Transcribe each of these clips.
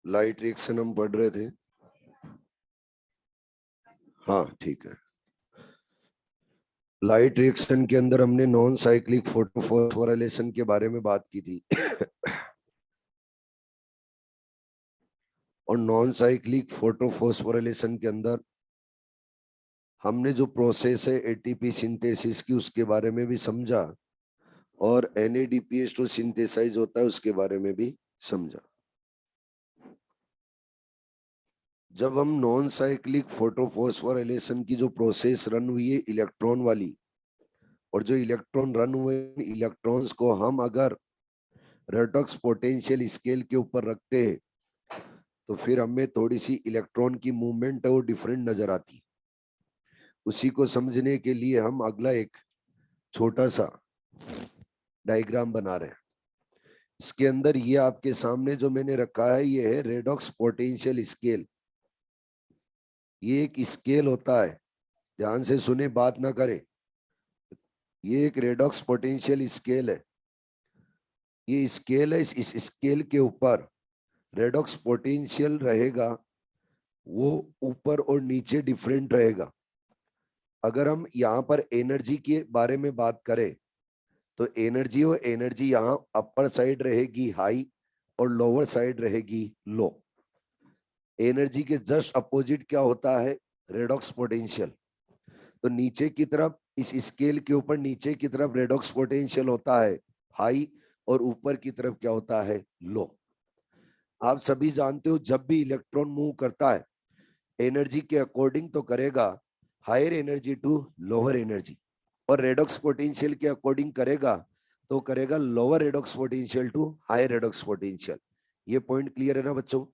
Light reaction हम पढ़ रहे थे। हाँ ठीक है। लाइट रिएक्शन के अंदर हमने नॉन साइक्लिक फोटोफॉस्फोराइलेशन के बारे में बात की थी। और नॉन साइक्लिक फोटोफॉस्फोराइलेशन के अंदर हमने जो प्रोसेस है एटीपी सिंथेसिस की उसके बारे में भी समझा और NADPH2 सिंथेसाइज होता है उसके बारे में भी समझा। जब हम नॉन साइक्लिक फोटोफॉस्फोराइलेशन की जो प्रोसेस रन हुई है इलेक्ट्रॉन वाली, और जो इलेक्ट्रॉन रन हुए इलेक्ट्रॉन्स को हम अगर रेडॉक्स पोटेंशियल स्केल के ऊपर रखते हैं तो फिर हमें थोड़ी सी इलेक्ट्रॉन की मूवमेंट है वो डिफरेंट नजर आती। उसी को समझने के लिए हम अगला एक छोटा सा डायग्राम बना रहे हैं। इसके अंदर ये आपके सामने जो मैंने रखा है ये है रेडॉक्स पोटेंशियल स्केल। ये एक स्केल होता है, ध्यान से सुने बात ना करें। ये एक रेडॉक्स पोटेंशियल स्केल है। ये स्केल है, इस स्केल के ऊपर रेडॉक्स पोटेंशियल रहेगा वो ऊपर और नीचे डिफरेंट रहेगा। अगर हम यहाँ पर एनर्जी के बारे में बात करें तो एनर्जी यहाँ अपर साइड रहेगी हाई और लोअर साइड रहेगी लो। एनर्जी के जस्ट अपोजिट क्या होता है? Redox potential. तो नीचे की तरफ इस स्केल के ऊपर नीचे की तरफ रेडॉक्स पोटेंशियल होता है हाई और ऊपर की तरफ क्या होता है? लो। आप सभी जानते हो जब भी इलेक्ट्रॉन मूव करता है एनर्जी के अकॉर्डिंग तो करेगा higher energy to lower energy, और रेडॉक्स पोटेंशियल के अकॉर्डिंग करेगा तो करेगा lower redox potential to higher redox potential. ये पॉइंट क्लियर है ना बच्चों?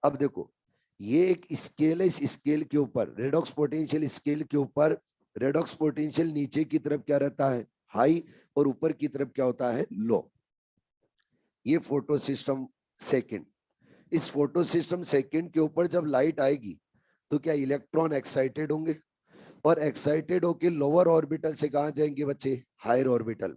अब देखो ये एक स्केल है, इस स्केल के ऊपर रेडॉक्स पोटेंशियल स्केल के ऊपर रेडॉक्स पोटेंशियल नीचे की तरफ क्या रहता है? हाई, और ऊपर की तरफ क्या होता है? लो। ये फोटो सिस्टम सेकेंड। इस फोटो सिस्टम सेकेंड के ऊपर जब लाइट आएगी तो क्या इलेक्ट्रॉन एक्साइटेड होंगे, और एक्साइटेड होके लोअर ऑर्बिटल से कहा जाएंगे बच्चे? Higher orbital.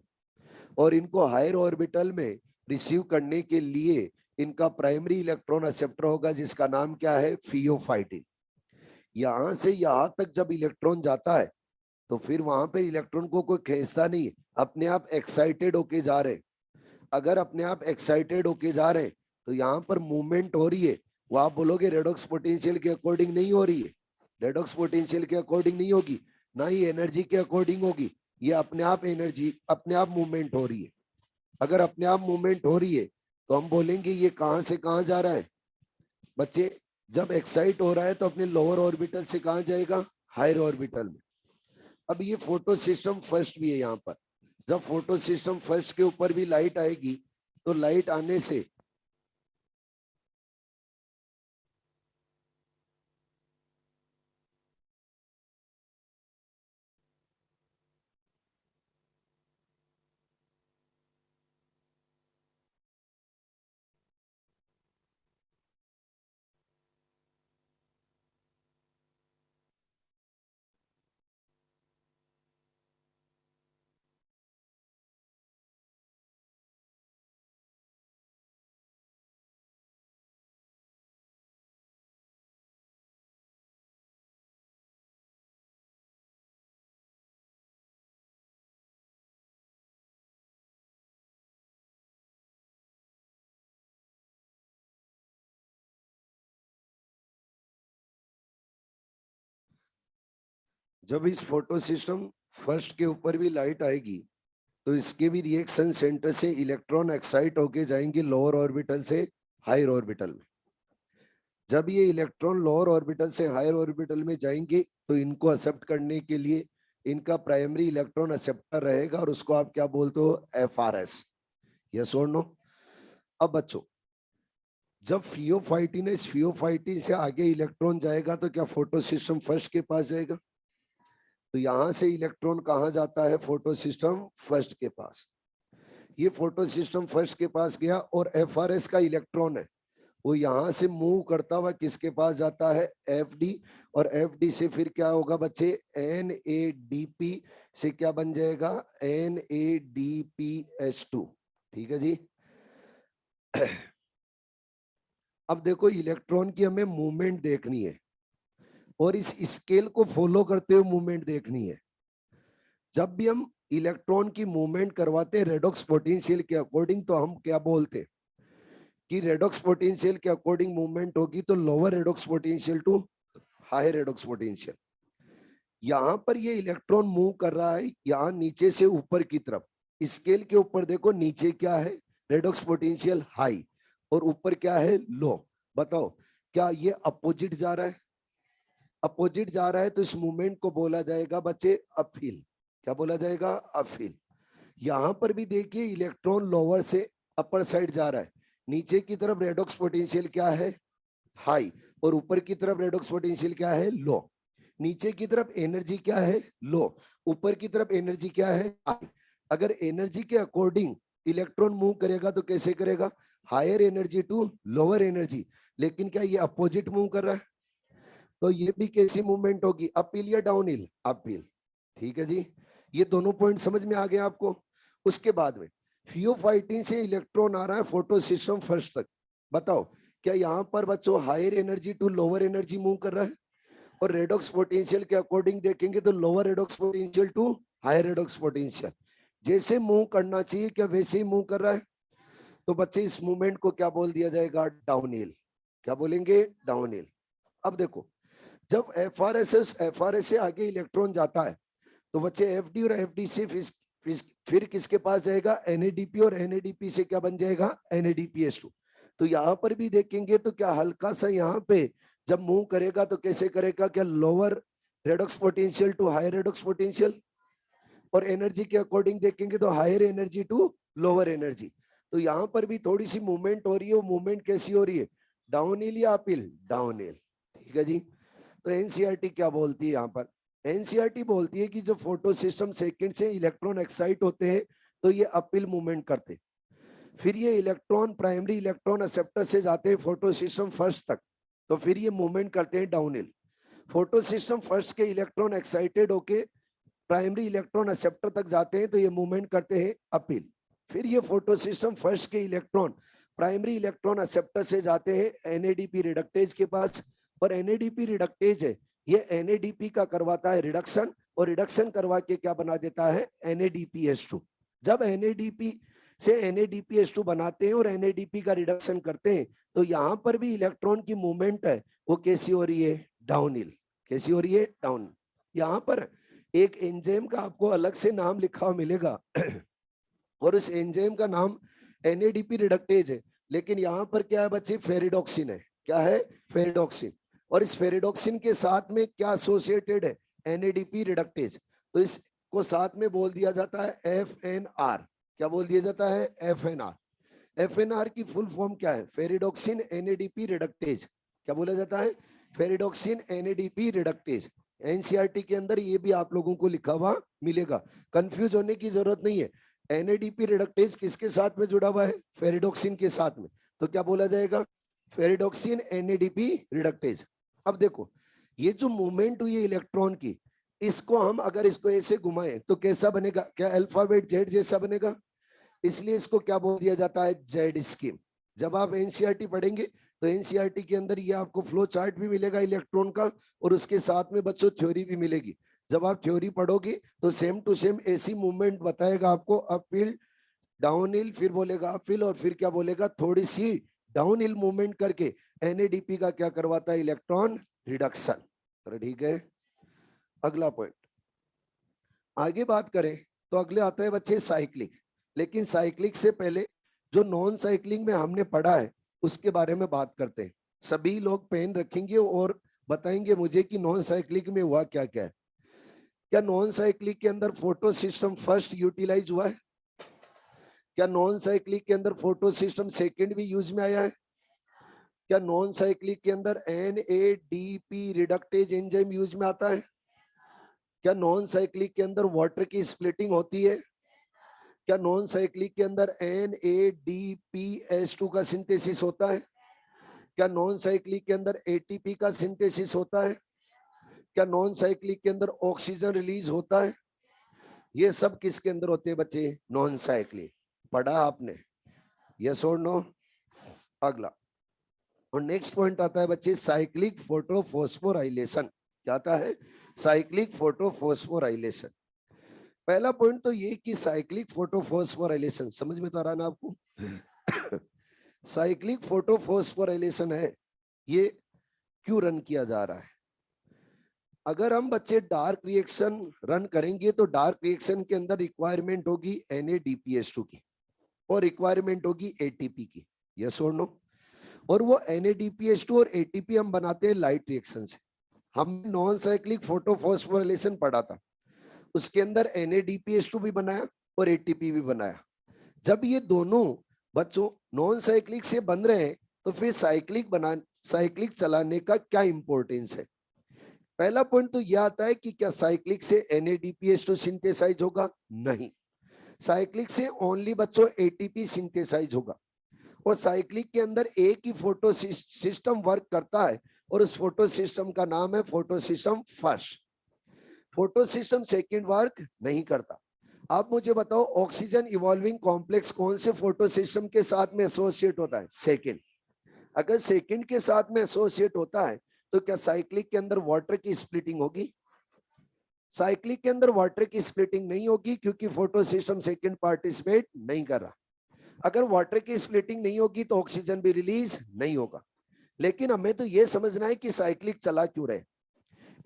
और इनको हायर ऑर्बिटल में रिसीव करने के लिए इनका प्राइमरी इलेक्ट्रॉन एक्सेप्टर होगा जिसका नाम क्या है? फियोफाइटिन। यहां से यहां तक जब इलेक्ट्रॉन जाता है तो फिर वहां पे इलेक्ट्रॉन को कोई खींचता नहीं, अपने आप एक्साइटेड होके जा रहे। अगर अपने आप एक्साइटेड होके जा रहे तो यहाँ पर मूवमेंट हो रही है, वो आप बोलोगे रेडॉक्स पोटेंशियल के अकॉर्डिंग नहीं हो रही है। रेडॉक्स पोटेंशियल के अकॉर्डिंग नहीं होगी, ना ही एनर्जी के अकॉर्डिंग होगी। ये अपने आप एनर्जी अपने आप मूवमेंट हो रही है। अगर अपने आप मूवमेंट हो रही है तो हम बोलेंगे ये कहां से कहां जा रहा है बच्चे? जब एक्साइट हो रहा है तो अपने लोअर ऑर्बिटल से कहां जाएगा? हायर ऑर्बिटल में। अब ये फोटो सिस्टम फर्स्ट भी है यहाँ पर। जब फोटो सिस्टम फर्स्ट के ऊपर भी लाइट आएगी तो लाइट आने से जब इस फोटो सिस्टम फर्स्ट के ऊपर भी लाइट आएगी तो इसके भी रिएक्शन सेंटर से इलेक्ट्रॉन एक्साइट होके जाएंगे लोअर ऑर्बिटल से हायर ऑर्बिटल में। जब ये इलेक्ट्रॉन लोअर ऑर्बिटल से हायर ऑर्बिटल में जाएंगे तो इनको एक्सेप्ट करने के लिए इनका प्राइमरी इलेक्ट्रॉन एक्सेप्टर रहेगा और उसको आप क्या बोलते हो? FRS। यस और नो? अब बच्चों जब फियोफाइटिन है, इस फियोफाइटिन से आगे इलेक्ट्रॉन जाएगा तो क्या फोटो सिस्टम फर्स्ट के पास जाएगा? तो यहां से इलेक्ट्रॉन कहां जाता है? फोटो सिस्टम फर्स्ट के पास। ये फोटो सिस्टम फर्स्ट के पास गया और FRS का इलेक्ट्रॉन है वो यहां से मूव करता हुआ किसके पास जाता है? FD। और FD से फिर क्या होगा बच्चे? NADP से क्या बन जाएगा? NADPH2। ठीक है जी। अब देखो इलेक्ट्रॉन की हमें मूवमेंट देखनी है और इस स्केल को फॉलो करते हुए मूवमेंट देखनी है। जब भी हम इलेक्ट्रॉन की मूवमेंट करवाते हैं रेडॉक्स पोटेंशियल के अकॉर्डिंग, तो हम क्या बोलते हैं कि रेडॉक्स पोटेंशियल के अकॉर्डिंग मूवमेंट होगी तो lower redox potential to higher redox potential. यहां पर ये इलेक्ट्रॉन मूव कर रहा है यहाँ नीचे से ऊपर की तरफ। स्केल के ऊपर देखो नीचे क्या है, रेडॉक्स पोटेंशियल हाई, और ऊपर क्या है, लो। बताओ क्या ये अपोजिट जा रहा है? अपोजिट जा रहा है तो इस मूवमेंट को बोला जाएगा बच्चे अपहील। क्या बोला जाएगा? अपहील। यहां पर भी देखिए इलेक्ट्रॉन लोअर से अपर साइड जा रहा है, नीचे की तरफ रेडॉक्स पोटेंशियल क्या है, हाई, और ऊपर की तरफ रेडॉक्स पोटेंशियल क्या है, लो। नीचे की तरफ एनर्जी क्या है, लो, ऊपर की तरफ एनर्जी क्या है, हाई। अगर एनर्जी के अकॉर्डिंग इलेक्ट्रॉन मूव करेगा तो कैसे करेगा, higher energy to lower energy. लेकिन क्या ये अपोजिट मूव कर रहा है? तो ये भी कैसी मूवमेंट होगी, अपहिल या डाउनहिल? अपहिल। ठीक है जी, ये दोनों पॉइंट समझ में आ गए आपको। उसके बाद में फियोफाइटिन से इलेक्ट्रॉन आ रहा है फोटो सिस्टम फर्स्ट तक। बताओ क्या यहाँ पर बच्चों higher energy to lower energy move कर रहा है? और रेडॉक्स पोटेंशियल के अकॉर्डिंग देखेंगे तो lower redox potential to higher redox potential. जैसे मूव करना चाहिए क्या वैसे ही मूव कर रहा है, तो बच्चे इस मूवमेंट को क्या बोल दिया जाएगा, डाउनहिल। क्या बोलेंगे, डाउनहिल। अब देखो जब एफआरएस से आगे इलेक्ट्रॉन जाता है तो बच्चे एफडी और एफडी से फिर किसके पास जाएगा, एनएडीपी, और एनएडीपी से क्या बन जाएगा, एनएडीपीएस2। तो यहाँ पर भी देखेंगे तो क्या हल्का सा यहाँ पे जब मूव करेगा तो कैसे करेगा, क्या lower redox potential to higher redox potential, और एनर्जी के अकॉर्डिंग देखेंगे तो higher energy to lower energy. तो यहाँ पर भी थोड़ी सी मूवमेंट हो रही है, वो मूवमेंट कैसी हो रही है, डाउनहिल या अपहिल, डाउनहिल। ठीक है जी। तो एनसीईआरटी क्या बोलती है यहाँ पर, एनसीईआरटी बोलती है कि जब फोटो सिस्टम सेकंड से इलेक्ट्रॉन एक्साइट होते हैं तो ये अपहिल मूवमेंट करते, फिर ये इलेक्ट्रॉन प्राइमरी इलेक्ट्रॉन एक्सेप्टर से जाते हैं फोटो सिस्टम फर्स्ट तक, तो फिर ये मूवमेंट करते हैं डाउनहिल। फोटो सिस्टम फर्स्ट के इलेक्ट्रॉन एक्साइटेड होके प्राइमरी इलेक्ट्रॉन एक्सेप्टर तक जाते हैं तो ये मूवमेंट करते हैं अपहिल। फिर ये फोटो सिस्टम फर्स्ट के इलेक्ट्रॉन प्राइमरी इलेक्ट्रॉन एक्सेप्टर से जाते हैं एनएडीपी रिडक्टेज के पास, और एनएडीपी रिडक्टेज है ये एनएडीपी का करवाता है रिडक्शन, और रिडक्शन करवा के क्या बना देता है, एनएडीपीएस2। जब एनएडीपी से एनएडीपीएस2 बनाते हैं और एनएडीपी का रिडक्शन करते हैं तो यहाँ पर भी इलेक्ट्रॉन की मूवमेंट है वो कैसी हो रही है, डाउनहिल। कैसी हो रही है, डाउन। यहाँ पर एक एंजाइम का आपको अलग से नाम लिखा हुआ मिलेगा और उस एंजाइम का नाम एनएडीपी रिडक्टेज है, लेकिन यहाँ पर क्या है बच्चे, फेरिडोक्सिन है। क्या है, फेरिडोक्सिन। और इस फेरिडोक्सिन के साथ में क्या एसोसिएटेड है, एनएडीपी रिडक्टेज। तो इसको साथ में बोल दिया जाता है एफएनआर। क्या बोल दिया जाता है, एफएनआर। एफएनआर की फुल फॉर्म क्या है, फेरिडोक्सिन एनएडीपी रिडक्टेज। क्या बोला जाता है, फेरिडोक्सिन एनएडीपी रिडक्टेज। एनसीईआरटी के अंदर ये भी आप लोगों को लिखा हुआ मिलेगा, कंफ्यूज होने की जरूरत नहीं है। एनएडीपी रिडक्टेज किसके साथ में जुड़ा हुआ है, फेरिडोक्सिन के साथ में, तो क्या बोला जाएगा, फेरिडोक्सिन एनएडीपी रिडक्टेज। अब देखो ये जो मूवमेंट हुई है इलेक्ट्रॉन की, इसको हम अगर इसको ऐसे घुमाएं तो कैसा बनेगा, क्या अल्फाबेट जेड जैसा बनेगा, इसलिए इसको क्या बोल दिया जाता है, जेड स्कीम। जब आप एनसीईआरटी पढ़ेंगे तो एनसीईआरटी के अंदर ये आपको फ्लो चार्ट भी मिलेगा इलेक्ट्रॉन का, और उसके साथ में बच्चों थ्योरी भी मिलेगी। जब आप थ्योरी पढ़ोगे तो सेम टू सेम ऐसी मूवमेंट बताएगा आपको, अपहिल डाउनहिल, फिर बोलेगा अपहिल, और फिर क्या बोलेगा, थोड़ी सी डाउनहिल मूवमेंट करके एनएडीपी का क्या करवाता है, इलेक्ट्रॉन रिडक्शन। ठीक है, अगला पॉइंट आगे बात करें तो अगले आता है बच्चे साइक्लिक। लेकिन साइक्लिक से पहले जो नॉन साइक्लिंग में हमने पढ़ा है उसके बारे में बात करते हैं। सभी लोग पेन रखेंगे और बताएंगे मुझे कि नॉन साइक्लिक में हुआ क्या क्या है। क्या नॉन साइक्लिक के अंदर फोटो सिस्टम फर्स्ट यूटिलाइज हुआ है? क्या नॉन साइक्लिक के अंदर फोटो सिस्टम सेकेंड भी यूज में आया है? क्या नॉन साइक्लिक के अंदर एनएडीपी रिडक्टेज एंजाइम यूज में आता है? क्या नॉन साइक्लिक के अंदर वाटर की स्प्लिटिंग होती है? क्या नॉन साइक्लिक के अंदर NADPH2 का सिंथेसिस होता है? क्या नॉन साइक्लिक के अंदर ATP का सिंथेसिस होता है? क्या नॉन साइक्लिक के अंदर ऑक्सीजन रिलीज होता है? ये सब किसके अंदर होते हैं बच्चे, नॉन साइक्लिक। पढ़ा आपने, यस और नो? अगला और नेक्स्ट पॉइंट आता है बच्चे साइक्लिक फोटोफॉस्फोराइलेशन। क्या आता है? Cyclic photophosphorylation. पहला पॉइंट तो ये कि साइक्लिक फोटोफॉस्फोराइलेशन समझ में तो आ रहा ना आपको? साइक्लिक फोटोफॉस्फोराइलेशन है, ये क्यों रन किया जा रहा है? अगर हम बच्चे डार्क रिएक्शन रन करेंगे तो डार्क रिएक्शन के अंदर रिक्वायरमेंट होगी NADPH2 की और रिक्वायरमेंट होगी ATP की। यस और नो? और वो NADPH2 और ATP हम बनाते हैं लाइट रिएक्शन से। हमने नॉन साइक्लिक फोटोफॉस्फोराइलेशन पढ़ा था, उसके अंदर NADPH2 भी बनाया और ATP भी बनाया। जब ये दोनों बच्चों नॉन साइक्लिक से बन रहे हैं तो फिर साइक्लिक चलाने का क्या इंपॉर्टेंस है? पहला पॉइंट तो यह आता है कि क्या साइक्लिक से NADPH2 सिंथेसाइज होगा? नहीं, साइक्लिक से ओनली बच्चों ATP सिंथेसाइज होगा। और साइक्लिक के अंदर एक ही फोटो सिस्टम वर्क करता है और उस फोटो सिस्टम का नाम है photo system first. Photo system second work नहीं करता। आप मुझे बताओ ऑक्सीजन इवॉल्विंग कॉम्प्लेक्स कौन से फोटो सिस्टम के साथ में एसोसिएट होता है? सेकेंड। अगर सेकेंड के साथ में एसोसिएट होता है तो क्या साइक्लिक के अंदर वाटर की स्प्लिटिंग होगी? साइक्लिक के अंदर वाटर की स्प्लिटिंग नहीं होगी क्योंकि फोटो सिस्टम सेकेंड पार्टिसिपेट नहीं कर रहा। अगर वाटर की स्प्लिटिंग नहीं होगी तो ऑक्सीजन भी रिलीज नहीं होगा। लेकिन हमें तो ये समझना है कि साइक्लिक चला क्यों रहे।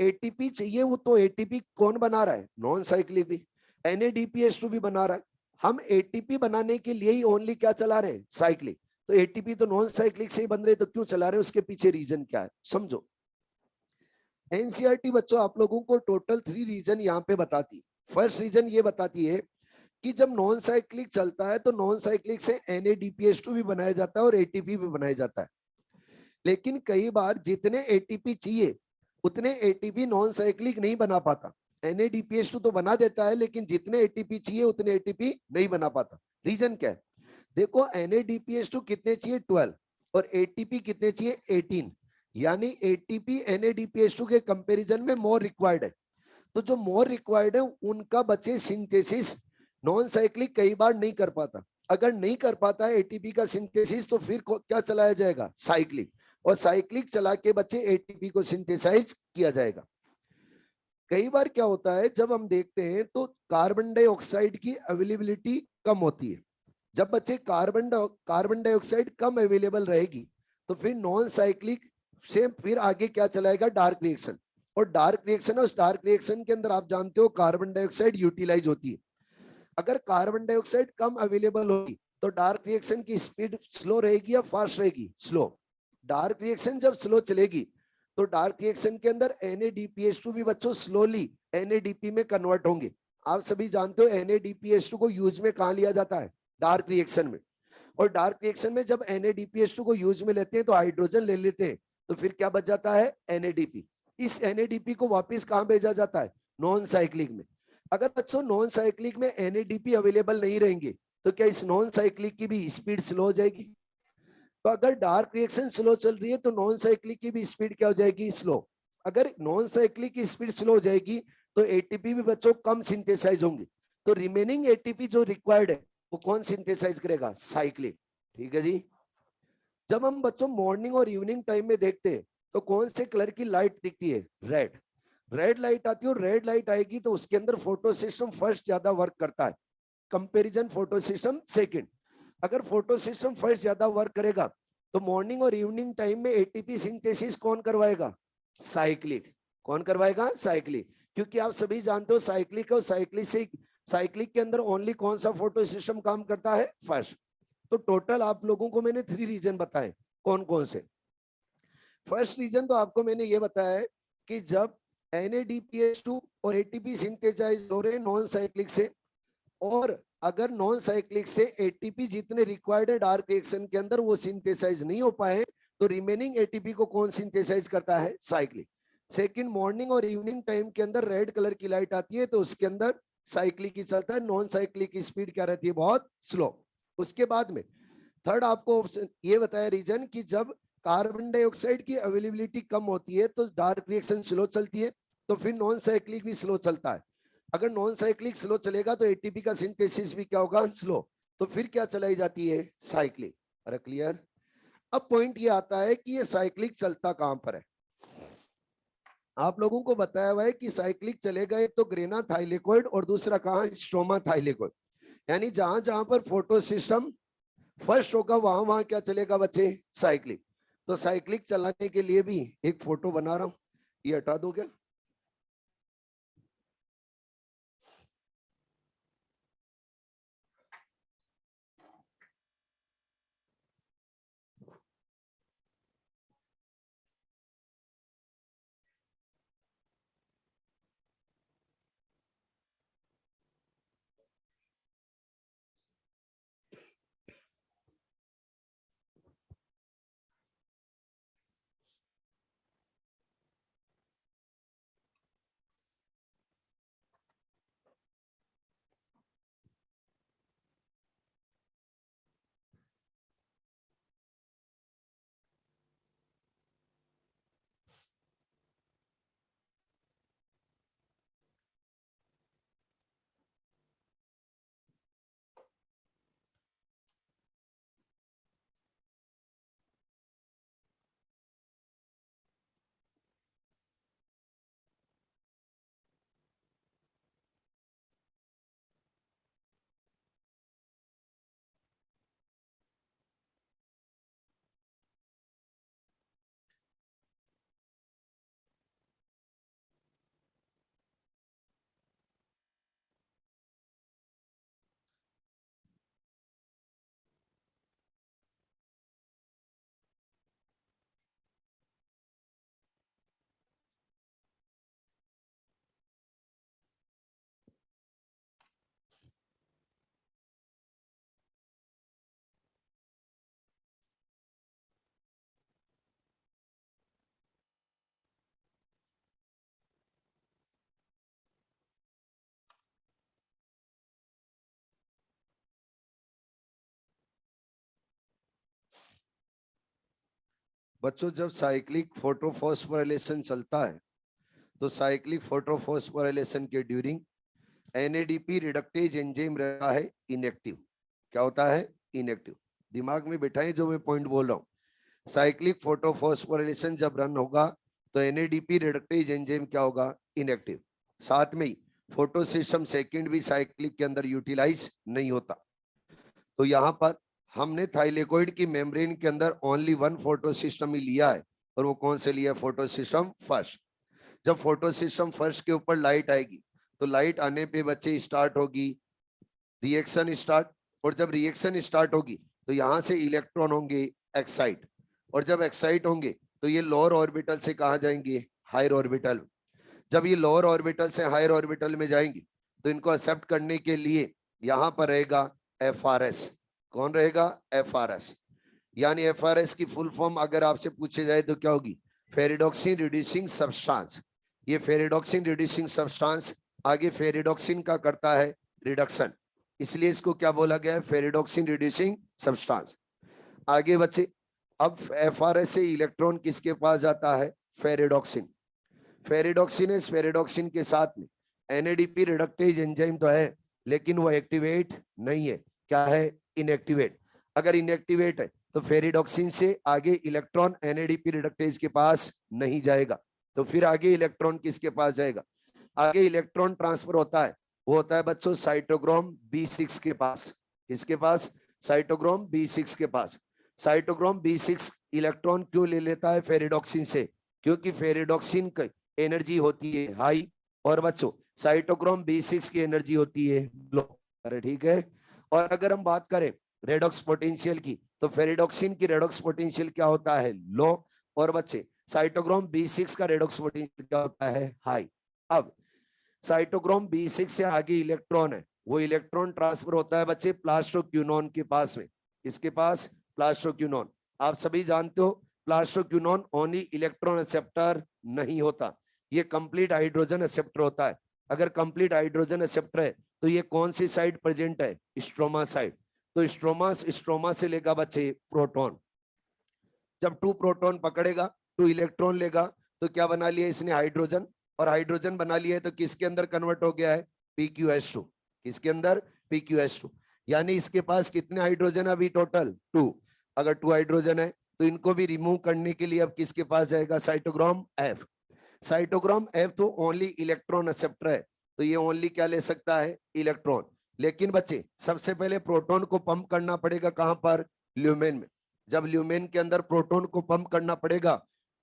एटीपी चाहिए, वो तो एटीपी कौन बना रहा है? नॉन साइक्लिक भी। NADPH2 भी बना रहा है। हम एटीपी बनाने के लिए ही ओनली क्या चला रहे हैं? साइक्लिक। तो एटीपी तो नॉन साइक्लिक से ही बन रहे, तो क्यों चला रहे? उसके पीछे रीजन क्या है समझो। एनसीईआरटी बच्चों आप लोगों को टोटल 3 रीजन यहाँ पे बताती है। फर्स्ट रीजन ये बताती है कि जब नॉन साइक्लिक चलता है तो नॉन साइक्लिक से NADPH2 भी बनाया जाता है और ATP भी बनाया जाता है। लेकिन कई बार जितने ATP चाहिए उतने ATP नॉन साइक्लिक नहीं बना पाता। NADPH2 तो बना देता है लेकिन जितने ATP चाहिए उतने ATP नहीं बना पाता। रीजन क्या है? देखो NADPH2 कितने चाहिए? 12 और ATP कितने चाहिए? 18। यानी ATP NADPH2 के कंपैरिजन में मोर रिक्वायर्ड है। तो जो मोर रिक्वायर्ड है उनका बच्चे सिंथेसिस नॉन साइक्लिक कई बार नहीं कर पाता। अगर नहीं कर पाता है एटीपी का सिंथेसिस तो फिर क्या चलाया जाएगा? साइक्लिक। और साइक्लिक चला के बच्चे एटीपी को सिंथेसाइज किया जाएगा। कई बार क्या होता है जब हम देखते हैं तो कार्बन डाइऑक्साइड की अवेलेबिलिटी कम होती है। जब बच्चे कार्बन डाइऑक्साइड कम अवेलेबल रहेगी तो फिर नॉन साइक्लिक से फिर आगे क्या चलाएगा? Dark reaction. और डार्क रिएक्शन, उस डार्क रिएक्शन के अंदर आप जानते हो कार्बन डाइऑक्साइड यूटिलाइज होती है। अगर कार्बन डाइऑक्साइड कम अवेलेबल होगी तो डार्क रिएक्शन की स्पीड स्लो रहेगी या फास्ट रहेगी? स्लो। डार्क रिएक्शन जब स्लो चलेगी तो डार्क रिएक्शन के अंदर NADPH2 भी बच्चों स्लोली NADP में कन्वर्ट होंगे। आप सभी जानते हो NADPH2 को यूज में कहां लिया जाता है? डार्क रिएक्शन में। और डार्क रिएक्शन में जब NADPH2 को यूज में लेते हैं तो हाइड्रोजन ले लेते हैं, तो फिर क्या बच जाता है? NADP। इस NADP को वापस कहां भेजा जाता है? नॉन साइक्लिक में। अगर बच्चों नॉन साइक्लिक में NADP अवेलेबल नहीं रहेंगे तो क्या इस नॉन साइक्लिक की भी स्पीड स्लो हो जाएगी? तो अगर डार्क रिएक्शन स्लो चल रही है तो नॉन साइक्लिक की भी स्पीड क्या हो जाएगी? स्लो। अगर नॉन साइक्लिक की स्पीड स्लो हो जाएगी तो एटीपी भी बच्चों कम सिंथेसाइज होंगे। तो रिमेनिंग एटीपी जो रिक्वायर्ड है वो कौन सिंथेसाइज करेगा? साइक्लिक। ठीक है जी। जब हम बच्चों मॉर्निंग और इवनिंग टाइम में देखते हैं तो कौन से कलर की लाइट दिखती है? रेड। रेड लाइट आती है और रेड लाइट आएगी तो उसके अंदर फोटो सिस्टम फर्स्ट ज्यादा वर्क करता है, कंपैरिजन फोटो सिस्टम सेकंड। अगर फोटो सिस्टम फर्स्ट ज्यादा वर्क करेगा तो मॉर्निंग और इवनिंग टाइम में एटीपी सिंथेसिस कौन करवाएगा? साइक्लिक। कौन करवाएगा? साइक्लिक। क्योंकि आप सभी जानते हो साइक्लिक और साइक्लिक के अंदर ओनली कौन सा फोटो सिस्टम काम करता है? फर्स्ट। तो टोटल आप लोगों को मैंने 3 रीजन बताए। कौन कौन से? फर्स्ट रीजन तो आपको मैंने ये बताया है कि जब NADPH2 और ATP सिंथेसाइज हो रहे हैं नॉन साइक्लिक से, और अगर नॉन साइक्लिक से एटीपी जितने रिक्वायर्ड है डार्क रिएक्शन के अंदर वो सिंथेसाइज नहीं हो पाए तो रिमेनिंग एटीपी को कौन सिंथेसाइज करता है? साइक्लिक। सेकंड, मॉर्निंग और इवनिंग टाइम के अंदर रेड कलर की लाइट आती है तो उसके अंदर साइक्लिक ही चलता है, नॉन साइक्लिक की स्पीड क्या रहती है? बहुत स्लो। उसके बाद में थर्ड आपको ये बताया रीजन कि जब कार्बन डाइऑक्साइड की अवेलेबिलिटी कम होती है तो डार्क रिएक्शन स्लो चलती है, तो फिर नॉन साइक्लिक भी स्लो चलता है। अगर नॉन साइक्लिक स्लो चलेगा तो एटीपी का सिंथेसिस भी क्या होगा? स्लो। तो फिर क्या चलाई जाती है? साइक्लिक। अरे क्लियर? अब पॉइंट ये आता है कि ये साइक्लिक चलता कहां पर है। आप लोगों को बताया हुआ है कि साइक्लिक चलेगा एक तो ग्रेना थाइलेकोइड और दूसरा कहां, स्ट्रोमा थाइलेकोइड। यानी जहां जहां पर फोटो सिस्टम फर्स्ट होगा वहां वहां क्या चलेगा बच्चे, साइक्लिक। तो साइक्लिक चलाने के लिए भी एक फोटो बना रहा हूं, ये हटा दो क्या। बच्चों जब साइक्लिक फोटोफॉस्फोराइलेशन चलता है तो साइक्लिक फोटोफॉस्फोराइलेशन के ड्यूरिंग एनएडीपी रिडक्टेज एंजाइम रहता है इनएक्टिव। क्या होता है, इनएक्टिव। दिमाग में बिठाएं जो मैं पॉइंट बोल रहा हूं। साइक्लिक फोटोफॉस्फोराइलेशन जब रन होगा तो एनएडीपी रिडक्टेज एंजाइम क्या होगा, इनएक्टिव। साथ में ही फोटो सिस्टम सेकेंड भी साइक्लिक के अंदर यूटिलाइज नहीं होता। तो यहाँ पर हमने थाइलेकोइड की मेम्ब्रेन के अंदर ओनली वन फोटो सिस्टम ही लिया है, और वो कौन से लिया, फोटो सिस्टम फर्स्ट। जब फोटो सिस्टम फर्स्ट के ऊपर लाइट आएगी तो लाइट आने पे बच्चे स्टार्ट होगी रिएक्शन स्टार्ट, और जब रिएक्शन स्टार्ट होगी तो यहाँ से इलेक्ट्रॉन होंगे एक्साइट, और जब एक्साइट होंगे तो ये लोअर ऑर्बिटल से कहा जाएंगे, हायर ऑर्बिटल। जब ये लोअर ऑर्बिटल से हायर ऑर्बिटल में जाएंगे तो इनको एक्सेप्ट करने के लिए यहाँ पर रहेगा एफआरएस। कौन रहेगा, एफआरएस। यानी एफआरएस की फुल फॉर्म अगर आपसे पूछे जाए तो क्या होगी, फेरिडोक्सिन रिड्यूसिंग सब्सटेंस। ये फेरिडोक्सिन रिड्यूसिंग सब्सटेंस आगे फेरिडोक्सिन का करता है रिडक्शन, इसलिए इसको क्या बोला गया है, फेरिडोक्सिन रिड्यूसिंग सब्सटेंस। आगे बच्चे, अब एफआरएस से इलेक्ट्रॉन किसके पास जाता है, फेरिडोक्सिन। फेरिडोक्सिन है, फेरिडोक्सिन के साथ में एनएडीपी रिडक्टेज एंजाइम तो है लेकिन वो एक्टिवेट नहीं है, क्या है, इनएक्टिवेट। अगर इनएक्टिवेट है तो फेरिडोक्सिन से आगे इलेक्ट्रॉन एनएडीपी रिडक्टेज के पास नहीं जाएगा, तो फिर आगे इलेक्ट्रॉन किसके पास जाएगा, आगे इलेक्ट्रॉन ट्रांसफर होता है, वो होता है बच्चों साइटोक्रोम B6 के पास। किसके पास, साइटोक्रोम B6 के पास। साइटोक्रोम B6 इलेक्ट्रॉन क्यों ले लेता है फेरिडोक्सिन से, क्योंकि फेरिडोक्सिन की एनर्जी होती है हाई, और बच्चों साइटोक्रोम B6 की एनर्जी होती है लो। अरे ठीक है। और अगर हम बात करें रेडॉक्स पोटेंशियल की तो फेरिडोक्सिन की रेडॉक्स पोटेंशियल क्या होता है, लो, और बच्चे साइटोक्रोम B6 का रेडॉक्स पोटेंशियल क्या होता है, हाई। अब साइटोक्रोम B6 से आगे इलेक्ट्रॉन है, वो इलेक्ट्रॉन ट्रांसफर होता है बच्चे प्लास्टोक्यूनोन के पास में। किसके पास, प्लास्टोक्यूनोन। आप सभी जानते हो प्लास्टोक्यूनोन ओनली इलेक्ट्रॉन एक्सेप्टर नहीं होता, ये कंप्लीट हाइड्रोजन एक्सेप्टर होता है। अगर कंप्लीट हाइड्रोजन एक्सेप्टर है तो ये कौन सी साइड प्रेजेंट है, स्ट्रोमा साइड। तो स्ट्रोमा से लेगा बच्चे प्रोटॉन। जब 2 प्रोटॉन पकड़ेगा 2 इलेक्ट्रॉन लेगा तो क्या बना लिया इसने, हाइड्रोजन। और हाइड्रोजन बना लिया है तो किसके अंदर कन्वर्ट हो गया है, PqH2। किसके अंदर, PqH2। यानी इसके पास कितने हाइड्रोजन अभी टोटल, 2। अगर 2 हाइड्रोजन है तो इनको भी रिमूव करने के लिए अब किसके पास जाएगा, साइटोक्रोम एफ। साइटोक्रोम एफ तो ओनली इलेक्ट्रॉन एक्सेप्टर है, तो ये ओनली क्या ले सकता है, इलेक्ट्रॉन। लेकिन बच्चे सबसे पहले प्रोटॉन को पंप करना पड़ेगा, कहां पर, ल्यूमेन में। जब ल्यूमेन के अंदर प्रोटॉन को पंप करना पड़ेगा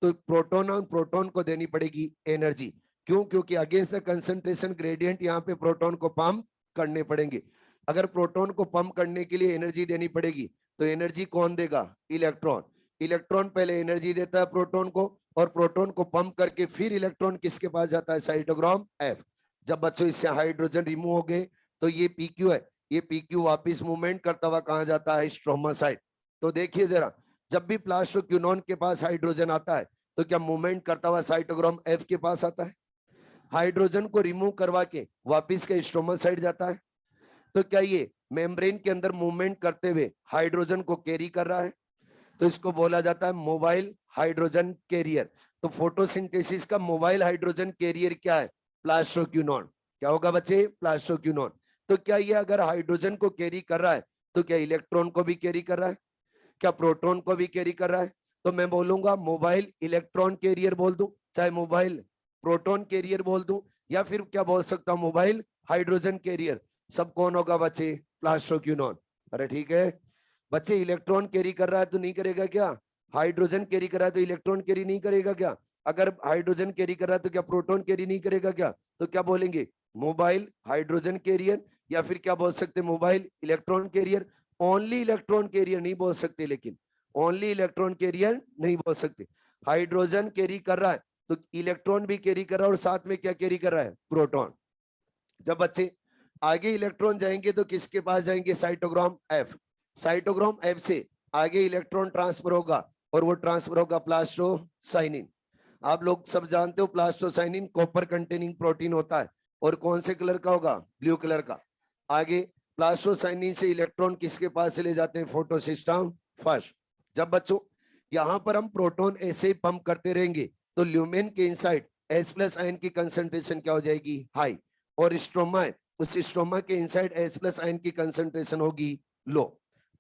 तो प्रोटॉन और प्रोटॉन को देनी पड़ेगी एनर्जी। क्यों, क्योंकि अगेंस्ट द कंसंट्रेशन ग्रेडियंट यहाँ पे प्रोटॉन को पंप करने पड़ेंगे। अगर प्रोटॉन को पंप करने के लिए एनर्जी देनी पड़ेगी तो एनर्जी कौन देगा, इलेक्ट्रॉन। इलेक्ट्रॉन पहले एनर्जी देता है प्रोटॉन को, और प्रोटॉन को पंप करके फिर इलेक्ट्रॉन किसके पास जाता है, साइटोक्रोम एफ। जब बच्चों इससे हाइड्रोजन रिमूव हो गए तो ये पीक्यू है, ये पीक्यू वापिस मूवमेंट करता हुआ कहां जाता है, स्ट्रोमा साइड। तो देखिए जरा, जब भी प्लास्टोक्यूनोन के पास हाइड्रोजन आता है तो क्या मूवमेंट करता हुआ साइटोक्रोम एफ के पास आता है, हाइड्रोजन को रिमूव करवा के वापिस के स्ट्रोमा साइड जाता है। तो क्या ये मेम्ब्रेन के अंदर मूवमेंट करते हुए हाइड्रोजन को कैरी कर रहा है, तो इसको बोला जाता है मोबाइल हाइड्रोजन कैरियर। तो फोटोसिंथेसिस का मोबाइल हाइड्रोजन कैरियर क्या है, प्लास्टोक्यूनोन। क्या होगा बच्चे, प्लास्टोक्यूनोन। तो क्या ये अगर हाइड्रोजन को कैरी कर रहा है तो क्या इलेक्ट्रॉन को भी कैरी कर रहा है, क्या प्रोटॉन को भी कैरी कर रहा है। तो मैं बोलूंगा मोबाइल इलेक्ट्रॉन कैरियर बोल दूं, चाहे मोबाइल प्रोटॉन कैरियर बोल दूं, या फिर क्या बोल सकता हूं, मोबाइल हाइड्रोजन कैरियर। सब कौन होगा बच्चे, प्लास्टोक्यूनोन। अरे ठीक है बच्चे, इलेक्ट्रॉन कैरी कर रहा है तो नहीं करेगा क्या, हाइड्रोजन कैरी कर रहा है तो इलेक्ट्रॉन कैरी नहीं करेगा क्या, अगर हाइड्रोजन कैरी कर रहा है तो क्या प्रोटॉन कैरी नहीं करेगा क्या। तो क्या बोलेंगे, मोबाइल हाइड्रोजन कैरियर, या फिर क्या बोल सकते, mobile electron carrier. Only electron carrier नहीं बोल सकते, लेकिन ओनली इलेक्ट्रॉन कैरियर नहीं बोल सकते। हाइड्रोजन कैरी कर रहा है तो इलेक्ट्रॉन भी कैरी कर रहा है, और साथ में क्या कैरी कर रहा है, प्रोटॉन। जब बच्चे आगे इलेक्ट्रॉन जाएंगे तो किसके पास जाएंगे, साइटोक्रोम एफ। साइटोक्रोम एफ से आगे इलेक्ट्रॉन ट्रांसफर होगा, और वो ट्रांसफर होगा प्लास्टोसाइनिन। आप लोग सब जानते हो प्लास्टोसाइनिन कॉपर कंटेनिंग प्रोटीन होता है, और कौन से कलर का होगा, ब्लू कलर का। आगे प्लास्टोसाइनिन से इलेक्ट्रॉन किसके पास चले जाते हैं, फोटोसिस्टम फर्स्ट। जब बच्चों यहां पर हम प्रोटॉन ऐसे ही पंप करते रहेंगे तो ल्यूमेन के इनसाइड एस प्लस आयन की कंसंट्रेशन क्या हो जाएगी, हाई। और स्ट्रोमा है, उस स्ट्रोमा के इनसाइड एच प्लस आयन की कंसंट्रेशन होगी लो।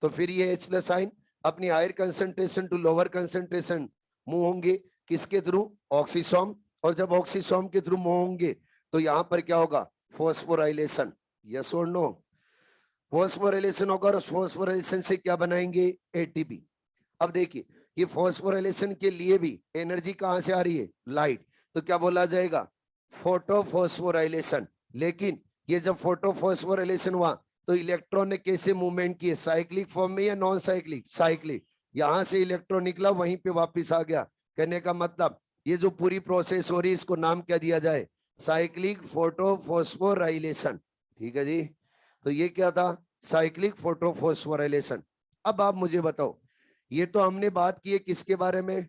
तो फिर ये एच प्लस आयन अपनी higher concentration to lower concentration move होंगे, किसके थ्रू, ऑक्सीसोम। और जब ऑक्सीसोम के थ्रू मूव होंगे तो यहाँ पर क्या होगा, फॉस्फोराइलेशन। यस और नो, फॉस्फोराइलेशन होगा, और फॉस्फोराइलेशन से क्या बनाएंगे, एटीपी। अब देखिए ये फॉस्फोराइलेशन के लिए भी एनर्जी कहां से आ रही है, लाइट। तो क्या बोला जाएगा, फोटोफॉस्फोराइलेशन। लेकिन ये जब फोटोफॉस्फोराइलेशन हुआ तो इलेक्ट्रॉन ने कैसे मूवमेंट किए, साइक्लिक फॉर्म में या नॉन साइक्लिक, साइक्लिक। यहां से इलेक्ट्रॉन निकला वहीं पे वापस आ गया। कहने का मतलब ये जो पूरी प्रोसेस हो रही है इसको नाम क्या दिया जाए, साइक्लिक फोटोफॉस्फोराइलेशन। ठीक है जी, तो ये क्या था, साइक्लिक फोटोफॉस्फोराइलेशन। अब आप मुझे बताओ, ये तो हमने बात की है किसके बारे में,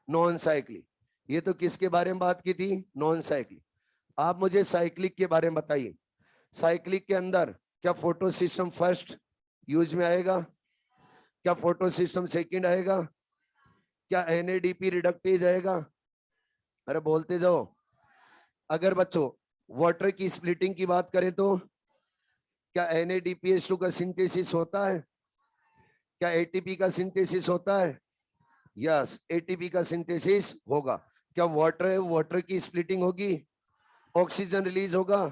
नॉन साइक्लिक। ये तो किसके बारे में बात की थी, नॉन साइक्लिक। आप मुझे साइक्लिक के बारे में बताइए, साइक्लिक के अंदर क्या फोटो सिस्टम फर्स्ट यूज में आएगा, क्या फोटो सिस्टम सेकंड आएगा, क्या एनएडीपी रिडक्टेज आएगा, अरे बोलते जाओ। अगर बच्चों वाटर की स्प्लिटिंग की बात करें तो क्या NADPH2 का सिंथेसिस होता है, क्या एटीपी का सिंथेसिस होता है, यस एटीपी का सिंथेसिस होगा। क्या वाटर है, वाटर की स्प्लिटिंग होगी, ऑक्सीजन रिलीज होगा।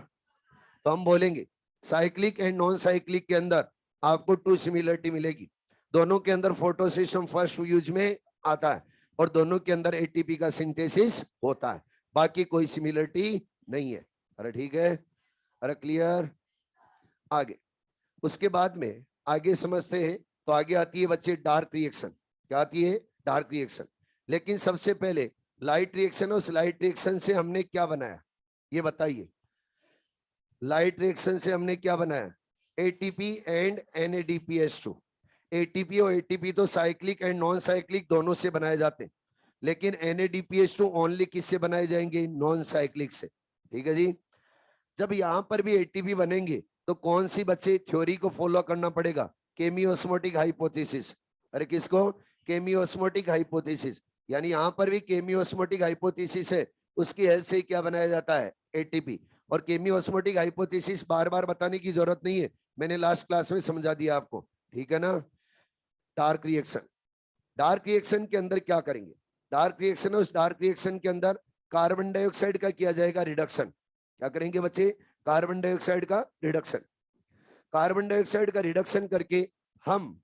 तो हम बोलेंगे साइक्लिक एंड नॉन साइक्लिक के अंदर आपको टू सिमिलरिटी मिलेगी, दोनों के अंदर फोटो सिस्टम फर्स्ट यूज में आता है, और दोनों के अंदर एटीपी का सिंथेसिस होता है, बाकी कोई सिमिलरिटी नहीं है। अरे ठीक है, अरे क्लियर। आगे उसके बाद में आगे समझते हैं, तो आगे आती है बच्चे डार्क रिएक्शन। क्या आती है, डार्क रिएक्शन। लेकिन सबसे पहले लाइट रिएक्शन, और लाइट रिएक्शन से हमने क्या बनाया ये बताइए, लाइट रिएक्शन से हमने क्या बनाया, एटीपी एंड NADPH2। एटीपी और एटीपी तो साइक्लिक एंड नॉन साइक्लिक दोनों से बनाए जाते हैं, लेकिन NADPH2 ओनली किससे बनाए जाएंगे, नॉन साइक्लिक से। ठीक है जी, जब यहां पर भी एटीपी बनेंगे तो कौन सी बच्चे थ्योरी को फॉलो करना पड़ेगा, केमियोस्मोटिक हाइपोथेसिस। अरे किसको, केमियोस्मोटिक हाइपोथेसिस। यानी यहां पर भी केमियोस्मोटिक हाइपोथेसिस है, उसकी हेल्प से क्या बनाया जाता है, एटीपी। और केमियोस्मोटिक हाइपोथेसिस बार बार बताने की जरूरत नहीं है, मैंने लास्ट क्लास में समझा दिया आपको, ठीक है ना। डार्क रिएक्शन, डार्क रिएक्शन के अंदर क्या करेंगे? डार्क रिएक्शन है, उस डार्क रिएक्शन के अंदर कार्बन डाइऑक्साइड का किया जाएगा रिडक्शन। क्या करेंगे बच्चे? कार्बन डाइऑक्साइड का रिडक्शन। कार्बन डाइऑक्साइड का रिडक्शन करके हम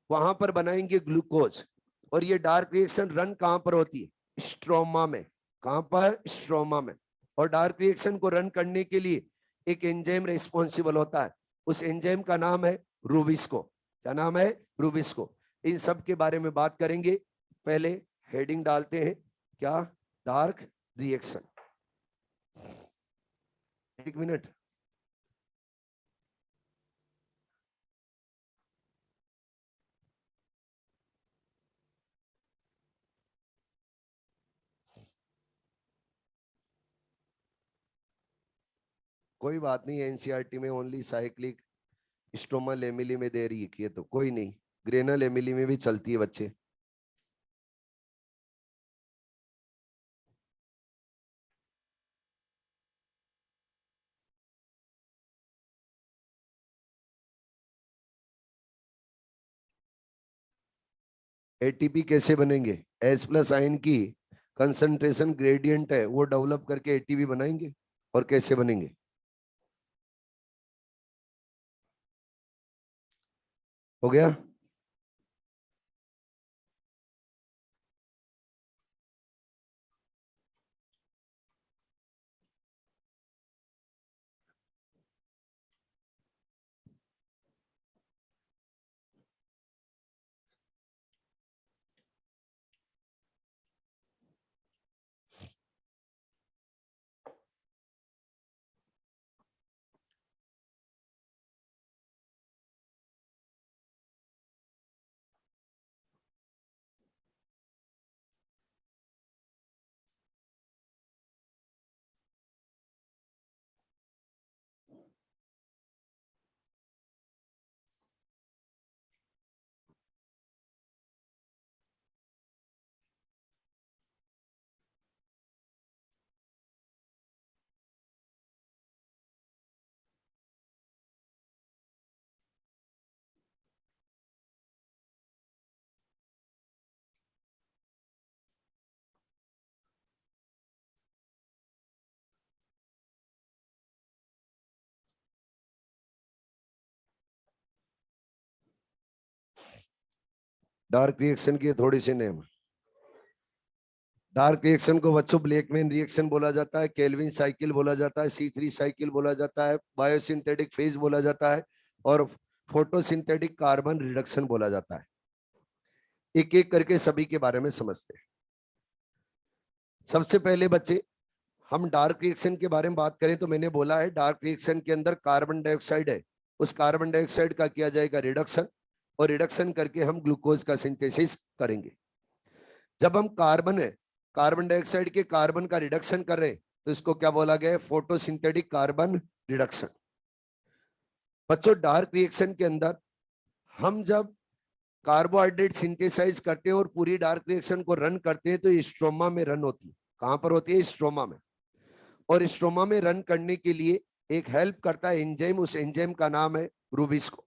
वहां पर बनाएंगे ग्लूकोज। और ये डार्क रिएक्शन रन कहां पर होती है? स्ट्रोमा में। कहां पर? स्ट्रोमा में। और डार्क रिएक्शन को रन करने के लिए एक एंजाइम रिस्पॉन्सिबल होता है, उस एंजाइम का नाम है रूबिस्को। क्या नाम है? रूबिस्को। इन सब के बारे में बात करेंगे। पहले हेडिंग डालते हैं, क्या? Dark reaction. एक मिनट। कोई बात नहीं, एनसीईआरटी में ओनली साइक्लिक स्ट्रोमा लेमिली में दे रही है कि ये तो कोई नहीं, ग्रेना लेमिली में भी चलती है बच्चे। एटीपी कैसे बनेंगे? एच प्लस आयन की कंसंट्रेशन ग्रेडियंट है, वो डेवलप करके एटीपी बनाएंगे। और कैसे बनेंगे? हो गया? डार्क रिएक्शन के थोड़े से नेम। डार्क रिएक्शन को बच्चों ब्लैकमैन रिएक्शन बोला जाता है, केल्विन साइकिल बोला जाता है, C3 साइकिल बोला जाता है, बायोसिंथेटिक फेज बोला जाता है, और फोटोसिंथेटिक कार्बन रिडक्शन बोला जाता है। एक एक करके सभी के बारे में समझते हैं। सबसे पहले बच्चे हम डार्क रिएक्शन के बारे में बात करें तो मैंने बोला है डार्क रिएक्शन के अंदर कार्बन डाइऑक्साइड है, उस कार्बन डाइऑक्साइड का किया जाएगा रिडक्शन, और रिडक्शन करके हम ग्लूकोज का सिंथेसिस करेंगे। जब हम कार्बन डाइऑक्साइड के कार्बन का रिडक्शन कर रहे हैं तो इसको क्या बोला गया है? Photosynthetic carbon reduction. बच्चों डार्क रिएक्शन के अंदर हम जब कार्बोहाइड्रेट सिंथेसाइज करते हैं और पूरी डार्क रिएक्शन को रन करते हैं तो स्ट्रोमा में रन होती है। कहां पर होती है? स्ट्रोमा में। और स्ट्रोमा में रन करने के लिए एक हेल्प करता है एंजाइम, उस एंजाइम का नाम है रूबिस्को।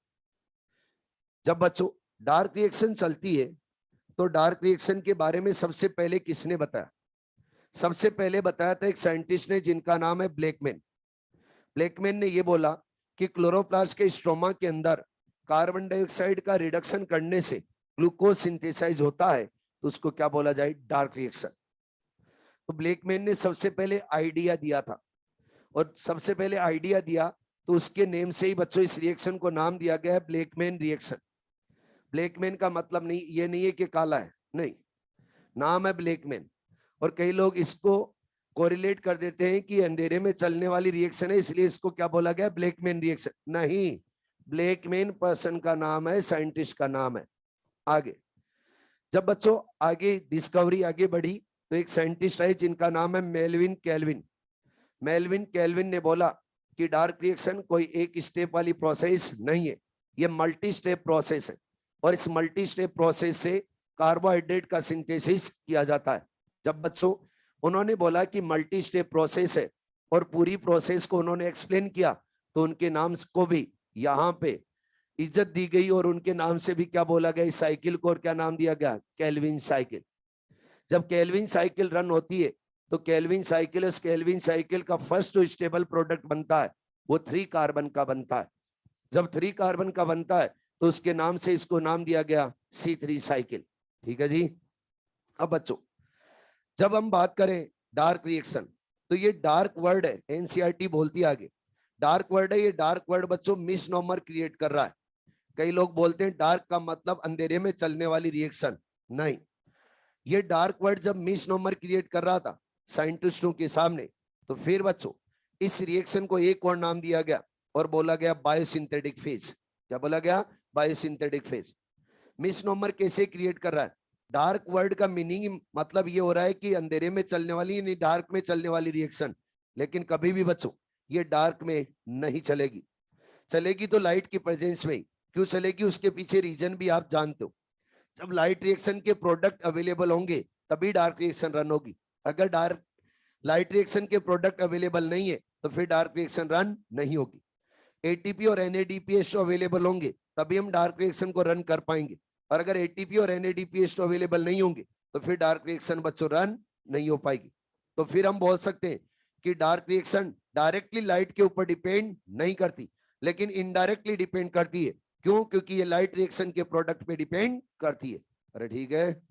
जब बच्चों डार्क रिएक्शन चलती है तो डार्क रिएक्शन के बारे में सबसे पहले किसने बताया? सबसे पहले बताया था एक साइंटिस्ट ने जिनका नाम है ब्लैकमैन। ब्लैकमैन ने यह बोला कि क्लोरोप्लास्ट के स्ट्रोमा के अंदर कार्बन डाइऑक्साइड का रिडक्शन करने से ग्लूकोज सिंथेसाइज होता है, तो उसको क्या बोला जाए? Dark reaction. तो ब्लैकमैन ने सबसे पहले आइडिया दिया था, और सबसे पहले आइडिया दिया तो उसके नेम से ही बच्चों इस रिएक्शन को नाम दिया गया है ब्लैकमैन रिएक्शन। ब्लैकमैन का मतलब नहीं ये नहीं है कि काला है, नहीं, नाम है ब्लैकमैन। और कई लोग इसको कोरिलेट कर देते हैं कि अंधेरे में चलने वाली रिएक्शन है इसलिए इसको क्या बोला गया? Blackman reaction. नहीं, ब्लैकमैन पर्सन का नाम है, साइंटिस्ट का नाम है। आगे जब बच्चों आगे डिस्कवरी आगे बढ़ी तो एक साइंटिस्ट आए जिनका नाम है मेल्विन कैल्विन। मेल्विन कैल्विन ने बोला कि डार्क रिएक्शन कोई एक स्टेप वाली प्रोसेस नहीं है, ये मल्टी स्टेप प्रोसेस है, और इस मल्टी स्टेप प्रोसेस से कार्बोहाइड्रेट का सिंथेसिस किया जाता है। जब बच्चों उन्होंने बोला कि मल्टी स्टेप प्रोसेस है और पूरी प्रोसेस को उन्होंने एक्सप्लेन किया तो उनके नाम को भी यहाँ पे इज्जत दी गई और उनके नाम से भी क्या बोला गया इस साइकिल को, और क्या नाम दिया गया, केल्विन साइकिल। जब केल्विन साइकिल रन होती है तो केल्विन साइकिल, उस केल्विन साइकिल का फर्स्ट जो स्टेबल प्रोडक्ट बनता है वो 3 कार्बन का बनता है। जब 3 कार्बन का बनता है तो उसके नाम से इसको नाम दिया गया C3 साइकिल। ठीक है जी। अब बच्चों जब हम बात करें डार्क रिएक्शन, तो ये डार्क वर्ड है, एनसीईआरटी बोलती है आगे डार्क वर्ड है। ये डार्क वर्ड बच्चों मिसनॉमर क्रिएट कर रहा है। कई लोग बोलते हैं डार्क का मतलब अंधेरे में चलने वाली रिएक्शन, नहीं। ये डार्क वर्ड जब मिसनॉमर क्रिएट कर रहा था साइंटिस्टों के सामने, तो फिर बच्चों इस रिएक्शन को एक और नाम दिया गया और बोला गया बायोसिंथेटिक फेज। क्या बोला गया, बायोसिंथेटिक फेज। मिसनॉमर कैसे क्रिएट कर रहा है, डार्क वर्ड का मीनिंग मतलब ये हो रहा है कि अंधेरे में चलने वाली, नहीं डार्क में चलने वाली रिएक्शन। लेकिन कभी भी बच्चों ये डार्क में नहीं चलेगी, चलेगी तो लाइट की प्रेजेंस में। क्यों चलेगी, उसके पीछे रीजन भी आप जानते हो। जब लाइट रिएक्शन के प्रोडक्ट अवेलेबल होंगे तभी डार्क रिएक्शन रन होगी। अगर डार्क लाइट रिएक्शन के प्रोडक्ट अवेलेबल नहीं है तो फिर डार्क रिएक्शन रन नहीं होगी। एटीपी और एनएडीपीएस अवेलेबल होंगे तभी हम डार्क रिएक्शन को रन कर पाएंगे, और अगर एटीपी और एनएडीपीएस अवेलेबल नहीं होंगे तो फिर डार्क रिएक्शन बच्चों रन नहीं हो पाएगी। तो फिर हम बोल सकते हैं कि डार्क रिएक्शन डायरेक्टली लाइट के ऊपर डिपेंड नहीं करती, लेकिन इनडायरेक्टली डिपेंड करती है। क्यों, क्योंकि ये लाइट रिएक्शन के प्रोडक्ट पे डिपेंड करती है। अरे ठीक है।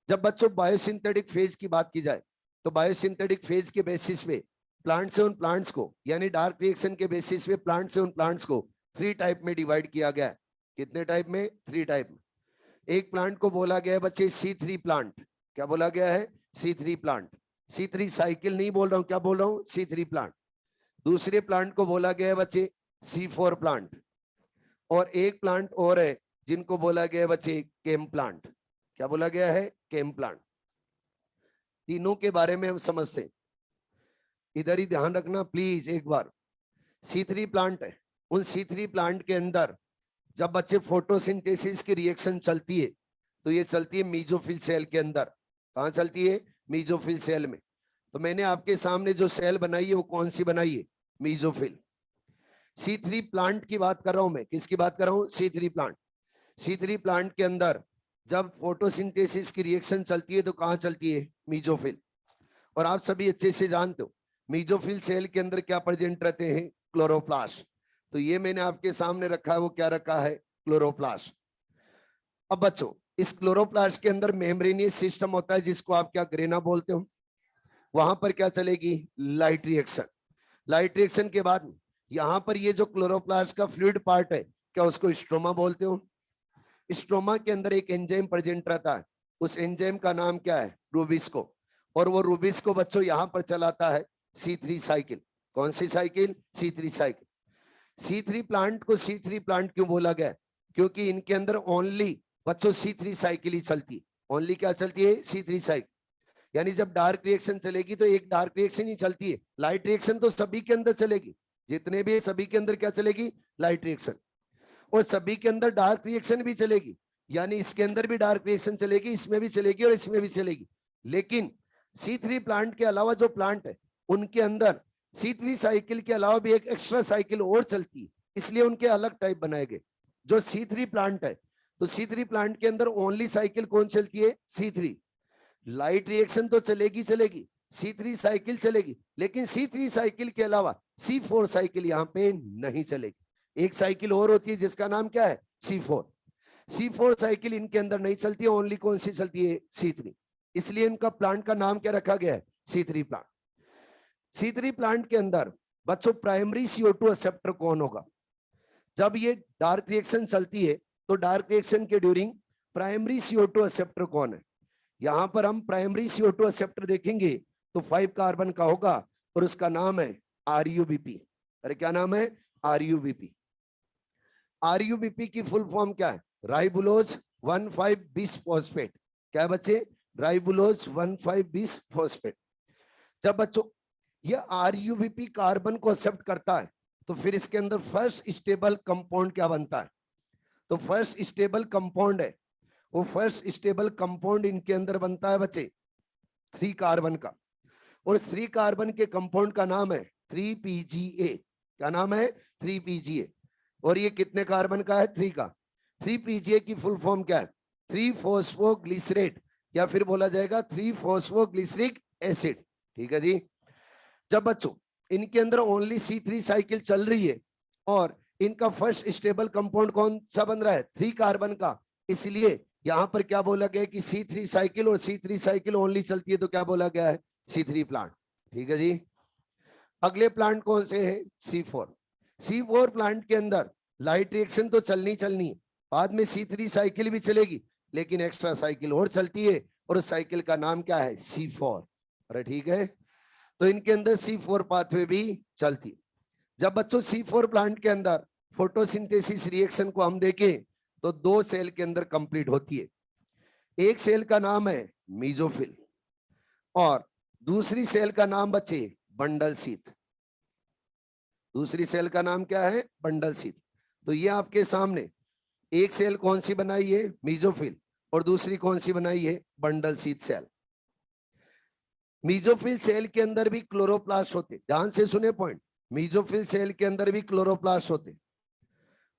जब बच्चों बायोसिंथेटिक फेज की बात की जाए तो बायोसिंथेटिक फेज के बेसिस पे प्लांट से उन प्लांट्स को, यानी डार्क रिएक्शन के बेसिस पे प्लांट से उन प्लांट्स को 3 टाइप में डिवाइड किया गया है। कितने टाइप में, 3 टाइप में। एक प्लांट को बोला गया है बच्चे C3 प्लांट। क्या बोला गया है, C3 प्लांट। C3 साइकिल नहीं बोल रहा हूं, क्या बोल रहा हूं, C3 प्लांट। दूसरे प्लांट को बोला गया है बच्चे C4 प्लांट, और एक प्लांट और है जिनको बोला गया है बच्चे केम प्लांट। क्या बोला गया है, केम प्लांट। तीनों के बारे में हम समझते हैं, इधर ही ध्यान रखना प्लीज एक बार। C3 प्लांट है, उन C3 प्लांट के अंदर जब बच्चे फोटोसिंथेसिस की रिएक्शन चलती है तो ये चलती है मीजोफिल सेल के अंदर। कहां चलती है, मीजोफिल सेल में। तो मैंने आपके सामने जो सेल बनाई है वो कौन सी बनाई है, मीजोफिल। C3 प्लांट की बात कर रहा हूं मैं, किसकी बात कर रहा हूं, C3 प्लांट। C3 प्लांट के अंदर जब फोटोसिंथेसिस की रिएक्शन चलती है तो कहां चलती है, मीजोफिल। और आप सभी अच्छे से जानते हो मीजोफिल सेल के अंदर क्या प्रेजेंट रहते हैं, क्लोरोप्लास्ट। तो ये मैंने आपके सामने रखा है, वो क्या रखा है, क्लोरोप्लास्ट। अब बच्चों इस क्लोरोप्लास्ट के अंदर मेम्ब्रेनियस सिस्टम होता है जिसको आप क्या ग्रेना बोलते हो। वहां पर क्या चलेगी, लाइट रिएक्शन। लाइट रिएक्शन के बाद यहां पर ये जो क्लोरोप्लास्ट का फ्लूइड पार्ट है, क्या उसको स्ट्रोमा बोलते हो। स्ट्रोमा के अंदर एक एंजाइम प्रेजेंट रहता है, उस एंजाइम का नाम क्या है, रूबिस्को। और वो रूबिस्को बच्चों यहां पर चलाता है C3 साइकिल। कौन सी cycle, C3 cycle. C3 plant को C3 प्लांट क्यों बोला गया, क्योंकि इनके अंदर ओनली बच्चों C3 साइकिल ही चलती है। ओनली क्या चलती है, C3 साइकिल। यानी जब डार्क रिएक्शन चलेगी तो एक डार्क रिएक्शन ही चलती है, लाइट रिएक्शन तो सभी के अंदर चलेगी। जितने भी सभी के अंदर क्या चलेगी, लाइट रिएक्शन। और सभी के अंदर डार्क रिएक्शन भी चलेगी, यानी इसके अंदर भी डार्क रिएक्शन चलेगी, इसमें भी चलेगी और इसमें भी चलेगी। लेकिन C3 प्लांट के अलावा जो प्लांट है उनके अंदर C3 साइकिल के अलावा भी एक एक्स्ट्रा साइकिल और चलती है, इसलिए उनके अलग टाइप बनाए गए। जो C3 प्लांट है तो C3 प्लांट के अंदर ओनली साइकिल कौन चलती है, C3। लाइट रिएक्शन तो चलेगी चलेगी, C3 साइकिल चलेगी, लेकिन C3 साइकिल के अलावा C4 साइकिल यहाँ पे नहीं चलेगी। एक साइकिल और होती है जिसका नाम क्या है, C4। C4 साइकिल इनके अंदर नहीं चलती है, ओनली कौन सी चलती है, C3। इसलिए इनका प्लांट का नाम क्या रखा गया है, C3 प्लांट। C3 प्लांट के अंदर बच्चों प्राइमरी CO2 एक्सेप्टर कौन होगा। जब ये डार्क रिएक्शन चलती है तो डार्क रिएक्शन के ड्यूरिंग प्राइमरी CO2 एक्सेप्टर कौन है। यहां पर हम प्राइमरी CO2 एक्सेप्टर देखेंगे तो 5 कार्बन का होगा और उसका नाम है RUBP। अरे क्या नाम है, RUBP। RUBP की फुल फॉर्म क्या है, राइबुलोज 1,5 बिस फॉस्फेट। क्या है बच्चे, राइबुलोज 1,5 बिस फॉस्फेट। जब बच्चों ये RUBP कार्बन को एक्सेप्ट करता है तो फिर इसके अंदर फर्स्ट स्टेबल कंपाउंड क्या बनता है, तो फर्स्ट स्टेबल कंपाउंड है, वो फर्स्ट स्टेबल कंपाउंड इनके अंदर बनता है बच्चे 3 कार्बन का। और 3 कार्बन के कंपाउंड का नाम है 3PGA। क्या नाम है, 3PGA। और ये कितने कार्बन का है? 3 का। 3 PGA की फुल फॉर्म क्या है? 3-फॉस्फोग्लिसरेट, या फिर बोला जाएगा 3-फॉस्फोग्लिसरिक एसिड। ठीक है जी। जब बच्चों इनके अंदर ओनली C3 साइकिल चल रही है और इनका फर्स्ट स्टेबल कंपाउंड कौन सा बन रहा है? 3 कार्बन का, इसलिए यहां पर क्या बोला गया कि C3 साइकिल, और C3 साइकिल ओनली चलती है तो क्या बोला गया है? C3 plant. ठीक है जी। अगले प्लांट कौन से है? C4। C4 प्लांट के अंदर लाइट रिएक्शन तो चलनी चलनी है, बाद में C3 साइकिल भी चलेगी, लेकिन एक्स्ट्रा साइकिल और चलती है, और उस साइकिल का नाम क्या है? C4। अरे ठीक है, तो इनके अंदर C4 पाथवे भी चलती। जब बच्चों C4 प्लांट के अंदर फोटोसिंथेसिस रिएक्शन को हम देखें तो 2 सेल के अंदर कंप्लीट होती है। एक सेल का नाम है मीजोफिल और दूसरी सेल का नाम बच्चे बंडल शीथ। दूसरी सेल का नाम क्या है? Bundle sheath. तो ये आपके सामने एक सेल कौन सी बनाई है? मीजोफिल, और दूसरी कौन सी बनाई है? Bundle sheath cell. Mesophyll cell के अंदर भी क्लोरोप्लास्ट होते, ध्यान से सुने पॉइंट। मीजोफिल सेल के अंदर भी क्लोरोप्लास्ट होते,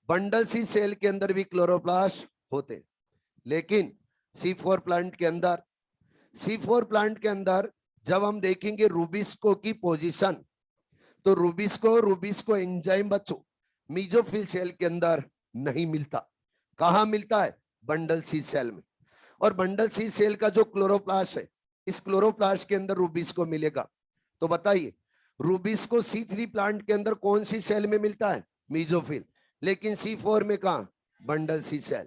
बंडल शीथ सेल के अंदर भी क्लोरोप्लास्ट होते, लेकिन C4 प्लांट के अंदर, C4 प्लांट के अंदर जब हम देखेंगे रूबिस्को की पोजीशन, तो रूबिस्को एंजाइम बच्चों मीजोफिल सेल के अंदर नहीं मिलता। कहां मिलता है? बंडल शीथ सेल में। और बंडल शीथ सेल का जो क्लोरोप्लास्ट है, इस क्लोरोप्लास्ट के अंदर रूबिस्को मिलेगा। तो बताइए, रूबिस्को C3 प्लांट के अंदर कौन सी सेल में मिलता है? मीजोफिल। लेकिन C4 में कहा? Bundle sheath cell.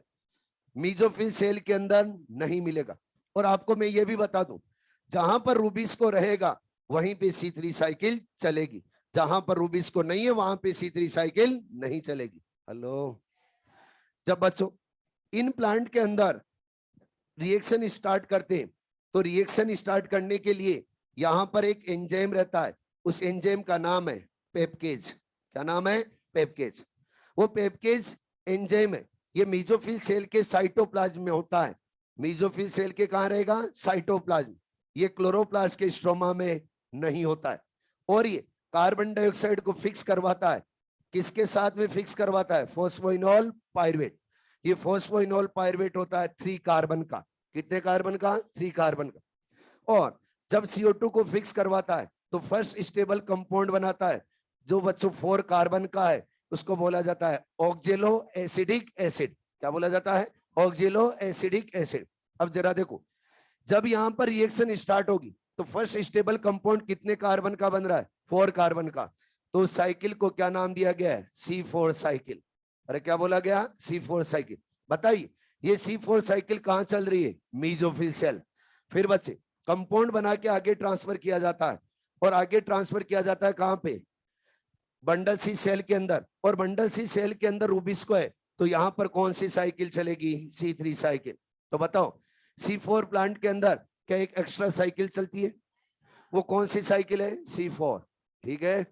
Mesophyll cell के अंदर नहीं मिलेगा। और आपको मैं ये भी बता दूं, जहां पर रूबिस्को रहेगा वहीं पे C3 साइकिल चलेगी, जहां पर रूबिस्को नहीं है वहां पे C3 साइकिल नहीं चलेगी। हेलो। जब बच्चों इन प्लांट के अंदर रिएक्शन स्टार्ट करते हैं, तो रिएक्शन स्टार्ट करने के लिए यहां पर एक एंजाइम रहता है, उस एंजाइम का नाम है पेपकेज। क्या नाम है? पेपकेज। वो पेपकेज एंजाइम है, ये मीजोफिल सेल के साइटोप्लाज्म में होता है। मीजोफिल सेल के कहां रहेगा? साइटोप्लाज्म। ये क्लोरोप्लास्ट के स्ट्रोमा में नहीं होता है। और ये कार्बन डाइऑक्साइड को फिक्स करवाता है, किसके साथ में फिक्स करवाता है? Phosphoenol pyruvate. ये फॉस्फोइनोल पायरुवेट होता है 3 कार्बन का। कितने कार्बन का? 3 कार्बन का। और जब CO2 को फिक्स करवाता है तो फर्स्ट स्टेबल कंपाउंड बनाता है, जो बच्चों 4 कार्बन का है, उसको बोला जाता है ऑक्जेलो एसिडिक एसिड। क्या बोला जाता है? ऑक्जेलो एसिडिक एसिड। अब जरा देखो, जब यहां पर रिएक्शन स्टार्ट होगी तो फर्स्ट स्टेबल कंपाउंड कितने कार्बन का बन रहा है? 4 कार्बन का। तो उस साइकिल को क्या नाम दिया गया है? C4 cycle. अरे क्या बोला गया? C4 cycle. बताइए, ये C4 साइकिल कहां चल रही है? Mesophyll cell. फिर बच्चे कंपाउंड बना के आगे ट्रांसफर किया जाता है, और आगे ट्रांसफर किया जाता है कहां पे? बंडल सी सेल के अंदर। और बंडल सी सेल के अंदर रूबिस्को है, तो यहां पर कौन सी साइकिल चलेगी? C3 cycle. तो बताओ, C4 प्लांट के अंदर क्या एक एक्स्ट्रा साइकिल चलती है? वो कौन सी साइकिल है? C4। ठीक है।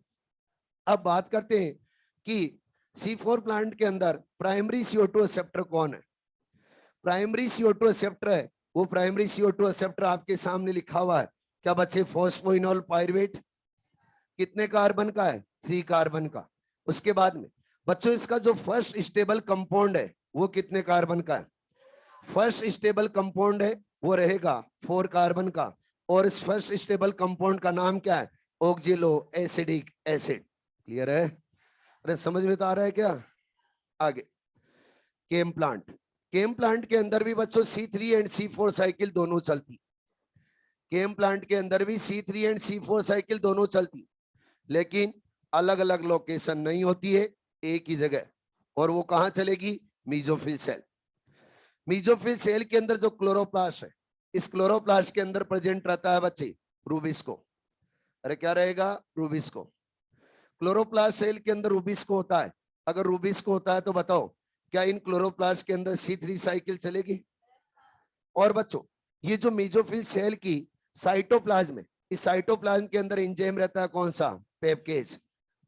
अब बात करते हैं कि C4 प्लांट के अंदर प्राइमरी CO2 एक्सेप्टर कौन है? प्राइमरी CO2 एक्सेप्टर है, वो प्राइमरी CO2 एक्सेप्टर आपके सामने लिखा हुआ है। क्या बच्चे? Phosphoenol pyruvate. कितने कार्बन का है? 3 कार्बन का। उसके बाद में बच्चों इसका जो फर्स्ट स्टेबल कंपाउंड है वो कितने कार्बन का है? फर्स्ट स्टेबल कंपाउंड है वो रहेगा 4 कार्बन का, और इस फर्स्ट स्टेबल कंपाउंड का नाम क्या है? ऑक्जेलो एसिडिक एसिड। क्लियर है? अरे समझ में तो आ रहा है क्या? आगे केम प्लांट। केम प्लांट के अंदर भी बच्चों C3 एंड C4 साइकिल दोनों चलती। केम प्लांट के अंदर भी C3 एंड C4 साइकिल दोनों चलती, लेकिन अलग अलग लोकेशन नहीं होती है, एक ही जगह। और वो कहां चलेगी? Mesophyll cell. मीजोफिल सेल के अंदर जो क्लोरोप्लास्ट है, इस क्लोरोप्लास्ट के अंदर प्रेजेंट रहता है बच्चे रूबिस्को। अरे क्या रहेगा? रूबिस्को। क्लोरोप्लास्ट सेल के अंदर रूबिस्को होता है। अगर रूबिस्को होता है तो बताओ, क्या इन क्लोरोप्लास्ट के अंदर C3 साइकिल चलेगी? और बच्चों ये जो मीजोफिल सेल की साइटोप्लाज्म है, इस साइटोप्लाज्म के अंदर एंजाइम रहता है कौन सा? पेपकेज।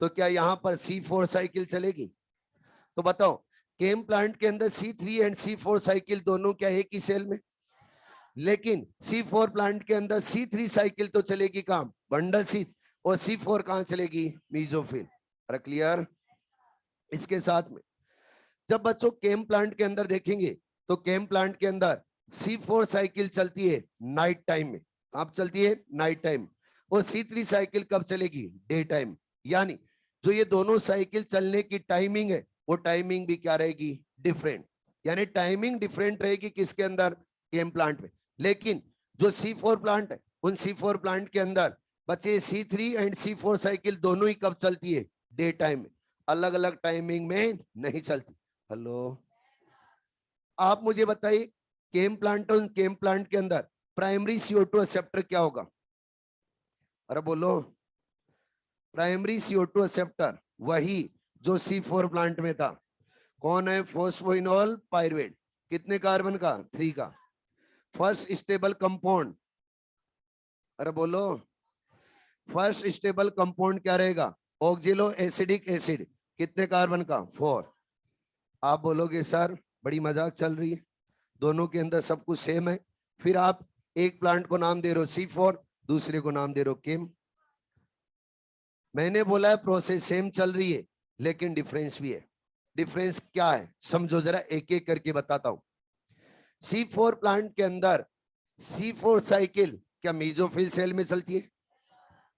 तो क्या यहां पर C4 साइकिल चलेगी? तो बताओ, केम प्लांट के अंदर C3 एंड C4 साइकिल दोनों क्या एक ही सेल में? लेकिन C4 प्लांट के अंदर C3 साइकिल तो चलेगी काम बंडल शीथ, और C4 कहां चलेगी? मीजोफिल। अरे क्लियर? इसके साथ में जब बच्चों केम प्लांट के अंदर देखेंगे तो केम प्लांट के अंदर C4 साइकिल चलती है नाइट टाइम में। अब चलती है नाइट टाइम, और C3 साइकिल कब चलेगी? Day time. यानी जो ये दोनों साइकिल चलने की टाइमिंग है वो टाइमिंग भी क्या रहेगी? डिफरेंट। यानी टाइमिंग डिफरेंट रहेगी किसके अंदर? केम प्लांट में। लेकिन जो C4 प्लांट है उन C4 प्लांट के अंदर बच्चे C3 एंड C4 साइकिल दोनों ही कब चलती है? डे टाइम में, अलग अलग टाइमिंग में नहीं चलती। हेलो, आप मुझे बताइए केम प्लांट और केम प्लांट के अंदर प्राइमरी CO2 एक्सेप्टर क्या होगा? अरे बोलो। प्राइमरी CO2 एक्सेप्टर वही जो C4 प्लांट में था। कौन है? Phosphoenol pyruvate. कितने कार्बन का? 3 का। फर्स्ट स्टेबल कंपाउंड, अरे बोलो, फर्स्ट स्टेबल कंपाउंड क्या रहेगा? ऑक्जिलो एसिडिक एसिड। कितने कार्बन का? 4। आप बोलोगे सर बड़ी मजाक चल रही है, दोनों के अंदर सब कुछ सेम है, फिर आप एक प्लांट को नाम दे रहे हो C4, दूसरे को नाम दे रहे हो केम। मैंने बोला है प्रोसेस सेम चल रही है लेकिन डिफरेंस भी है। डिफरेंस क्या है समझो जरा, एक एक करके बताता हूं। C4 प्लांट के अंदर C4 साइकिल क्या मीजोफिल सेल में चलती है?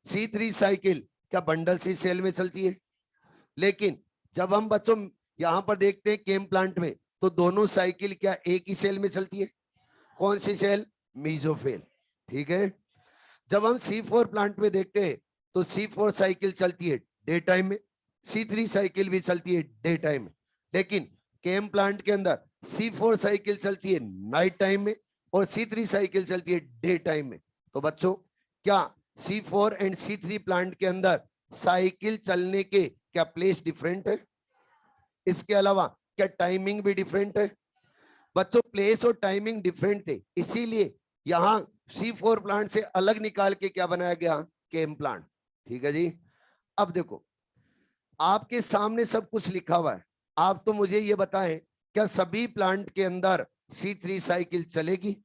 C3 साइकिल क्या बंडल सी सेल में चलती है? लेकिन जब हम बच्चों यहां पर देखते हैं केम प्लांट में, तो दोनों साइकिल क्या एक ही सेल में चलती है? कौन सी सेल? मीजोफिल। ठीक है। जब हम C4 प्लांट में देखते हैं तो C4 साइकिल चलती है डे टाइम में, C3 साइकिल भी चलती है डे टाइम में। लेकिन केम प्लांट के अंदर C4 साइकिल चलती है नाइट टाइम में और C3 साइकिल चलती है डे टाइम में। तो बच्चों क्या C4 एंड C3 प्लांट के अंदर साइकिल चलने के क्या प्लेस डिफरेंट है? इसके अलावा क्या टाइमिंग भी डिफरेंट है? बच्चों प्लेस और टाइमिंग डिफरेंट थे, इसीलिए यहां C4 प्लांट से अलग निकाल के क्या बनाया गया? केम प्लांट। ठीक है जी। अब देखो आपके सामने सब कुछ लिखा हुआ है, आप तो मुझे ये बताएं क्या सभी प्लांट के अंदर C3 साइकिल चलेगी?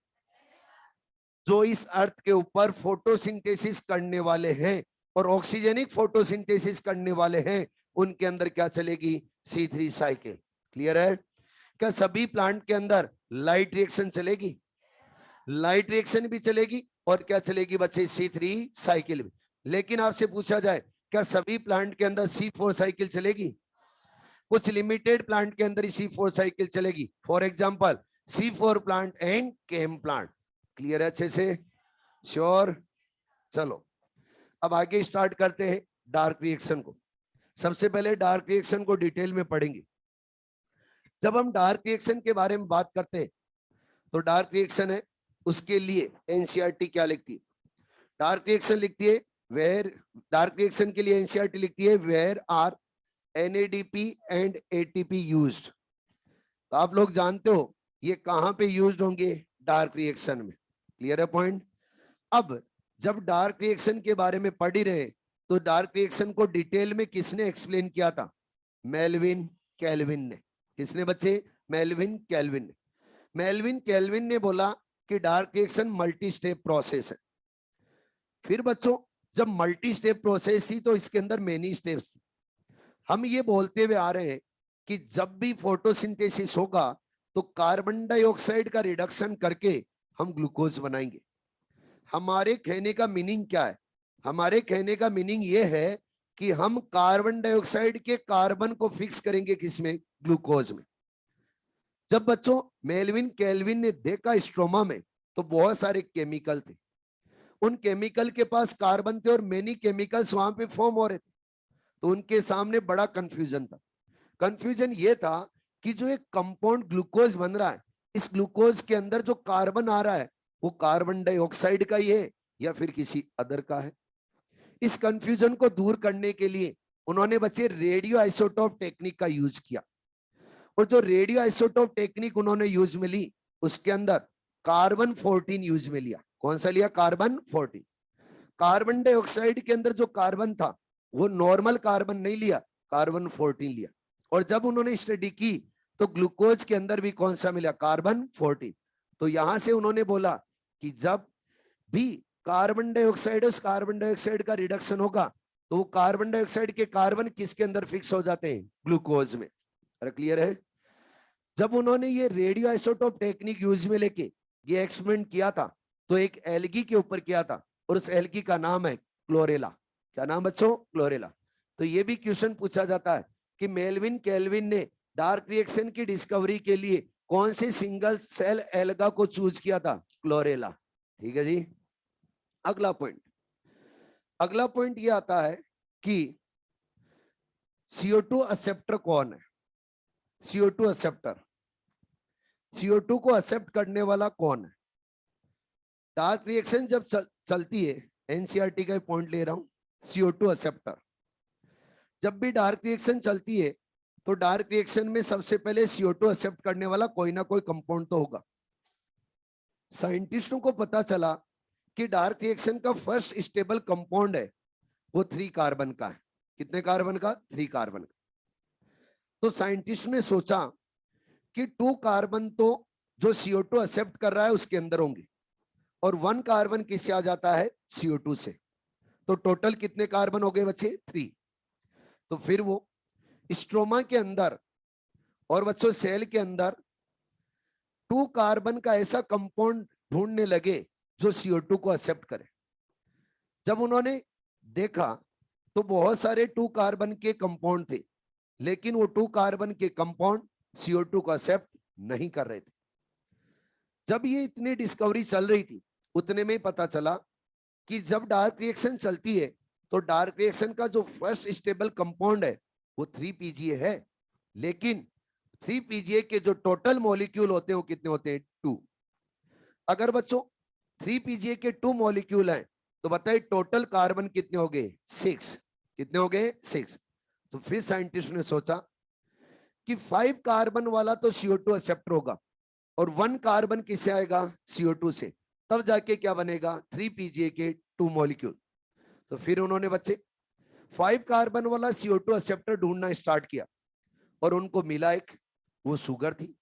जो इस अर्थ के ऊपर फोटोसिंथेसिस करने वाले हैं और ऑक्सीजनिक फोटोसिंथेसिस करने वाले हैं उनके अंदर क्या चलेगी? C3 cycle. क्लियर है? क्या सभी प्लांट के अंदर लाइट रिएक्शन चलेगी? लाइट रिएक्शन भी चलेगी और क्या चलेगी बच्चे? C3 साइकिल भी। लेकिन आपसे पूछा जाए क्या सभी प्लांट के अंदर C4 साइकिल चलेगी? कुछ लिमिटेड प्लांट के अंदर ही C4 साइकिल चलेगी, for example C4 plant and came plant. Clear है अच्छे से? श्योर? चलो अब आगे स्टार्ट करते हैं डार्क रिएक्शन को। सबसे पहले डार्क रिएक्शन को डिटेल में पढ़ेंगे। जब हम डार्क रिएक्शन के बारे में बात करते हैं तो डार्क रिएक्शन है, उसके लिए एनसीईआरटी क्या लिखती है? डार्क रिएक्शन लिखती है वेयर, डार्क रिएक्शन के लिए एनसीईआरटी लिखती है where are NADP and ATP used. तो आप लोग जानते हो ये कहां पे यूज्ड होंगे? डार्क रिएक्शन में। क्लियर है पॉइंट? अब जब डार्क रिएक्शन के बारे में पढ़ ही रहे तो डार्क रिएक्शन को डिटेल में किसने एक्सप्लेन किया था? मेल्विन कैल्विन ने। किसने बच्चे? मेल्विन कैल्विन ने। मेल्विन कैल्विन ने बोला कि dark reaction multi step process है। फिर बच्चों जब मल्टी स्टेप प्रोसेस थी तो इसके अंदर मेनी स्टेप्स थी। हम ये बोलते हुए आ रहे हैं कि जब भी फोटोसिंथेसिस होगा तो कार्बन डाइऑक्साइड का रिडक्शन करके हम ग्लूकोज बनाएंगे। हमारे कहने का मीनिंग क्या है? हमारे कहने का मीनिंग ये है कि हम कार्बन डाइऑक्साइड के कार्बन को फिक्स करेंगे किसमें? ग्लूकोज में। जब बच्चों मेल्विन कैल्विन ने देखा स्ट्रोमा में तो बहुत सारे केमिकल थे, उन केमिकल के पास कार्बन थे और मेनी केमिकल्स वहां पे फॉर्म हो रहे थे। तो उनके सामने बड़ा कंफ्यूजन था। कंफ्यूजन ये था कि जो एक कंपाउंड ग्लूकोज बन रहा है, इस ग्लूकोज के अंदर जो कार्बन आ रहा है वो कार्बन डाइऑक्साइड का ही है या फिर किसी अदर का है? इस कंफ्यूजन को दूर करने के लिए उन्होंने बच्चे रेडियो आइसोटोप टेक्निक का यूज किया। और जो रेडियो आइसोटोप टेक्निक उन्होंने यूज में ली उसके अंदर कार्बन 14 यूज में लिया। कौन सा लिया? कार्बन 14। कार्बन डाइऑक्साइड के अंदर जो कार्बन था वो नॉर्मल कार्बन नहीं लिया, कार्बन 14 लिया। और जब उन्होंने स्टडी की तो ग्लूकोज के अंदर भी कौन सा मिला? कार्बन 14। तो यहां से उन्होंने बोला कि जब भी कार्बन डाइऑक्साइड उस कार्बन डाइऑक्साइड का रिडक्शन होगा तो वो कार्बन डाइऑक्साइड के कार्बन किसके अंदर फिक्स हो जाते हैं, ग्लूकोज में। अरे क्लियर है। जब उन्होंने ये रेडियो आइसोटोप टेक्निक यूज में लेके ये एक्सपेरिमेंट किया था, तो एक एल्गी के ऊपर किया था, और उस एल्गी का नाम है क्लोरेला। क्या नाम बच्चों, क्लोरेला। तो ये भी क्वेश्चन पूछा जाता है कि मेल्विन केल्विन ने डार्क रिएक्शन की डिस्कवरी के लिए कौन से सिंगल सेल एल्गा को चूज किया था, क्लोरेला। ठीक है जी। अगला पॉइंट, अगला पॉइंट ये आता है कि CO2 एक्सेप्टर कौन है। CO2 एक्सेप्टर, CO2 को एक्सेप्ट करने वाला कौन है। डार्क रिएक्शन जब चलती है, एनसीईआरटी का पॉइंट ले रहा हूं, CO2 एक्सेप्टर जब भी डार्क रिएक्शन चलती है, तो डार्क रिएक्शन में सबसे पहले CO2 एक्सेप्ट करने वाला कोई ना कोई कंपाउंड तो होगा। साइंटिस्टों को पता चला कि डार्क रिएक्शन का फर्स्ट स्टेबल कंपाउंड है वो 3 कार्बन का है। कितने कार्बन का, 3 कार्बन का। तो साइंटिस्ट ने सोचा कि 2 कार्बन तो जो CO2 एक्सेप्ट कर रहा है उसके अंदर होंगे, और 1 कार्बन किससे आ जाता है, CO2 से। तो टोटल कितने कार्बन हो गए बच्चे, 3। तो फिर वो स्ट्रोमा के अंदर और बच्चों सेल के अंदर 2 कार्बन का ऐसा कंपाउंड ढूंढने लगे जो CO2 को एक्सेप्ट करे। जब उन्होंने देखा तो बहुत सारे 2 कार्बन के कंपाउंड थे, लेकिन वो 2 कार्बन के कंपाउंड CO2 को एक्सेप्ट नहीं कर रहे थे। जब ये इतनी डिस्कवरी चल रही थी, उतने में पता चला कि जब डार्क रिएक्शन चलती है, तो डार्क रिएक्शन का जो फर्स्ट स्टेबल कंपाउंड है वो 3 PGA है, लेकिन 3 PGA के जो टोटल मॉलिक्यूल होते हैं वो कितने होते हैं, 2। अगर बच्चों 3 PGA के 2 मॉलिक्यूल हैं, तो बताइए टोटल कार्बन कितने हो गए, 6। कितने हो गए, 6। तो फिर साइंटिस्ट ने सोचा कि 5 कार्बन वाला तो CO2 एक्सेप्टर होगा, और 1 कार्बन किससे आएगा, CO2 से। तब जाके क्या बनेगा, 3 PGA के 2 मॉलिक्यूल। तो फिर उन्होंने बच्चे 5 कार्बन वाला CO2 एक्सेप्टर ढूंढना स्टार्ट किया, और उनको मिला एक, वो शुगर थी।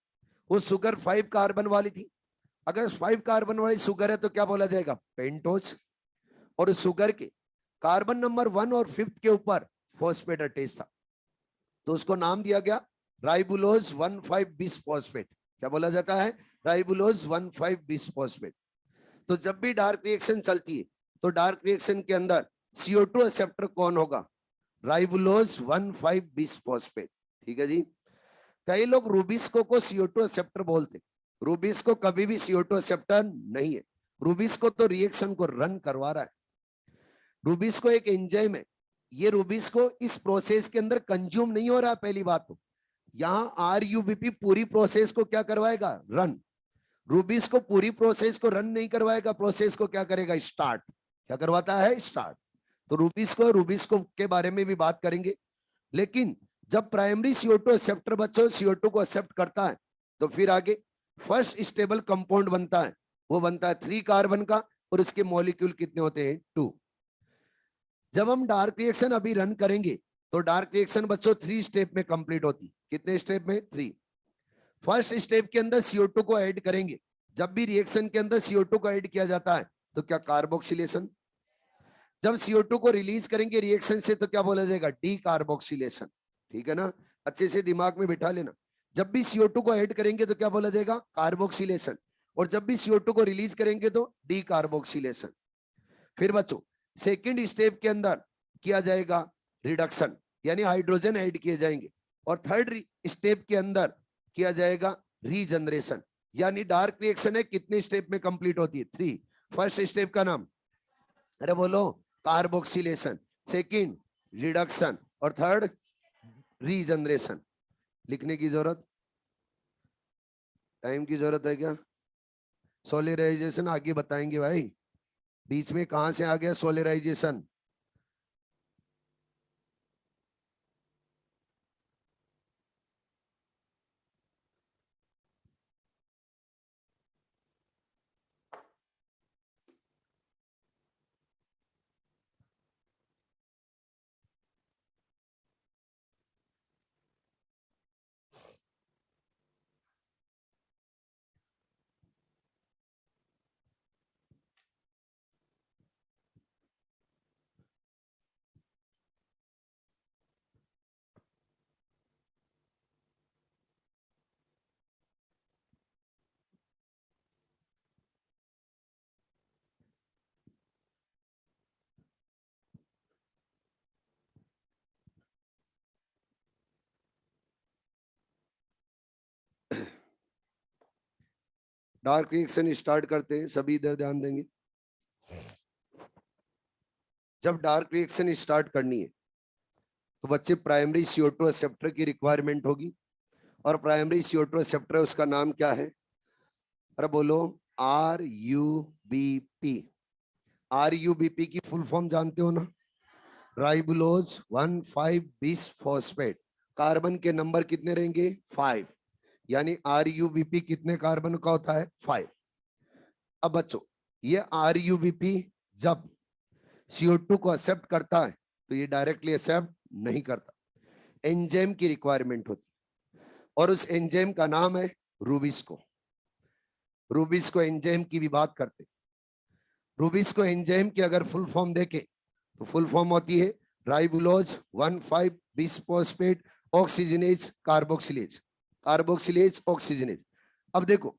वो शुगर 5 कार्बन वाली थी। अगर 5 कार्बन वाली शुगर है तो क्या बोला जाएगा, पेंटोज। और उस शुगर के कार्बन नंबर 1 और 5 के ऊपर फॉस्फेट अटैच था, तो उसको नाम दिया गया राइबुलोज 1,5 बिस फॉस्फेट। क्या बोला जाता है, राइबुलोज 1,5 बिस फॉस्फेट। तो जब भी डार्क रिएक्शन चलती है, तो डार्क रिएक्शन के अंदर CO2 एक्सेप्टर कौन होगा, राइबुलोज 1,5 बिस फॉस्फेट। ठीक है जी। कई लोग रूबिस्को को CO2 एक्सेप्टर बोलते, रूबिस्को कभी भी CO2 एक्सेप्टर नहीं है। रूबिस्को तो रिएक्शन को रन करवा रहा है। रूबिस्को एक एंजाइम है। ये रूबिस्को इस प्रोसेस के अंदर कंज्यूम नहीं हो रहा। पहली बात तो यहाँ RUBP पूरी प्रोसेस को क्या करवाएगा, रन। रूबिस्को पूरी प्रोसेस को रन नहीं करवाएगा, प्रोसेस को क्या करेगा, स्टार्ट। क्या करवाता है, स्टार्ट। तो रूबिस्को के बारे में भी बात करेंगे। लेकिन जब प्राइमरी CO2 एक्सेप्टर बच्चों CO2 को एक्सेप्ट करता है, तो फिर आगे फर्स्ट स्टेबल कंपाउंड बनता है, वो बनता है 3 कार्बन का, और उसके मॉलिक्यूल कितने होते हैं, 2। जब हम डार्क रिएक्शन अभी रन करेंगे, तो डार्क रिएक्शन बच्चों 3 स्टेप में कंप्लीट होती। कितने स्टेप में, 3। फर्स्ट स्टेप के अंदर CO2 को ऐड करेंगे। जब भी रिएक्शन के अंदर CO2 को ऐड किया जाता है, तो क्या, कार्बोक्सिलेशन। जब CO2 को रिलीज करेंगे रिएक्शन से, तो क्या बोला जाएगा, डी कार्बोक्सिलेशन। ठीक है ना, अच्छे से दिमाग में बिठा लेना। जब भी CO2 को ऐड करेंगे तो क्या बोला जाएगा, कार्बोक्सिलेशन। और जब भी CO2 को रिलीज करेंगे तो डी कार्बोक्सिलेशन। फिर बच्चों सेकेंड स्टेप के अंदर किया जाएगा रिडक्शन, यानी हाइड्रोजन ऐड किए जाएंगे। और थर्ड स्टेप के अंदर किया जाएगा रीजनरेशन। यानी डार्क रिएक्शन है कितने स्टेप में कंप्लीट होती है, 3। फर्स्ट स्टेप का नाम, अरे बोलो, कार्बोक्सिलेशन। Second, reduction. और थर्ड, रीजनरेशन। लिखने की जरूरत, टाइम की जरूरत है क्या, सोलराइजेशन आगे बताएंगे भाई। बीच में कहां से आ गया सोलराइजेशन। डार्क रिएक्शन स्टार्ट करते हैं, सभी इधर ध्यान देंगे। जब डार्क रिएक्शन स्टार्ट करनी है तो बच्चे प्राइमरी CO2 एक्सेप्टर की रिक्वायरमेंट होगी, और प्राइमरी CO2 एक्सेप्टर उसका नाम क्या है? अरे बोलो, RUBP। RUBP की फुल फॉर्म जानते हो ना? Ribulose 1,5-bis phosphate. कार्बन के नंबर कितने रहेंगे? 5। यानी RUBP कितने कार्बन का होता है? 5। अब बच्चों, ये RUBP जब CO2 को एक्सेप्ट करता है तो ये डायरेक्टली एक्सेप्ट नहीं करता, एंजाइम की रिक्वायरमेंट होती है, और उस एंजाइम का नाम है रूबिस्को। रूबिस्को एंजाइम की भी बात करते हैं। रूबिस्को एंजाइम की अगर फुल फॉर्म देखें तो फुल फॉर्म होती है ribulose 1,5-bis phosphate oxygenase carboxylase. Carboxylase oxygenase. अब देखो,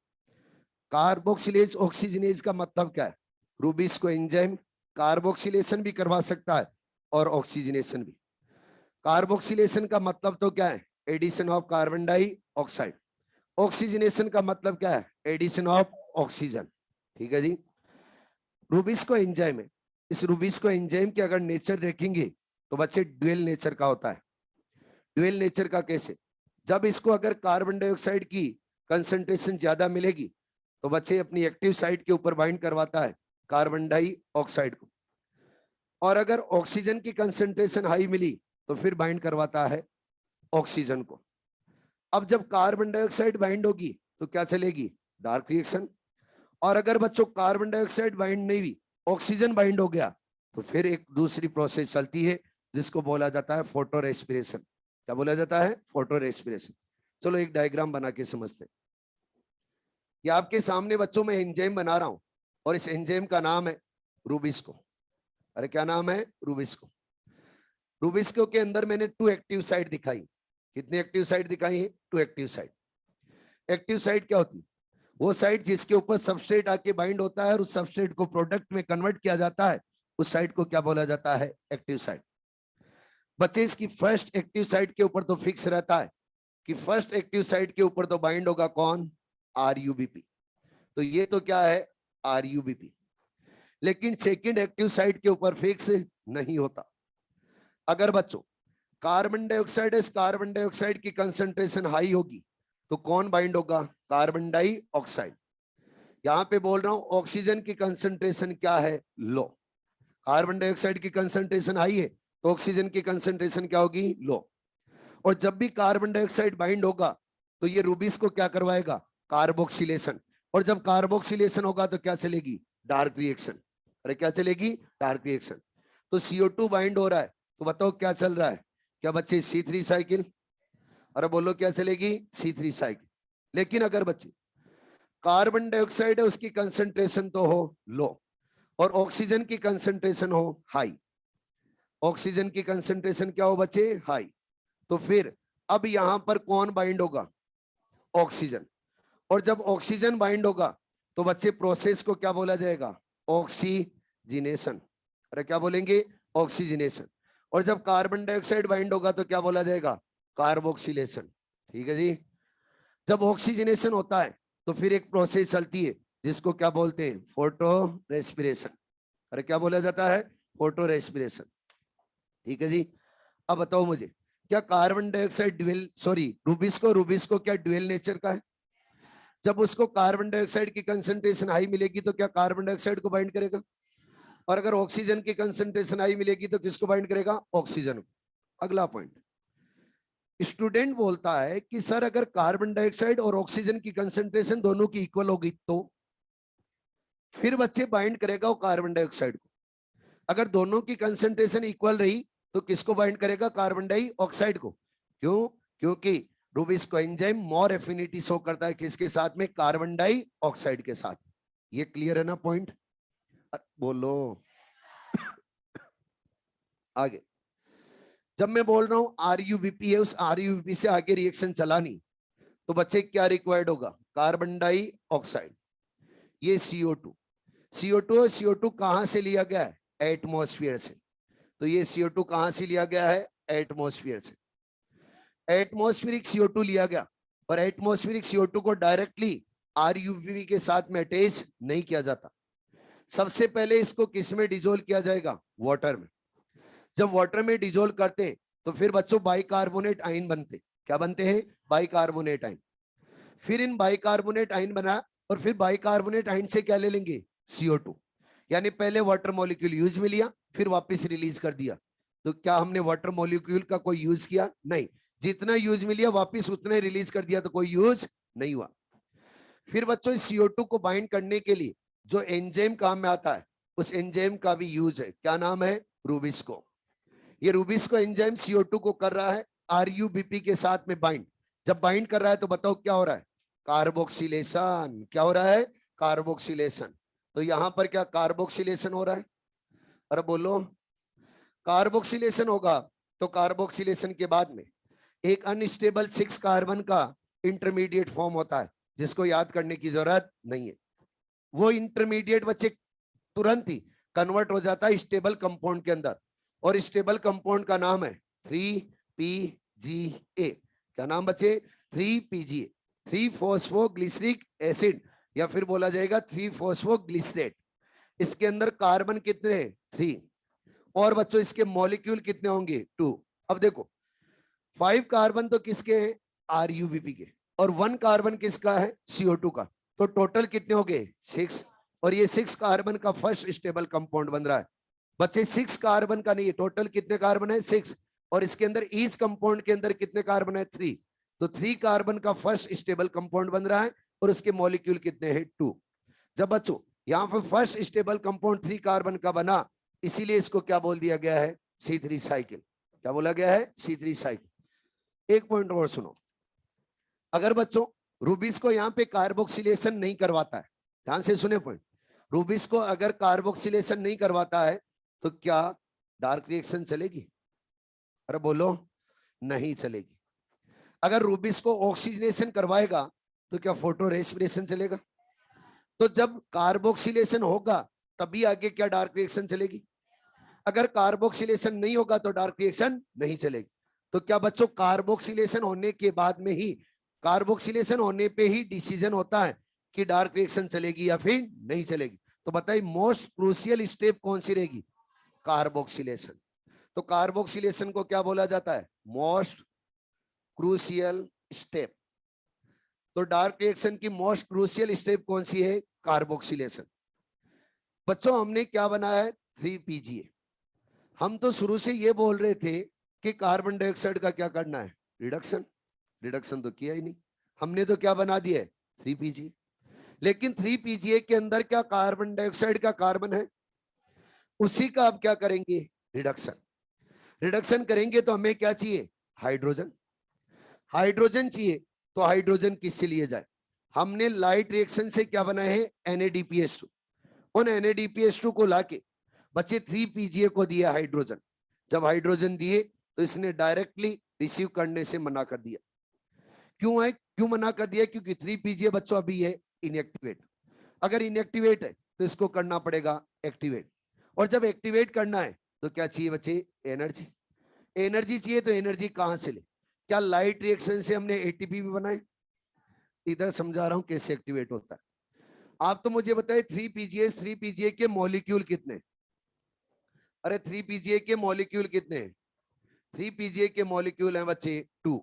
कार्बोक्सिलेज ऑक्सीजनेज का मतलब क्या है? रूबिस्को एंजाइम कार्बोक्सिलेशन भी करवा सकता है और ऑक्सीजनेशन भी। कार्बोक्सिलेशन का मतलब तो क्या है? Addition of carbon dioxide. Oxygenation का मतलब क्या है? Addition of oxygen. ठीक है जी। रूबिस्को एंजाइम है, इस रूबिस्को एंजाइम के अगर नेचर देखेंगे तो बच्चे ड्यूअल नेचर का होता है। ड्यूअल नेचर का कैसे? जब इसको अगर कार्बन डाइऑक्साइड की कंसंट्रेशन ज्यादा मिलेगी तो बच्चे अपनी एक्टिव साइट के ऊपर बाइंड करवाता है कार्बन डाइऑक्साइड को, और अगर ऑक्सीजन की कंसंट्रेशन हाई मिली तो फिर बाइंड करवाता है ऑक्सीजन को। अब जब कार्बन डाइऑक्साइड बाइंड होगी तो क्या चलेगी? Dark reaction. और अगर बच्चों कार्बन डाइऑक्साइड बाइंड नहीं हुई, ऑक्सीजन बाइंड हो गया, तो फिर एक दूसरी प्रोसेस चलती है जिसको बोला जाता है फोटो रेस्पिरेशन। क्या बोला जाता है? Photo respiration. चलो एक डायग्राम बना के समझते हैं। ये आपके सामने बच्चों में एंजाइम बना रहा हूं, और इस एंजाइम का नाम है रूबिस्को। अरे क्या नाम है? रूबिस्को। रूबिस्को के अंदर मैंने 2 एक्टिव साइट दिखाई। कितनी एक्टिव साइट दिखाई है? 2 एक्टिव साइट। एक्टिव साइट क्या होती है? वो साइट जिसके ऊपर सबस्ट्रेट आके बाइंड होता है और उस सबस्ट्रेट को प्रोडक्ट में कन्वर्ट किया जाता है, उस साइट को क्या बोला जाता है? Active site. बच्चे इसकी फर्स्ट एक्टिव साइट के ऊपर तो फिक्स रहता है कि फर्स्ट एक्टिव साइट के ऊपर तो बाइंड होगा कौन? RUBP। तो ये तो क्या है? RUBP। लेकिन सेकेंड एक्टिव साइट के ऊपर फिक्स नहीं होता। अगर बच्चों कार्बन डाइऑक्साइड, इस कार्बन डाइऑक्साइड की कंसंट्रेशन हाई होगी तो कौन बाइंड होगा? Carbon dioxide. यहां पे बोल रहा हूं ऑक्सीजन की कंसंट्रेशन क्या है? लो। कार्बन डाइऑक्साइड की कंसंट्रेशन हाई है तो ऑक्सीजन की कंसंट्रेशन क्या होगी? लो। और जब भी कार्बन डाइऑक्साइड बाइंड होगा तो ये रूबिस को क्या करवाएगा? कार्बोक्सिलेशन। और जब कार्बोक्सिलेशन होगा तो क्या चलेगी? Dark reaction. अरे क्या चलेगी? Dark reaction. तो CO2 बाइंड हो रहा है तो बताओ क्या चल रहा है? क्या बच्चे? C3 cycle. अरे बोलो क्या चलेगी? C3 cycle. लेकिन अगर बच्चे कार्बन डाइऑक्साइड है उसकी कंसंट्रेशन तो हो लो, और ऑक्सीजन की कंसंट्रेशन हो हाई। ऑक्सीजन की कंसंट्रेशन क्या हो बच्चे? हाई। तो फिर अब यहां पर कौन बाइंड होगा? ऑक्सीजन। और जब ऑक्सीजन बाइंड होगा तो बच्चे प्रोसेस को क्या बोला जाएगा? ऑक्सीजिनेशन। अरे क्या बोलेंगे? ऑक्सीजिनेशन। और जब कार्बन डाइऑक्साइड बाइंड होगा तो क्या बोला जाएगा? कार्बोक्सिलेशन। ठीक है जी। जब ऑक्सीजनेशन होता है तो फिर एक प्रोसेस चलती है जिसको क्या बोलते हैं? Photo respiration. अरे क्या बोला जाता है? Photo respiration. ठीक है जी। अब बताओ मुझे, क्या carbon dioxide dual, sorry rubisco क्या ड्यूअल नेचर का है? जब उसको कार्बन डाइऑक्साइड की कंसंट्रेशन हाई मिलेगी तो क्या कार्बन डाइऑक्साइड को बाइंड करेगा, और अगर ऑक्सीजन की कंसंट्रेशन हाई मिलेगी तो किसको बाइंड करेगा? ऑक्सीजन को। अगला पॉइंट, स्टूडेंट बोलता है कि सर अगर कार्बन डाइऑक्साइड और ऑक्सीजन की कंसंट्रेशन दोनों की इक्वल होगी तो फिर बच्चे बाइंड करेगा वो कार्बन डाइऑक्साइड को। अगर दोनों की कंसंट्रेशन इक्वल रही तो किसको बाइंड करेगा? कार्बन डाइऑक्साइड को। क्यों? क्योंकि रूबिस्को एंजाइम मोर एफिनिटी शो करता है किसके साथ में? कार्बन डाइऑक्साइड के साथ। ये क्लियर है ना पॉइंट? बोलो आगे। जब मैं बोल रहा हूं RUBP है, उस RUBP से आगे रिएक्शन चला नहीं तो बच्चे क्या रिक्वायर्ड होगा? Carbon dioxide. ये CO2। CO2 कहां से लिया गया है? एटमॉस्फेयर से। तो ये CO2 कहां से लिया गया है? एटमॉस्फेयर से। एटमॉस्फेरिक CO2 लिया गया, और एटमॉस्फेरिक CO2 को डायरेक्टली RUBP के साथ में अटैच नहीं किया जाता। सबसे पहले इसको किस में डिजोल्व किया जाएगा? वाटर में। जब वाटर में डिजोल्व करते हैं तो फिर बच्चों बाइकार्बोनेट आयन बनते। क्या बनते हैं? Bicarbonate ion. फिर इन बाइकार्बोनेट आयन बना और फिर बाइकार्बोनेट आयन से क्या ले लेंगे? CO2। यानी पहले वाटर मॉलिक्यूल यूज में लिया, फिर वापस रिलीज कर दिया। तो क्या हमने वाटर मॉलिक्यूल का कोई यूज किया? नहीं। जितना यूज में लिया वापस उतना ही रिलीज कर दिया, तो कोई यूज नहीं हुआ। फिर बच्चों इस CO2 को बाइंड करने के लिए जो एंजाइम काम में आता है, उस एंजाइम का भी यूज है। क्या नाम है? रूबिस्को। ये रूबिस्को एंजाइम CO2 को कर रहा है RUBP के साथ में बाइंड। जब बाइंड कर रहा है तो बताओ क्या हो रहा है? कार्बोक्सिलेशन। क्या हो रहा है? कार्बोक्सिलेशन। तो यहां पर क्या कार्बोक्सिलेशन हो रहा है? अरे बोलो। कार्बोक्सिलेशन होगा तो कार्बोक्सिलेशन के बाद में एक अनस्टेबल 6 कार्बन का इंटरमीडिएट फॉर्म होता है, जिसको याद करने की जरूरत नहीं है। वो इंटरमीडिएट बच्चे तुरंत ही कन्वर्ट हो जाता है स्टेबल कंपाउंड के अंदर, और स्टेबल कंपाउंड का नाम है 3PGA। क्या नाम बच्चे? 3PGA, 3 फॉस्फोग्लिसरिक एसिड, या फिर बोला जाएगा 3 फॉस्फोग्लिसरेट। इसके अंदर कार्बन कितने हैं? 3। और बच्चों इसके मॉलिक्यूल कितने होंगे? 2। अब देखो 5 कार्बन तो किसके हैं? RUBP के। और 1 कार्बन किसका है? CO2 का। तो टोटल कितने हो गए? 6। और ये 6 कार्बन का फर्स्ट स्टेबल कंपाउंड बन रहा है। बच्चे 6 कार्बन का नहीं, टोटल कितने कार्बन है? 6। और इसके अंदर ईच कंपाउंड के अंदर कितने कार्बन है? 3। तो 3 कार्बन का फर्स्ट स्टेबल कंपाउंड बन रहा है, और उसके मॉलिक्यूल कितने हैं? 2। जब बच्चों यहां पर फर्स्ट स्टेबल कंपाउंड 3 कार्बन का बना, इसीलिए इसको क्या बोल दिया गया है? C3 cycle. क्या बोला गया है? C3 cycle. एक पॉइंट और सुनो। अगर बच्चों रूबिस को यहाँ पे कार्बोक्सिलेशन नहीं करवाता है, ध्यान से सुने पॉइंट, रूबिस को अगर कार्बोक्सिलेशन नहीं करवाता है तो क्या डार्क रिएक्शन चलेगी? अरे बोलो। नहीं चलेगी। अगर रूबिस को ऑक्सीजनेशन करवाएगा तो क्या फोटो रेस्पिरेशन चलेगा? तो जब कार्बोक्सिलेशन होगा तभी आगे क्या डार्क रिएक्शन चलेगी। अगर कार्बोक्सिलेशन नहीं होगा तो डार्क रिएक्शन नहीं चलेगी। तो क्या बच्चों कार्बोक्सिलेशन होने के बाद में ही, कार्बोक्सिलेशन होने पे ही डिसीजन होता है कि डार्क रिएक्शन चलेगी या फिर नहीं चलेगी? तो बताइए मोस्ट क्रूशियल स्टेप कौन सी रहेगी? कार्बोक्सिलेशन। तो कार्बोक्सिलेशन को क्या बोला जाता है? Most crucial step. तो डार्क रिएक्शन की मोस्ट क्रूशियल स्टेप कौन सी है? कार्बोक्सिलेशन। बच्चों हमने क्या बनाया है? 3PGA। हम तो शुरू से ये बोल रहे थे कि कार्बन डाइऑक्साइड का क्या करना है? रिडक्शन। रिडक्शन तो किया ही नहीं, हमने तो क्या बना दिया है? 3PGA। लेकिन 3PGA के अंदर क्या कार्बन डाइऑक्साइड का कार्बन है? उसी का अब क्या करेंगे? रिडक्शन। रिडक्शन करेंगे तो हमें क्या चाहिए? हाइड्रोजन। हाइड्रोजन चाहिए तो हाइड्रोजन किससे लिए जाए? हमने लाइट रिएक्शन से क्या बनाए हैं? NADPH2। उन NADPH2 को लाके बच्चे 3PGA को दिया हाइड्रोजन। जब हाइड्रोजन दिए तो इसने डायरेक्टली रिसीव करने से मना कर दिया। क्यों है? क्यों मना कर दिया? क्योंकि 3PGA बच्चों अभी है इनएक्टिवेट। अगर इनएक्टिवेट है तो इसको करना पड़ेगा एक्टिवेट। और जब एक्टिवेट करना है तो क्या चाहिए बच्चे? एनर्जी। एनर्जी चाहिए तो एनर्जी कहां से ले? क्या लाइट रिएक्शन से हमने ATP भी बनाए? इधर समझा रहा हूं कैसे एक्टिवेट होता है। आप तो मुझे बताइए 3PGA के मॉलिक्यूल कितने? अरे 3PGA के मॉलिक्यूल कितने हैं? 3PGA के मॉलिक्यूल हैं बच्चे 2।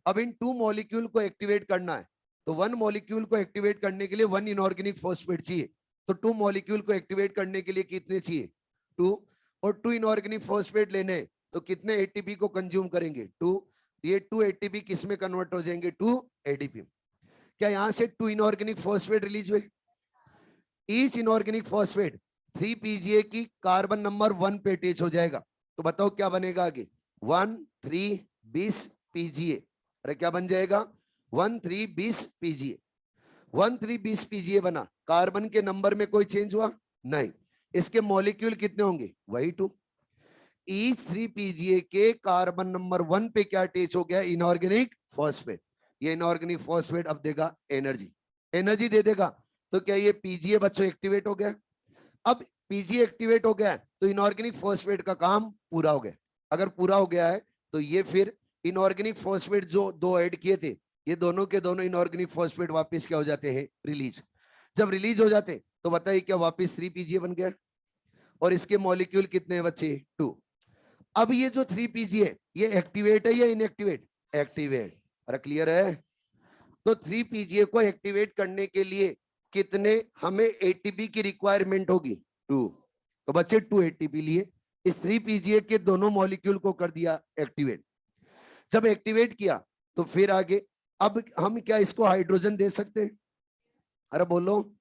अब इन 2 मॉलिक्यूल को एक्टिवेट करना है तो 1 मॉलिक्यूल को एक्टिवेट करने के लिए 1 इनऑर्गेनिक फॉस्फेट चाहिए। तो 2 मॉलिक्यूल को एक्टिवेट करने के लिए कितने चाहिए? 2। और 2 इनऑर्गेनिक फॉस्फेट लेने तो कितने ATP को कंज्यूम करेंगे? 2। ये 2 ATP किस में कन्वर्ट हो जाएंगे? 2 ADP। क्या यहां से 2 इनऑर्गेनिक फॉस्फेट रिलीज हुए? ईच इनऑर्गेनिक फॉस्फेट 3PGA की कार्बन नंबर 1 पे अटैच हो जाएगा। तो बताओ क्या बनेगा आगे? 1 3 20 PGA। अरे क्या बन जाएगा? 1 3 20 PGA। 1 3 20 PGA बना। कार्बन के नंबर में कोई चेंज हुआ? नहीं। इसके मॉलिक्यूल कितने होंगे? वही 2। ईच 3PGA के कार्बन नंबर 1 पे क्या अटैच हो गया? Inorganic phosphate. ये इनऑर्गेनिक फॉस्फेट अब देगा एनर्जी। एनर्जी दे देगा तो क्या ये PGA बच्चों एक्टिवेट हो गया? अब PGA एक्टिवेट हो गया तो इनऑर्गेनिक फॉस्फेट का काम पूरा हो गया। अगर पूरा हो गया है तो ये फिर इनऑर्गेनिक फॉस्फेट जो 2 ऐड किए थे, ये दोनों के दोनों इनऑर्गेनिक फॉस्फेट वापस क्या हो जाते हैं, रिलीज। जब रिलीज हो जाते तो बताइए क्या वापस 3 PGA बन गया, और इसके मॉलिक्यूल कितने बचे, 2। अब ये जो 3 PGA ये एक्टिवेट है या इनएक्टिवेट, एक्टिवेट। अरे क्लियर है। तो 3 PGA को एक्टिवेट करने के लिए कितने हमें एटीपी की रिक्वायरमेंट होगी, 2। तो बच्चे 2 एटीपी लिए, इस 3 PGA के दोनों मॉलिक्यूल को कर दिया एक्टिवेट। जब एक्टिवेट किया तो फिर आगे, अब हम क्या इसको हाइड्रोजन दे सकते हैं, अरे बोलो,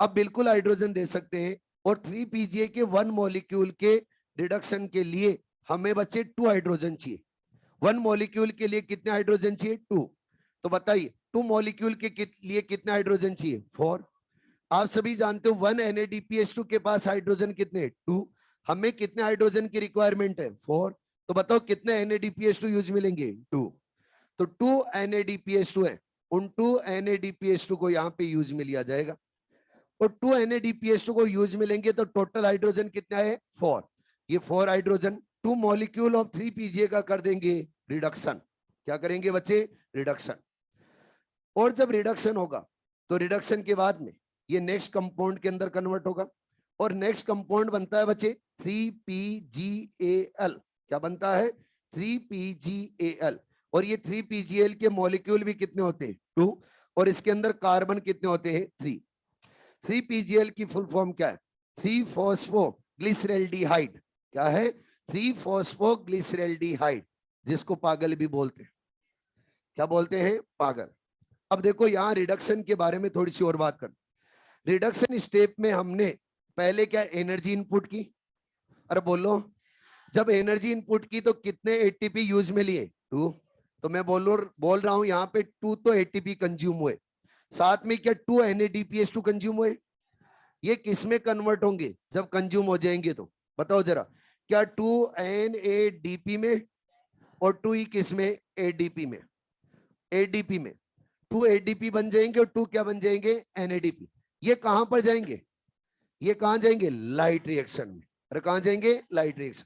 अब बिल्कुल हाइड्रोजन दे सकते हैं। और 3 PGA के 1 मॉलिक्यूल के रिडक्शन के लिए हमें बच्चे 2 हाइड्रोजन चाहिए। 1 मॉलिक्यूल के लिए कितने हाइड्रोजन चाहिए, 2। तो बताइए 2 मॉलिक्यूल के लिए कितने हाइड्रोजन चाहिए, 4। आप सभी जानते हो 1 NADPH2 के पास हाइड्रोजन कितने, 2। हमें कितने हाइड्रोजन की रिक्वायरमेंट है, 4। तो बताओ कितने NADPH2 यूज मिलेंगे, 2। तो 2 NADPH2 है, उन 2 NADPH2 को यहाँ पे यूज में लिया जाएगा। और 2 NADPH2 को यूज में लेंगे तो टोटल हाइड्रोजन कितना है, 4। ये 4 हाइड्रोजन 2 मॉलिक्यूल ऑफ 3 PGA का कर देंगे रिडक्शन। क्या करेंगे बच्चे, रिडक्शन। और जब रिडक्शन होगा तो रिडक्शन के बाद में ये नेक्स्ट कंपाउंड के अंदर कन्वर्ट होगा, और नेक्स्ट कंपाउंड बनता है बच्चे 3PGAL। क्या बनता है, 3PGAL। और ये 3PGAL के मॉलिक्यूल भी कितने होते हैं, 2। और इसके अंदर कार्बन कितने होते हैं, 3। 3 PGAL की फुल फॉर्म क्या है, 3-फॉस्फोग्लिसरैल्डिहाइड। क्या है, 3-फॉस्फोग्लिसरैल्डिहाइड, जिसको पागल भी बोलते हैं। क्या बोलते हैं, पागल। अब देखो यहां रिडक्शन के बारे में थोड़ी सी और बात कर। रिडक्शन स्टेप में हमने पहले क्या एनर्जी इनपुट की, अरे बोलो, जब एनर्जी इनपुट की तो कितने एटीपी यूज में लिए, 2। तो मैं बोल रहा हूं यहाँ पे 2 तो एटीपी कंज्यूम हुए, साथ में क्या 2 NADPH2 कंज्यूम हुए। ये किस में कन्वर्ट होंगे जब कंज्यूम हो जाएंगे, तो बताओ जरा, क्या 2 NADP में और 2 ही किस में, ADP में, ADP में 2 ADP बन जाएंगे और 2 क्या बन जाएंगे, NADP। ये कहां पर जाएंगे, ये कहां जाएंगे, लाइट रिएक्शन में। अरे कहां जाएंगे, लाइट रिएक्शन।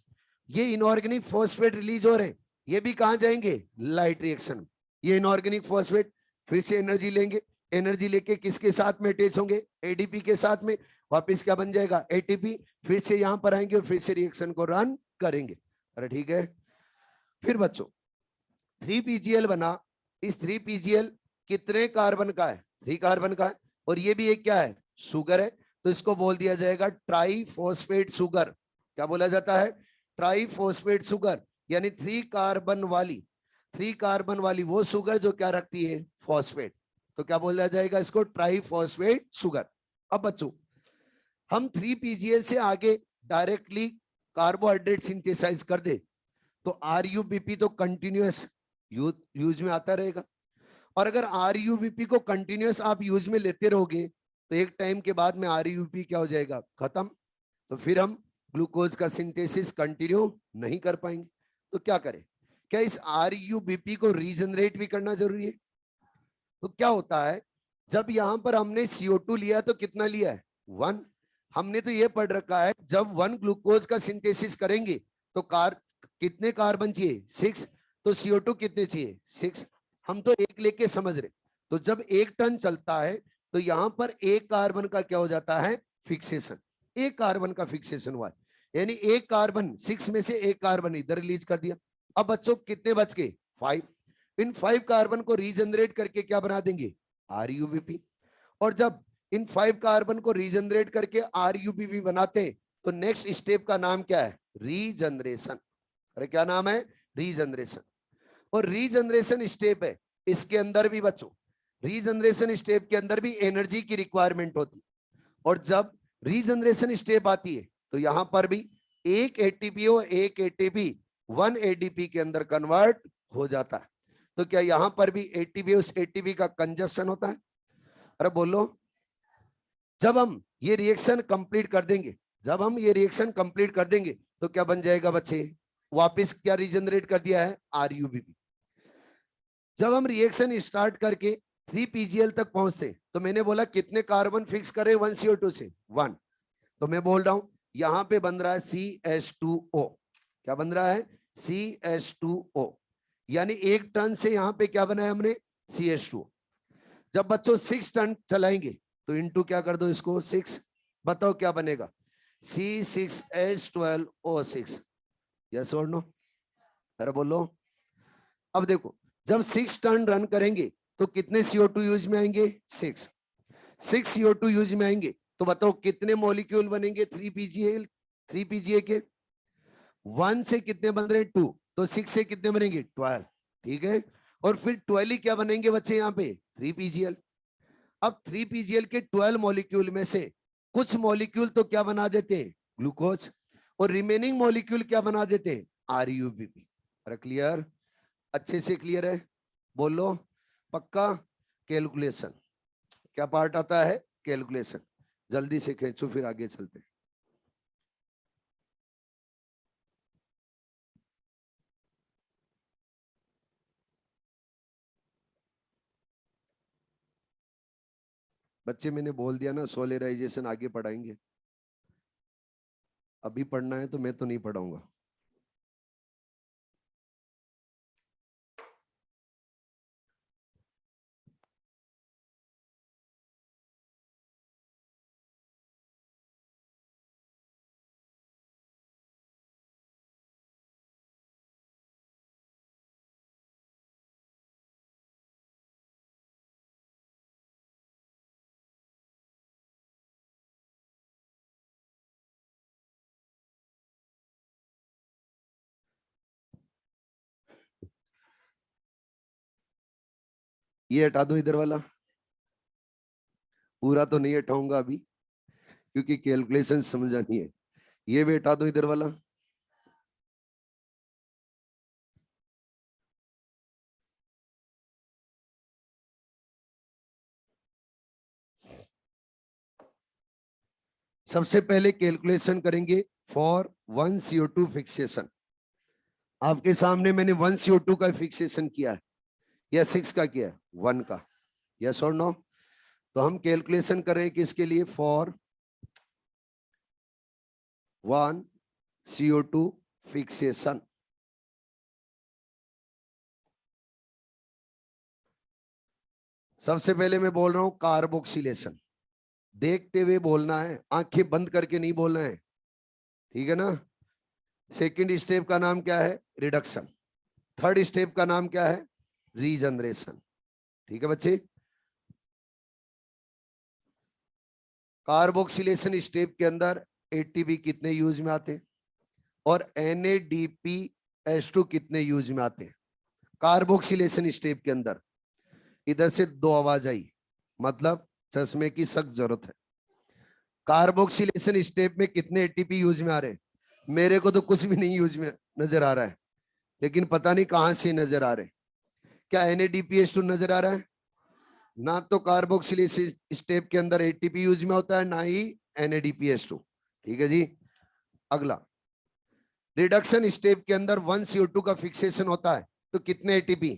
ये इनऑर्गेनिक फॉस्फेट रिलीज हो रहे हैं, ये भी कहां जाएंगे, लाइट रिएक्शन में। ये इनऑर्गेनिक फॉस्फेट फिर से एनर्जी लेंगे, एनर्जी लेके किसके साथ में अटैच होंगे, एडीपी के साथ में, वापस क्या बन जाएगा, एटीपी। फिर से यहां पर आएंगे और फिर से रिएक्शन को रन करेंगे। अरे ठीक है। फिर बच्चों 3 PGL बना, इस 3 PGL कितने कार्बन का है, 3 कार्बन का है, और ये भी एक क्या है, शुगर है। तो इसको बोल दिया जाएगा ट्राइफॉस्फेट शुगर। क्या बोला जाता है, ट्राइफॉस्फेट शुगर। यानी 3 कार्बन वाली वो शुगर जो क्या रखती है, फॉस्फेट। तो क्या बोला जाएगा इसको, ट्राइफॉस्फेट शुगर। अब बच्चों हम 3 PGL से आगे डायरेक्टली कार्बोहाइड्रेट सिंथेसाइज कर दे तो RUBP तो कंटिन्यूअस यूज में आता रहेगा। और अगर RUBP को कंटिन्यूअस आप यूज में लेते रहोगे तो एक टाइम के बाद में RUBP क्या हो जाएगा, खत्म। तो फिर हम ग्लूकोज का सिंथेसिस कंटिन्यू नहीं कर पाएंगे। तो क्या करें, क्या इस RUBP को रीजनरेट भी करना जरूरी है। तो क्या होता है, जब यहां पर हमने CO2 लिया तो कितना लिया है, 1। हमने तो ये पढ़ रखा है जब 1 ग्लूकोज का सिंथेसिस करेंगे तो कितने कार्बन चाहिए, 6। तो CO2 कितने चाहिए, 6। हम तो एक लेके समझ रहे। तो जब 1 टन चलता है तो यहां पर 1 कार्बन का क्या हो जाता है, फिक्सेशन। 1 कार्बन का फिक्सेशन हुआ है, यानी 1 कार्बन, 6 में से 1 कार्बन इधर रिलीज कर दिया। अब बच्चों कितने बच गए, 5। इन 5 कार्बन को रीजनरेट करके क्या बना देंगे, RUBP। और जब इन 5 कार्बन को रीजनरेट करके RUBP बनाते हैं तो नेक्स्ट स्टेप का नाम क्या है, रीजनरेशन। अरे क्या नाम है, रीजनरेशन। और रीजनरेशन स्टेप है, इसके अंदर भी बच्चों, रीजनरेशन स्टेप के अंदर भी एनर्जी की रिक्वायरमेंट होती। और जब रीजनरेशन स्टेप आती है तो यहां पर भी एक एटीपी और एक एटीपी 1 ADP के अंदर कन्वर्ट हो जाता है। तो क्या यहां पर भी एटीपी उस एटीपी का कंजप्शन होता है, अरे बोलो। जब हम ये रिएक्शन कंप्लीट कर देंगे, जब हम ये रिएक्शन कंप्लीट कर देंगे तो क्या बन जाएगा बच्चे, वापस क्या रीजनरेट कर दिया है, RUBP। जब हम रिएक्शन स्टार्ट करके 3 PGL तक पहुंचते तो मैंने बोला कितने कार्बन फिक्स करे 1 CO2 से, 1। तो मैं बोल रहा हूं यहां पे बन रहा है CH2O। क्या बन रहा है, CH2O। यानी 1 टन से यहां पे क्या बनाया हमने, CH2। जब बच्चों 6 टर्न चलाएंगे तो इनटू क्या कर दो इसको 6, बताओ क्या बनेगा, C6H12O6, यस और नो, अरे बोलो। अब देखो जब 6 टर्न रन करेंगे तो कितने CO2 यूज में आएंगे, 6 CO2 यूज में आएंगे तो बताओ कितने मॉलिक्यूल बनेंगे 3 PGA के, 1 से कितने बन रहे 2, तो 6 से कितने बनेंगे 12, ठीक है। और फिर 12 ही क्या बनेंगे बच्चे यहाँ पे 3 PGL। अब 3 PGL के 12 मॉलिक्यूल में से कुछ मॉलिक्यूल तो क्या बना देते हैं ग्लूकोज, और रिमेनिंग मॉलिक्यूल क्या बना देते हैं RUBP। अरे क्लियर, अच्छे से क्लियर है, बोलो पक्का। कैलकुलेशन क्या पार्ट आता है, कैलकुलेशन, जल्दी से खींचो फिर आगे चलते हैं। बच्चे मैंने बोल दिया ना सोलराइजेशन आगे पढ़ाएंगे, अभी पढ़ना है तो मैं तो नहीं पढ़ाऊंगा। ये हटा दो इधर वाला, पूरा तो नहीं हटाऊंगा अभी क्योंकि कैलकुलेशन समझानी है। ये भी हटा दो इधर वाला, सबसे पहले कैलकुलेशन करेंगे फॉर 1 CO2 फिक्सेशन। आपके सामने मैंने 1 CO2 का फिक्सेशन किया है या 6 का किया है, 1 का, यस और नो। तो हम कैलकुलेशन कर रहे हैं किसके लिए, फॉर 1 CO2 फिक्सेशन। सबसे पहले मैं बोल रहा हूं कार्बोक्सिलेशन, देखते हुए बोलना है, आंखें बंद करके नहीं बोलना है, ठीक है ना। सेकंड स्टेप का नाम क्या है, रिडक्शन। थर्ड स्टेप का नाम क्या है, रीजनरेशन, ठीक है बच्चे। कार्बोक्सिलेशन स्टेप के अंदर ATP कितने यूज में आते हैं और NADPH2 कितने यूज में आते हैं। कार्बोक्सिलेशन स्टेप के अंदर इधर से 2 आवाज आई, मतलब चश्मे की सख्त जरूरत है। कार्बोक्सिलेशन स्टेप में कितने ATP यूज में आ रहे हैं, मेरे को तो कुछ भी नहीं यूज में नजर आ रहा है, लेकिन पता नहीं कहां से नजर आ रहे हैं। क्या NADPH2 नजर आ रहा है, ना तो कार्बोक्सिलेशन स्टेप के अंदर ATP यूज में होता है ना ही NADPH2, ठीक है जी। अगला रिडक्शन स्टेप के अंदर 1 CO2 का फिक्सेशन होता है तो कितने ATP,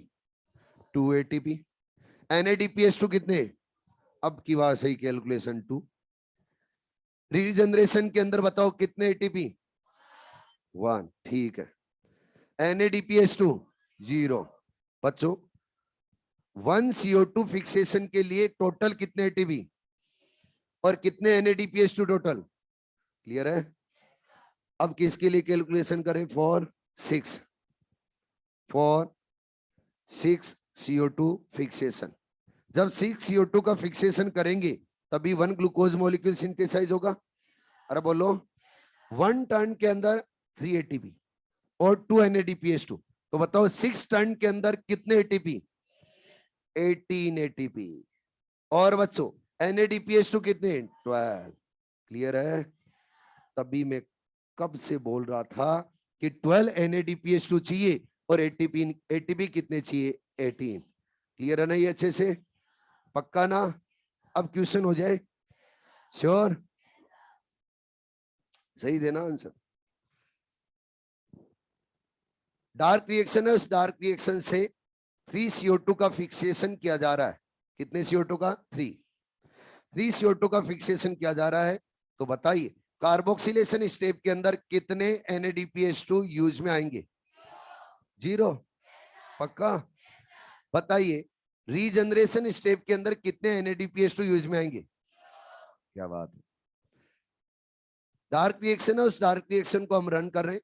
2 ATP। NADPH2 कितने, अब की बात सही कैलकुलेशन 2। रीजनरेशन के अंदर बताओ कितने ATP, 1, ठीक है। NADPH2 0। बच्चों 1 CO2 फिक्सेशन के लिए टोटल कितने ATP और कितने NADPH2 टोटल, क्लियर है। अब किसके लिए कैलकुलेशन करें, फॉर 6 CO2 फिक्सेशन। जब 6 CO2 का फिक्सेशन करेंगे तभी 1 ग्लूकोज मॉलिक्यूल सिंथेसाइज होगा। अरे बोलो 1 टर्न के अंदर 3 ATP और 2 NADPH2, तो बताओ 6 टर्न के अंदर कितने ATP, 18 ATP। और बच्चों NADPH2 कितने, 12, क्लियर है। तभी मैं कब से बोल रहा था कि 12 NADPH2 चाहिए और ATP कितने चाहिए, 18, क्लियर है ना, ये अच्छे से पक्का ना। अब क्वेश्चन हो जाए, श्योर, सही देना आंसर। डार्क रिएक्शन है, उस डार्क रिएक्शन से 3 CO2 का फिक्सेशन किया जा रहा है, कितने CO2 का, 3 CO2 का फिक्सेशन किया जा रहा है। तो बताइए कार्बोक्सिलेशन स्टेप के अंदर कितने NADPH2 यूज में आएंगे, 0, पक्का। बताइए रीजनरेशन स्टेप के अंदर कितने NADPH2 यूज में आएंगे? क्या बात है। डार्क रिएक्शन है, उस डार्क रिएक्शन को हम रन कर रहे हैं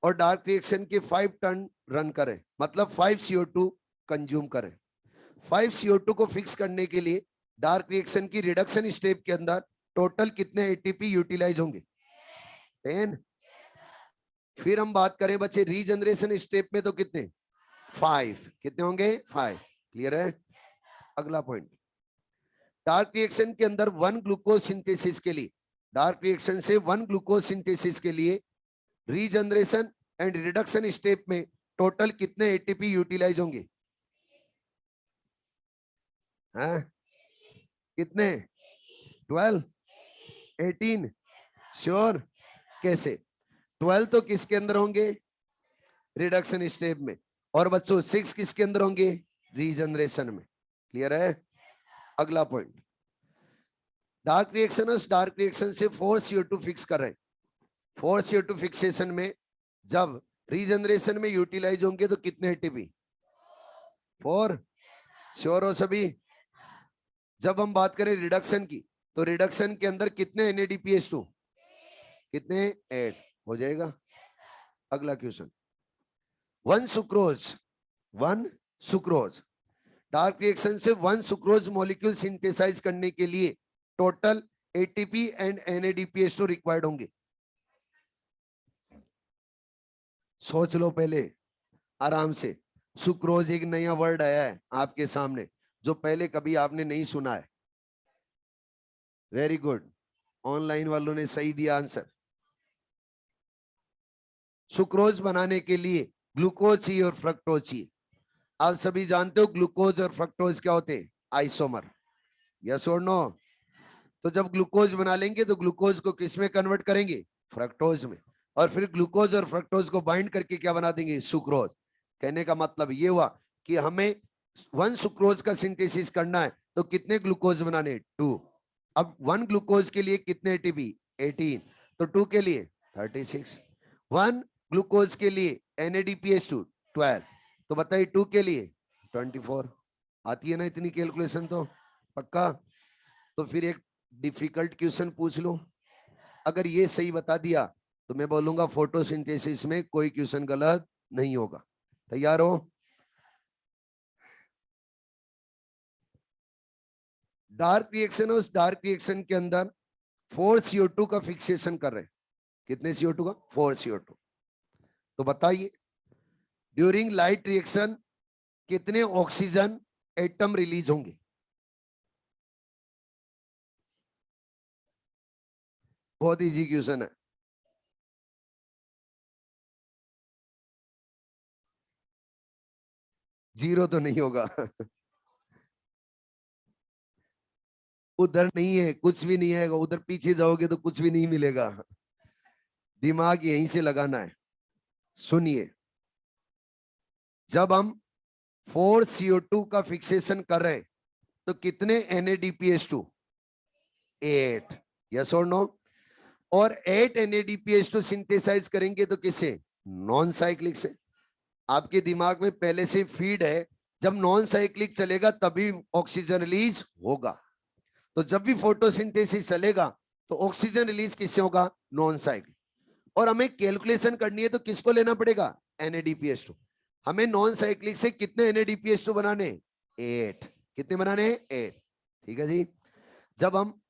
और डार्क रिएक्शन के 5 टर्न रन करें, मतलब 5 CO2 कंज्यूम करें। 5 CO2 को फिक्स करने के लिए डार्क रिएक्शन की रिडक्शन स्टेप के अंदर टोटल कितने ATP यूटिलाइज होंगे? 10। फिर हम बात करें बच्चे रीजनरेशन स्टेप में तो कितने? 5। कितने होंगे? 5। क्लियर है? अगला पॉइंट, डार्क रिएक्शन के अंदर 1 ग्लूकोज सिंथेसिस के लिए, डार्क रिएक्शन से 1 ग्लूकोज सिंथेसिस के लिए रीजनरेशन एंड रिडक्शन स्टेप में टोटल कितने ATP यूटिलाइज होंगे? हाँ? कितने? 12, 18? श्योर? कैसे? 12 तो किसके अंदर होंगे? रिडक्शन स्टेप में। और बच्चों 6 किसके अंदर होंगे? रीजनरेशन में। क्लियर है? अगला point, dark reaction, dark reaction से 4 CO2 फिक्स कर रहे हैं। 4 CO2 फिक्सेशन में जब रीजनरेशन में यूटिलाइज होंगे तो कितने ATP? 4। श्योर हो सभी? जब हम बात करें रिडक्शन की, तो रिडक्शन के अंदर कितने NADPH2? कितने? 8 हो जाएगा। अगला question, 1 sucrose, 1 sucrose, dark reaction से 1 सुक्रोज मॉलिक्यूल सिंथेसाइज करने के लिए total ATP and NADPH2 required होंगे। सोच लो पहले आराम से। सुक्रोज एक नया वर्ड आया है आपके सामने जो पहले कभी आपने नहीं सुना है। वेरी गुड, ऑनलाइन वालों ने सही दिया आंसर। सुक्रोज बनाने के लिए ग्लूकोज चाहिए और फ्रक्टोज चाहिए। आप सभी जानते हो ग्लूकोज और फ्रक्टोज क्या होते हैं? आइसोमर। यस और नो? तो जब ग्लूकोज बना लेंगे तो ग्लूकोज को किस में कन्वर्ट करेंगे? फ्रक्टोज में। और फिर ग्लूकोज और फ्रक्टोज को बाइंड करके क्या बना देंगे? सुक्रोज। कहने का मतलब ये हुआ कि हमें 1 सुक्रोज का सिंथेसिस करना है तो कितने ग्लूकोज बनाने? 2। अब 1 ग्लूकोज के लिए कितने ATP? 18। तो 2 के लिए 36। 1 ग्लूकोज के लिए NADPH2 12। तो बताइए 2 के लिए 24। आती है ना इतनी कैलकुलेशन? तो पक्का? तो फिर एक डिफिकल्ट क्वेश्चन पूछ लो, अगर ये सही बता दिया तो मैं बोलूंगा फोटोसिंथेसिस में कोई क्वेश्चन गलत नहीं होगा। तैयार हो? डार्क रिएक्शन, उस डार्क रिएक्शन के अंदर 4 CO2 का फिक्सेशन कर रहे हैं। कितने CO2 का? 4 CO2। तो बताइए ड्यूरिंग लाइट रिएक्शन कितने ऑक्सीजन एटम रिलीज होंगे? बहुत इजी क्वेश्चन है। जीरो तो नहीं होगा उधर नहीं है, कुछ भी नहीं है। उधर पीछे जाओगे तो कुछ भी नहीं मिलेगा। दिमाग यहीं से लगाना है। सुनिए, जब हम 4 CO2 का फिक्सेशन कर रहे हैं तो कितने NADPH2? 8। यस और नो? और 8 NADPH2 सिंथेसाइज करेंगे तो किससे? नॉन साइक्लिक से। आपके दिमाग में पहले से फीड है जब नॉन साइक्लिक चलेगा तभी ऑक्सीजन रिलीज होगा। तो जब भी फोटोसिंथेसिस चलेगा तो ऑक्सीजन रिलीज किससे होगा? Non cyclic. और हमें कैलकुलेशन करनी है तो किसको लेना पड़ेगा? NADPH2। हमें नॉन साइक्लिक से कितने NADPH2 बनाने? 8। कितने बनाने? 8। ठीक है जी। जब हम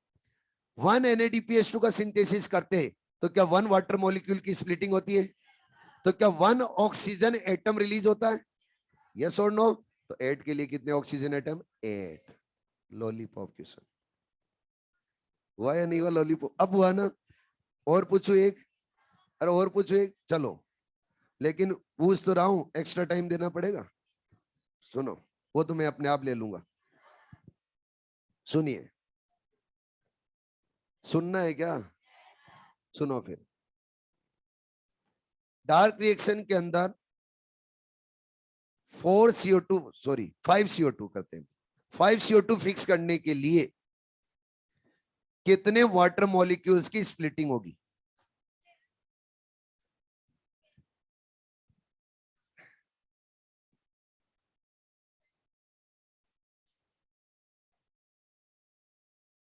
1 NADPH2 का सिंथेसिस करते हैं तो क्या 1 वाटर मॉलिक्यूल की स्प्लिटिंग होती है? तो क्या 1 ऑक्सीजन एटम रिलीज होता है? यस और नो? तो 8 के लिए कितने ऑक्सीजन एटम? 8। लॉलीपॉप क्वेश्चन हुआ या नहीं हुआ? लॉलीपॉप अब हुआ ना? और पूछो एक। अरे और पूछो एक, चलो। लेकिन पूछ तो रहा हूं, एक्स्ट्रा टाइम देना पड़ेगा। सुनो, वो तो मैं अपने आप ले लूंगा। सुनिए, सुनना है क्या? सुनो फिर। डार्क रिएक्शन के अंदर 4 CO2, सॉरी 5 CO2 करते हैं। 5 CO2 फिक्स करने के लिए कितने वाटर मॉलिक्यूल्स की स्प्लिटिंग होगी?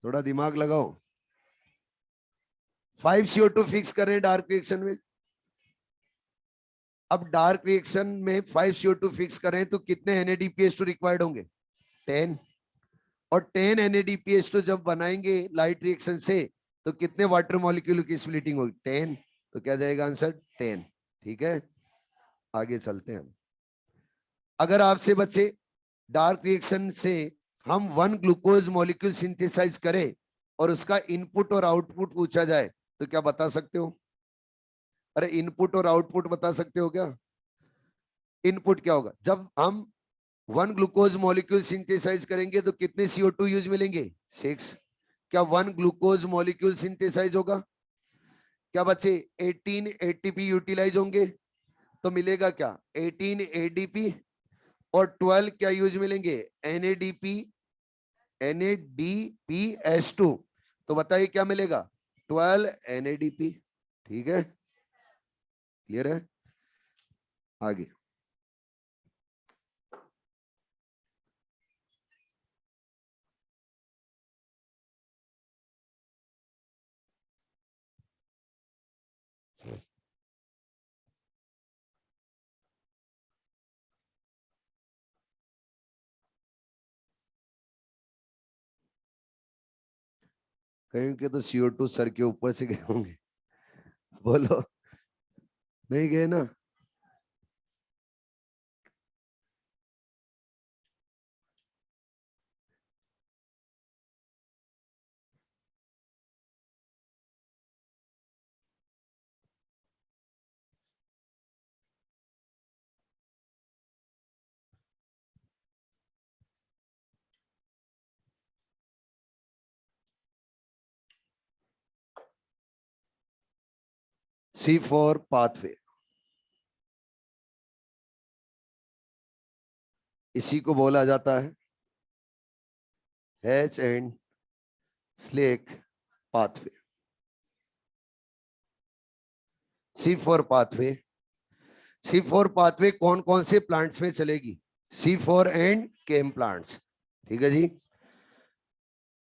थोड़ा दिमाग लगाओ। 5 CO2 फिक्स करें डार्क रिएक्शन में। अब डार्क रिएक्शन में 5 CO2 फिक्स करें तो कितने NADPH2 रिक्वायर्ड होंगे? 10। और 10 NADPH2 जब बनाएंगे लाइट रिएक्शन से तो कितने वाटर मॉलिक्यूल की स्प्लिटिंग होगी? 10। तो क्या जाएगा आंसर? 10। ठीक है, आगे चलते हैं। अगर आपसे बच्चे डार्क रिएक्शन से हम 1 ग्लूकोज मॉलिक्यूल सिंथेसाइज करें और उसका इनपुट और आउटपुट पूछा जाए तो क्या बता सकते हो? अरे इनपुट और आउटपुट बता सकते हो क्या? इनपुट क्या होगा? जब हम 1 ग्लूकोज मॉलिक्यूल सिंथेसाइज करेंगे तो कितने CO2 यूज मिलेंगे? 6। क्या 1 ग्लूकोज मॉलिक्यूल सिंथेसाइज होगा? क्या बच्चे 18 ATP यूटिलाइज होंगे? तो मिलेगा क्या? 18 ADP और 12 क्या यूज मिलेंगे? NADPH2। तो बताइए क्या मिलेगा? 12 NADP। ठीक है, क्लियर है? आगे कहीं के तो CO2 सर के ऊपर से गए होंगे। बोलो, नहीं गए ना? C4 पाथवे, इसी को बोला जाता है Hatch and Slack pathway. C4 pathway, C4 pathway कौन कौन से प्लांट्स में चलेगी? C4 and came plants. ठीक है जी।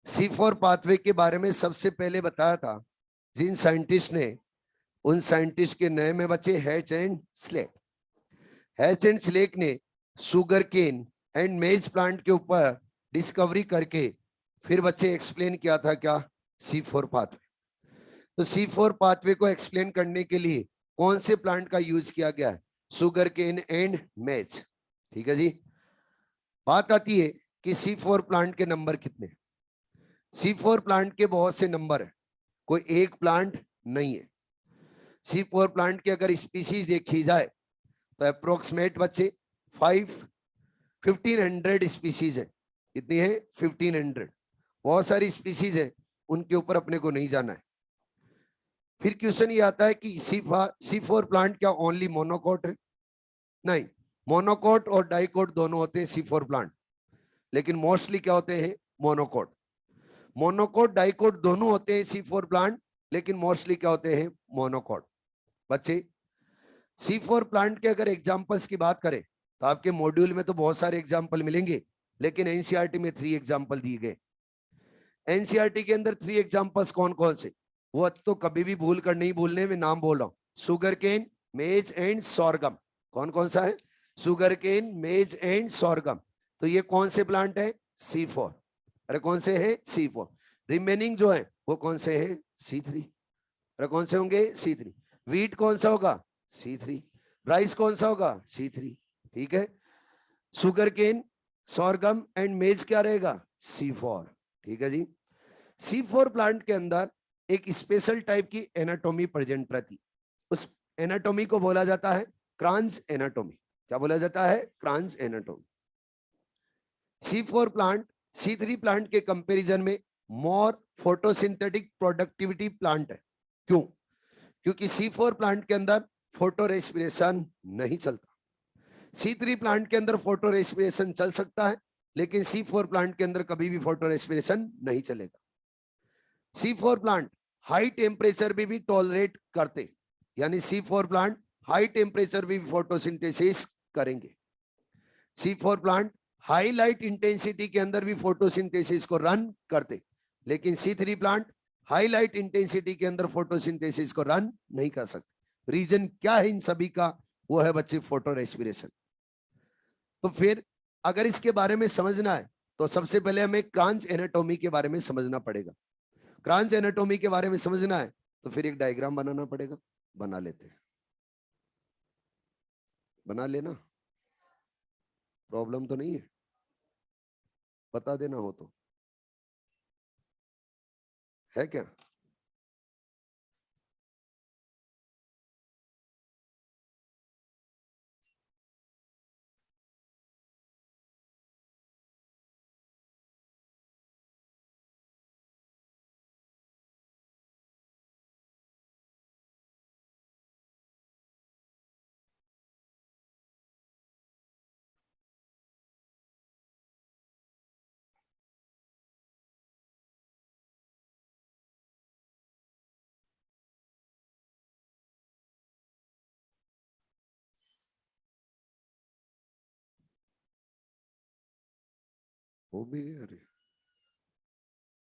C4 पाथवे के बारे में सबसे पहले बताया था जिन साइंटिस्ट ने, उन साइंटिस्ट के नाम में बच्चे Hatch and Slack. Hatch and Slack ने sugar cane and maize plant के ऊपर डिस्कवरी करके फिर बच्चे एक्सप्लेन किया था क्या? C4 pathway. तो C4 पाथवे को एक्सप्लेन करने के लिए कौन से प्लांट का यूज किया गया है? शुगर केन एंड मेज। ठीक है जी। बात आती है कि C4 प्लांट के नंबर कितने? C4 प्लांट के बहुत से नंबर है, कोई एक प्लांट नहीं है। C4 प्लांट की अगर स्पीसीज देखी जाए तो अप्रोक्सीमेट बच्चे 1500 स्पीसीज है। कितनी है? 1500। बहुत सारी स्पीसीज है, उनके ऊपर अपने को नहीं जाना है। फिर क्वेश्चन ये आता है कि C4 प्लांट क्या ओनली मोनोकोट है? नहीं, मोनोकोट और डाइकोट दोनों होते हैं C4 प्लांट, लेकिन मोस्टली क्या होते हैं? मोनोकोट। मोनोकोट डाइकोट दोनों होते हैं C4 प्लांट, लेकिन मोस्टली क्या होते हैं? मोनोकोट। बच्चे C4 प्लांट के अगर एग्जांपल्स की बात करें तो आपके मॉड्यूल में तो बहुत सारे एग्जांपल मिलेंगे, लेकिन एनसीईआरटी में 3 एग्जांपल दिए गए। एनसीईआरटी के अंदर 3 एग्जांपल्स कौन कौन से? वो तो कभी भी भूल कर नहीं भूलने में नाम बोल रहा हूं। शुगर केन, मेज एंड सोरगम। कौन कौन सा है? शुगर केन, मेज एंड सोरगम। तो ये कौन से प्लांट है? C4। अरे कौन से है? C4। रिमेनिंग जो है वो कौन से है? C3। अरे कौन से होंगे? C3। वीट कौन सा होगा? C3। राइस कौन सा होगा? C3। ठीक है। शुगर केन, सोरगम एंड मेज क्या रहेगा? C4। ठीक है जी। C4 प्लांट के अंदर एक स्पेशल टाइप की एनाटॉमी प्रेजेंट रहती, उस एनाटॉमी को बोला जाता है क्रांज एनाटॉमी। क्या बोला जाता है? Kranz anatomy. C4 plant C3 plant के कंपैरिजन में मोर फोटोसिंथेटिक प्रोडक्टिविटी प्लांट है। क्यों? क्योंकि C4 प्लांट के अंदर फोटो रेस्पिरेशन नहीं चलता। C3 प्लांट के अंदर फोटो रेस्पिरेशन चल सकता है, लेकिन C4 प्लांट के अंदर कभी भी फोटो रेस्पिरेशन नहीं चलेगा। C4 प्लांट हाई टेम्परेचर भी टॉलरेट करते, यानी C4 प्लांट हाई टेम्परेचर भी फोटोसिंथेसिस करेंगे। C4 plant high light intensity के अंदर भी फोटोसिंथेसिस को रन करते, लेकिन C3 plant high light intensity के अंदर फोटोसिंथेसिस को रन नहीं कर सकते। रीजन क्या है इन सभी का? वो है बच्चे फोटो रेस्पिरेशन। तो फिर अगर इसके बारे में समझना है तो सबसे पहले हमें क्रांच एनाटॉमी के बारे में समझना पड़ेगा। क्रांच एनाटॉमी के बारे में समझना है तो फिर एक डायग्राम बनाना पड़ेगा। बना लेते हैं, बना लेना, प्रॉब्लम तो नहीं है, बता देना हो तो, है क्या? हो भी गया? अरे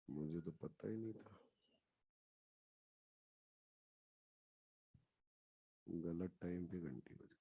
मुझे तो पता ही नहीं था, गलत टाइम पे घंटी बज गई।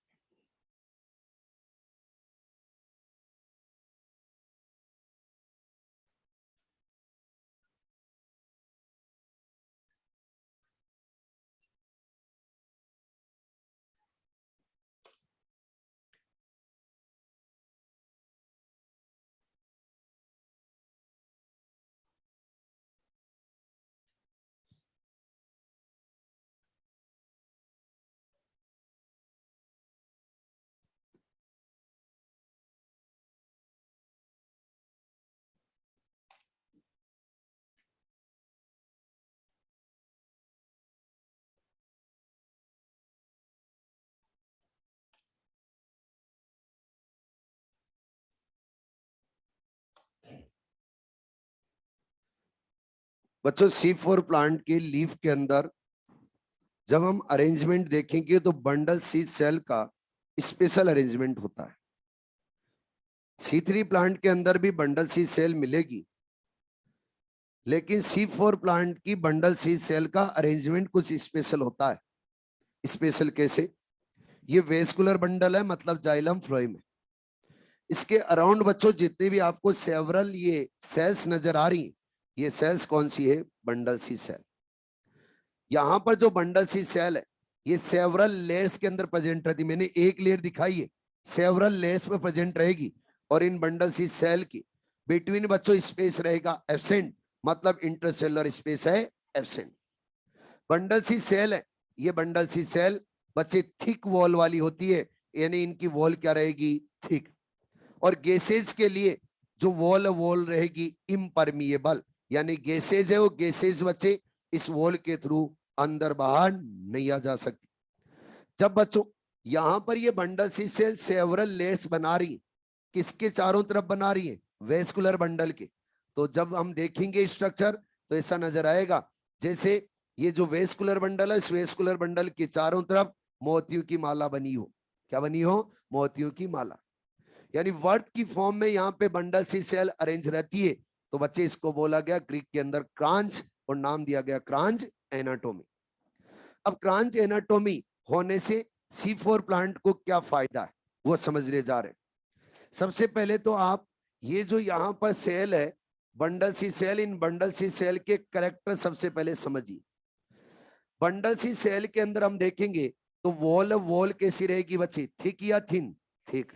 बच्चों C4 प्लांट के लीफ के अंदर जब हम अरेंजमेंट देखेंगे तो बंडल सी सेल का स्पेशल अरेंजमेंट होता है। C3 प्लांट के अंदर भी बंडल सी सेल मिलेगी, लेकिन C4 प्लांट की बंडल सी सेल का अरेंजमेंट कुछ स्पेशल होता है। स्पेशल कैसे? ये वेस्कुलर बंडल है, मतलब जाइलम फ्लोएम है। इसके अराउंड बच्चों जितने भी आपको सेवरल ये सेल्स नजर आ रही, ये सेल्स कौन सी है? बंडल सी सेल। यहां पर जो बंडल सी सेल है ये सेवरल लेयर्स के अंदर प्रेजेंट रहती। मैंने एक लेयर दिखाई है, सेवरल लेयर्स में प्रेजेंट रहेगी। और इन बंडल सी सेल की बिटवीन बच्चों स्पेस रहेगा एब्सेंट, मतलब इंटरसेलुलर स्पेस है एब्सेंट। बंडल सी सेल है, ये बंडल सी सेल बच्चे थिक वॉल वाली होती है, यानी इनकी वॉल क्या रहेगी? थिक। और गैसेज के लिए जो वॉल रहेगी इम्परमिएबल, यानी गैसेज है वो गैसेज बच्चे इस वॉल के थ्रू अंदर बाहर नहीं आ जा सकती। जब बच्चों यहां पर ये बंडल सी सेल सेवरल लेयर्स बना रही, किसके चारों तरफ बना रही है? वेस्कुलर बंडल के। तो जब हम देखेंगे स्ट्रक्चर तो ऐसा नजर आएगा जैसे ये जो वेस्कुलर बंडल है, इस वेस्कुलर बंडल के चारों तरफ मोतियों की माला बनी हो। क्या बनी हो? मोतियों की माला। यानी वर्ड की फॉर्म में यहाँ पे बंडल सी सेल अरेंज रहती है। तो बच्चे इसको बोला गया ग्रीक के अंदर क्रांच, और नाम दिया गया क्रांच एनाटोमी। अब क्रांच एनाटोमी होने से C4 प्लांट को क्या फायदा है वो समझने जा रहे हैं। सबसे पहले तो आप ये जो यहाँ पर सेल है बंडल सी सेल, इन बंडल सी सेल के कैरेक्टर सबसे पहले समझिए। बंडल सी सेल के अंदर हम देखेंगे तो वॉल कैसी रहेगी बच्चे? थिक या थिन? थिक।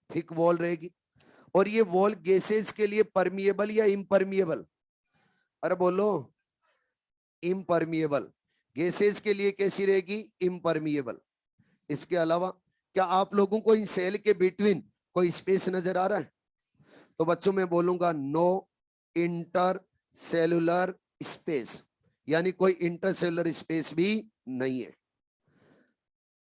थिक वॉल रहेगी। और ये वॉल गैसेस के लिए परमिएबल या इम्परमिएबल? अरे बोलो, इम्परमिएबल। गैसेस के लिए कैसी रहेगी? इम्परमिएबल। इसके अलावा क्या आप लोगों को इन सेल के बिटवीन कोई स्पेस नजर आ रहा है? तो बच्चों मैं बोलूंगा नो इंटर सेलुलर स्पेस, यानी कोई इंटरसेलुलर स्पेस भी नहीं है।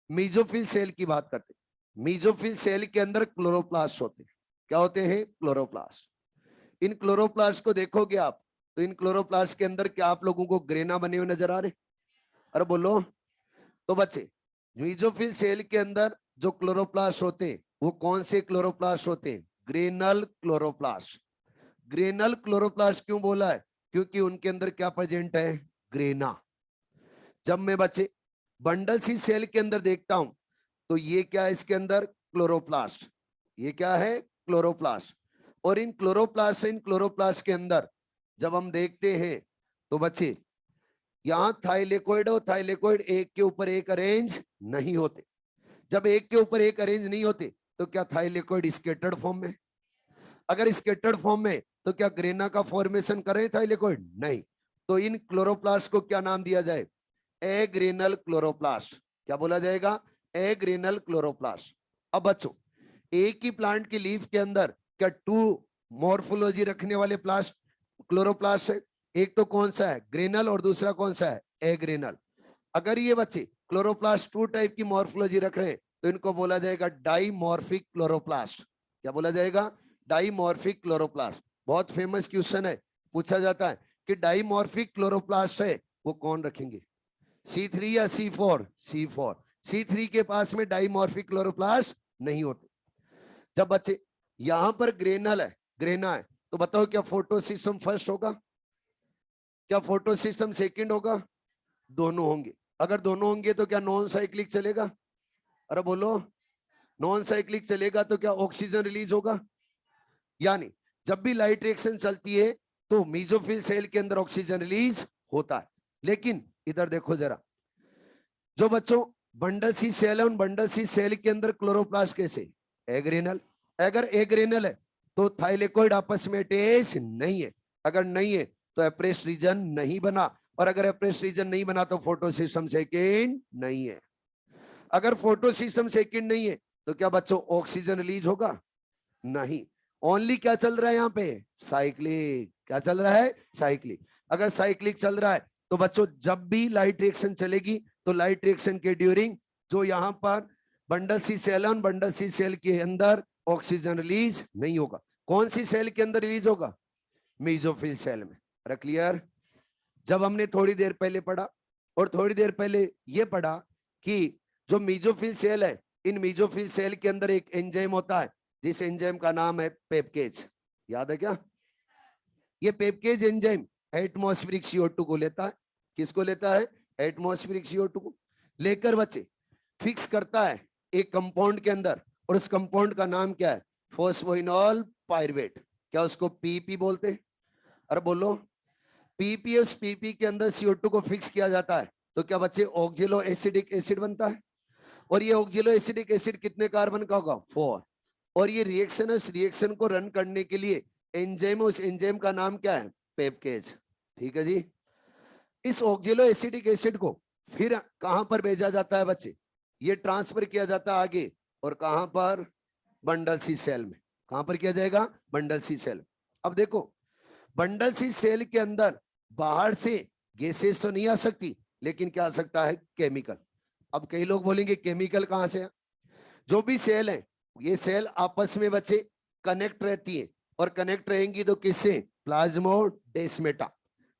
मीजोफिल सेल की बात करते हैं। मीजोफिल सेल के अंदर क्लोरोप्लास्ट होते हैं। क्या होते हैं? क्लोरोप्लास्ट। इन क्लोरोप्लास्ट को देखोगे आप तो इन क्लोरोप्लास्ट के अंदर क्या आप लोगों को ग्रेना बने हुए नजर आ रहे? अरे बोलो। तो बच्चे मीजोफिल सेल के अंदर जो क्लोरोप्लास्ट होते हैं वो कौन से क्लोरोप्लास्ट होते हैं? Granal chloroplast. ग्रेनल क्लोरोप्लास्ट क्यों बोला है? क्योंकि उनके अंदर क्या प्रेजेंट है, ग्रेना। जब मैं बच्चे बंडल सी सेल के अंदर देखता हूं तो ये क्या है, इसके अंदर क्लोरोप्लास्ट, ये क्या है, क्लोरोप्लास्ट। और इन क्लोरोप्लास्ट के अंदर जब हम देखते हैं तो बच्चे यहां थाइलेकोइड और थाइलेकोइड एक के ऊपर एक अरेंज नहीं होते। जब एक के ऊपर एक अरेंज नहीं होते तो क्या थाइलेकोइड स्केटर्ड फॉर्म में, अगर स्केटर्ड फॉर्म में तो क्या ग्रेना का फॉर्मेशन करे थाइलेकोइड, नहीं। तो इन क्लोरोप्लास्ट को क्या नाम दिया जाए, एग्रेनल क्लोरोप्लास्ट। क्या बोला जाएगा, एग्रेनल क्लोरोप्लास्ट। अब बच्चों एक ही प्लांट की लीफ के अंदर क्या टू मॉर्फोलॉजी रखने वाले प्लास्ट क्लोरोप्लास्ट है, एक तो कौन सा है, ग्रेनल, और दूसरा कौन सा है, एग्रेनल। अगर ये बच्चे क्लोरोप्लास्ट टू टाइप की मॉर्फोलॉजी रख रहे हैं तो इनको बोला जाएगा डाइमॉर्फिक क्लोरोप्लास्ट। क्या बोला जाएगा, डाइमॉर्फिक क्लोरोप्लास्ट। बहुत फेमस क्वेश्चन है, पूछा जाता है कि डाइमॉर्फिक क्लोरोप्लास्ट है वो कौन रखेंगे, C3 या C4, C4। C3 के पास में डाइमॉर्फिक क्लोरोप्लास्ट नहीं होते। जब बच्चे यहां पर ग्रेनल है, ग्रेना है, तो बताओ क्या फोटो सिस्टम फर्स्ट होगा, क्या फोटो सिस्टम सेकंड होगा, दोनों होंगे। अगर दोनों होंगे तो क्या नॉन साइक्लिक चलेगा, अरे बोलो, नॉन साइक्लिक चलेगा तो क्या ऑक्सीजन रिलीज होगा। यानी जब भी लाइट रिएक्शन चलती है तो मीजोफिल सेल के अंदर ऑक्सीजन रिलीज होता है। लेकिन इधर देखो जरा, जो बच्चों बंडल सी सेल है उन बंडल सी सेल के अंदर क्लोरोप्लास्ट कैसे, एग्रेनल। अगर एग्रेनल है तो थाइलेकोइड आपस में अटैच नहीं है, अगर नहीं है तो एप्रेस रीजन नहीं बना, और अगर एप्रेस रीजन नहीं बना तो फोटो सिस्टम सेकेंड नहीं है। अगर फोटो सिस्टम सेकेंड नहीं है तो क्या बच्चों ऑक्सीजन रिलीज होगा, नहीं। ओनली क्या चल रहा है यहाँ पे, साइक्लिक। क्या चल रहा है, साइक्लिक। अगर साइक्लिक चल रहा है तो बच्चों जब भी लाइट रिएक्शन चलेगी तो लाइट रिएक्शन के ड्यूरिंग जो यहाँ पर बंडल सी सेल है बंडल सी सेल के अंदर ऑक्सीजन रिलीज नहीं होगा। कौन सी सेल के अंदर रिलीज होगा, मीजोफिल सेल में। अरे क्लियर। जब हमने थोड़ी देर पहले पढ़ा और थोड़ी देर पहले ये पढ़ा कि जो मीजोफिल सेल है, इन मीजोफिल सेल के अंदर एक एंजाइम होता है जिस एंजाइम का नाम है पेपकेज। याद है क्या, ये पेपकेज एंजाइम एटमॉस्फेरिक CO2 को लेता है। किसको लेता है, एटमॉस्फेरिक CO2 को लेकर बच्चे फिक्स करता है एक कंपाउंड के अंदर, और उस कंपाउंड का नाम क्या है, फोस्फोइनॉल पायरुवेट। क्या उसको पीपी बोलते हैं, अरे बोलो, पीपी। उस पीपी के अंदर CO2 को फिक्स किया जाता है तो क्या बच्चे ऑक्जेलो एसिडिक एसिड बनता है। और ये ऑक्जेलो एसिडिक एसिड कितने कार्बन का होगा, 4। और ये रिएक्शन, इस रिएक्शन को रन करने के लिए एंजाइम, उस एंजाइम का नाम क्या है, पेपकेज। ठीक है जी। इस ऑक्जेलो एसिडिक एसिड को फिर कहां पर भेजा जाता है बच्चे, ये ट्रांसफर किया जाता है आगे, और कहां पर, बंडल सी सेल में। कहां पर किया जाएगा, बंडल सी सेल। अब देखो बंडल सी सेल के अंदर बाहर से गैसेस तो नहीं आ सकती, लेकिन क्या आ सकता है, केमिकल। अब कई लोग बोलेंगे केमिकल कहां से है, जो भी सेल है ये सेल आपस में बच्चे कनेक्ट रहती है, और कनेक्ट रहेंगी तो किससे, प्लाज्मोडेस्मेटा।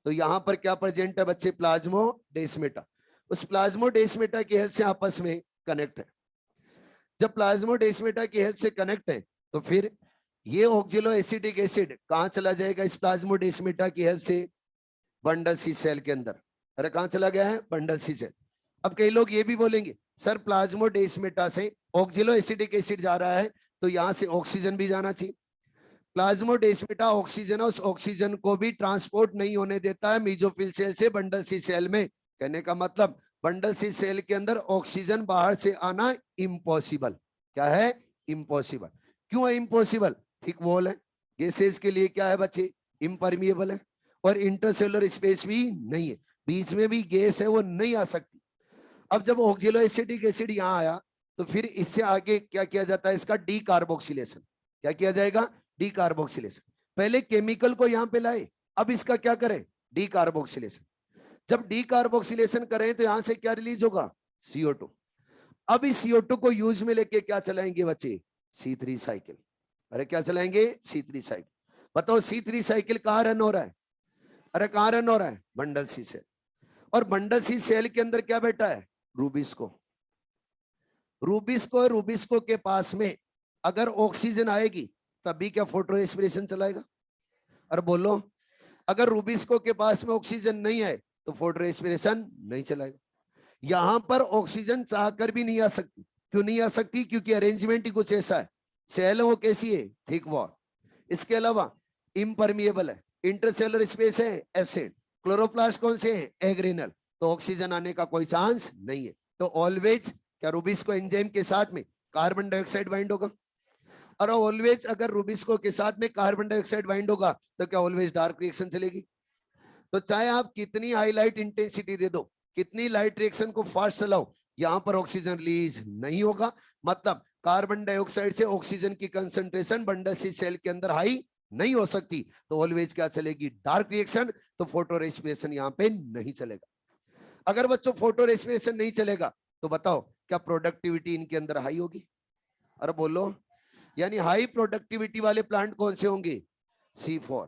तो यहां पर क्या प्रेजेंट है बच्चे, प्लाज्मोडेस्मेटा। उस प्लाज्मोडेस्मेटा की हेल्प से आपस में कनेक्ट है। जब प्लाज्मोडेस्मेटा की हेल्प से कनेक्ट है तो फिर ये ऑक्जेलो एसिडिक एसिड कहां चला जाएगा, इस प्लाज्मोडेस्मेटा की हेल्प से, बंडल सी सेल के अंदर। अरे कहां चला गया है, बंडल सी सेल। अब कई लोग ये भी बोलेंगे सर प्लाज्मोडेस्मेटा से ऑक्जेलो एसिडिक एसिड जा रहा है तो यहां से ऑक्सीजन भी जाना चाहिए। प्लाज्मोडेस्मेटा ऑक्सीजन, उस ऑक्सीजन को भी ट्रांसपोर्ट नहीं होने देता है मीजोफिल सेल से बंडल सी सेल में। कहने का मतलब बंडल सी सेल के अंदर ऑक्सीजन बाहर से आना इम्पॉसिबल। क्या है, इम्पॉसिबल। क्यों है इम्पॉसिबल, थिक वॉल है, गैसेस के लिए क्या है बच्चे, इम्परमिएबल है, और इंटरसेलुलर स्पेस भी नहीं है, बीच में भी गैस है वो नहीं आ सकती। अब जब ऑक्जेलो एसिडिक एसिड यहाँ आया तो फिर इससे आगे क्या किया जाता है, इसका डी कार्बोक्सिलेशन। क्या किया जाएगा, डी कार्बोक्सिलेशन। पहले केमिकल को यहाँ पे लाए, अब इसका क्या करें, डी कार्बोक्सिलेशन। जब डी कार्बोक्सिलेशन करें तो यहां से क्या रिलीज होगा, CO2। अब इस CO2 को यूज में लेके क्या चलाएंगे बच्चे, C3 साइकिल। अरे क्या चलाएंगे, C3 साइकिल। बताओ C3 साइकिल कहां रन हो रहा है, अरे कहां रन हो रहा है, बंडल सी सेल। और बंडल सी सेल के अंदर क्या बैठा है, रूबिस्को। रूबिस्को के पास में अगर ऑक्सीजन आएगी तभी क्या फोटो रेस्पिरेशन चलाएगा, अरे बोलो। अगर रूबिस्को के पास में ऑक्सीजन नहीं है तो फोटो रेस्पिरेशन नहीं चलेगा। यहां पर ऑक्सीजन चाहकर भी नहीं आ सकती। क्यों नहीं आ सकती? क्योंकि अरेंजमेंट ही कुछ ऐसा है। सेल वो कैसी है? Thick wall. इसके अलावा इम्परमिएबल है, इंटरसेलुलर स्पेस है एब्सेंट, क्लोरोप्लास्ट कौन से हैं? एग्रेनल। तो ऑक्सीजन आने का कोई चांस नहीं है। तो ऑलवेज क्या रूबिस्को एंजाइम के साथ में कार्बन डाइऑक्साइड बाइंड होगा? और ऑलवेज अगर रूबिस्को के साथ में कार्बन डाइऑक्साइड बाइंड होगा तो क्या ऑलवेज डार्क रिएक्शन चलेगी? तो चाहे आप कितनी हाईलाइट इंटेंसिटी दे दो, कितनी लाइट रिएक्शन को फास्ट चलाओ, यहां पर ऑक्सीजन रिलीज नहीं होगा। मतलब कार्बन डाइऑक्साइड से ऑक्सीजन की कंसंट्रेशन बंडल सी सेल के अंदर हाई नहीं हो सकती। तो ऑलवेज क्या चलेगी? Dark reaction. तो फोटो रेस्पिरेशन यहां पे नहीं चलेगा। अगर बच्चों फोटो रेस्पिरेशन नहीं चलेगा तो बताओ क्या प्रोडक्टिविटी इनके अंदर हाई होगी? अरे बोलो। यानी हाई प्रोडक्टिविटी वाले प्लांट कौन से होंगे? C4।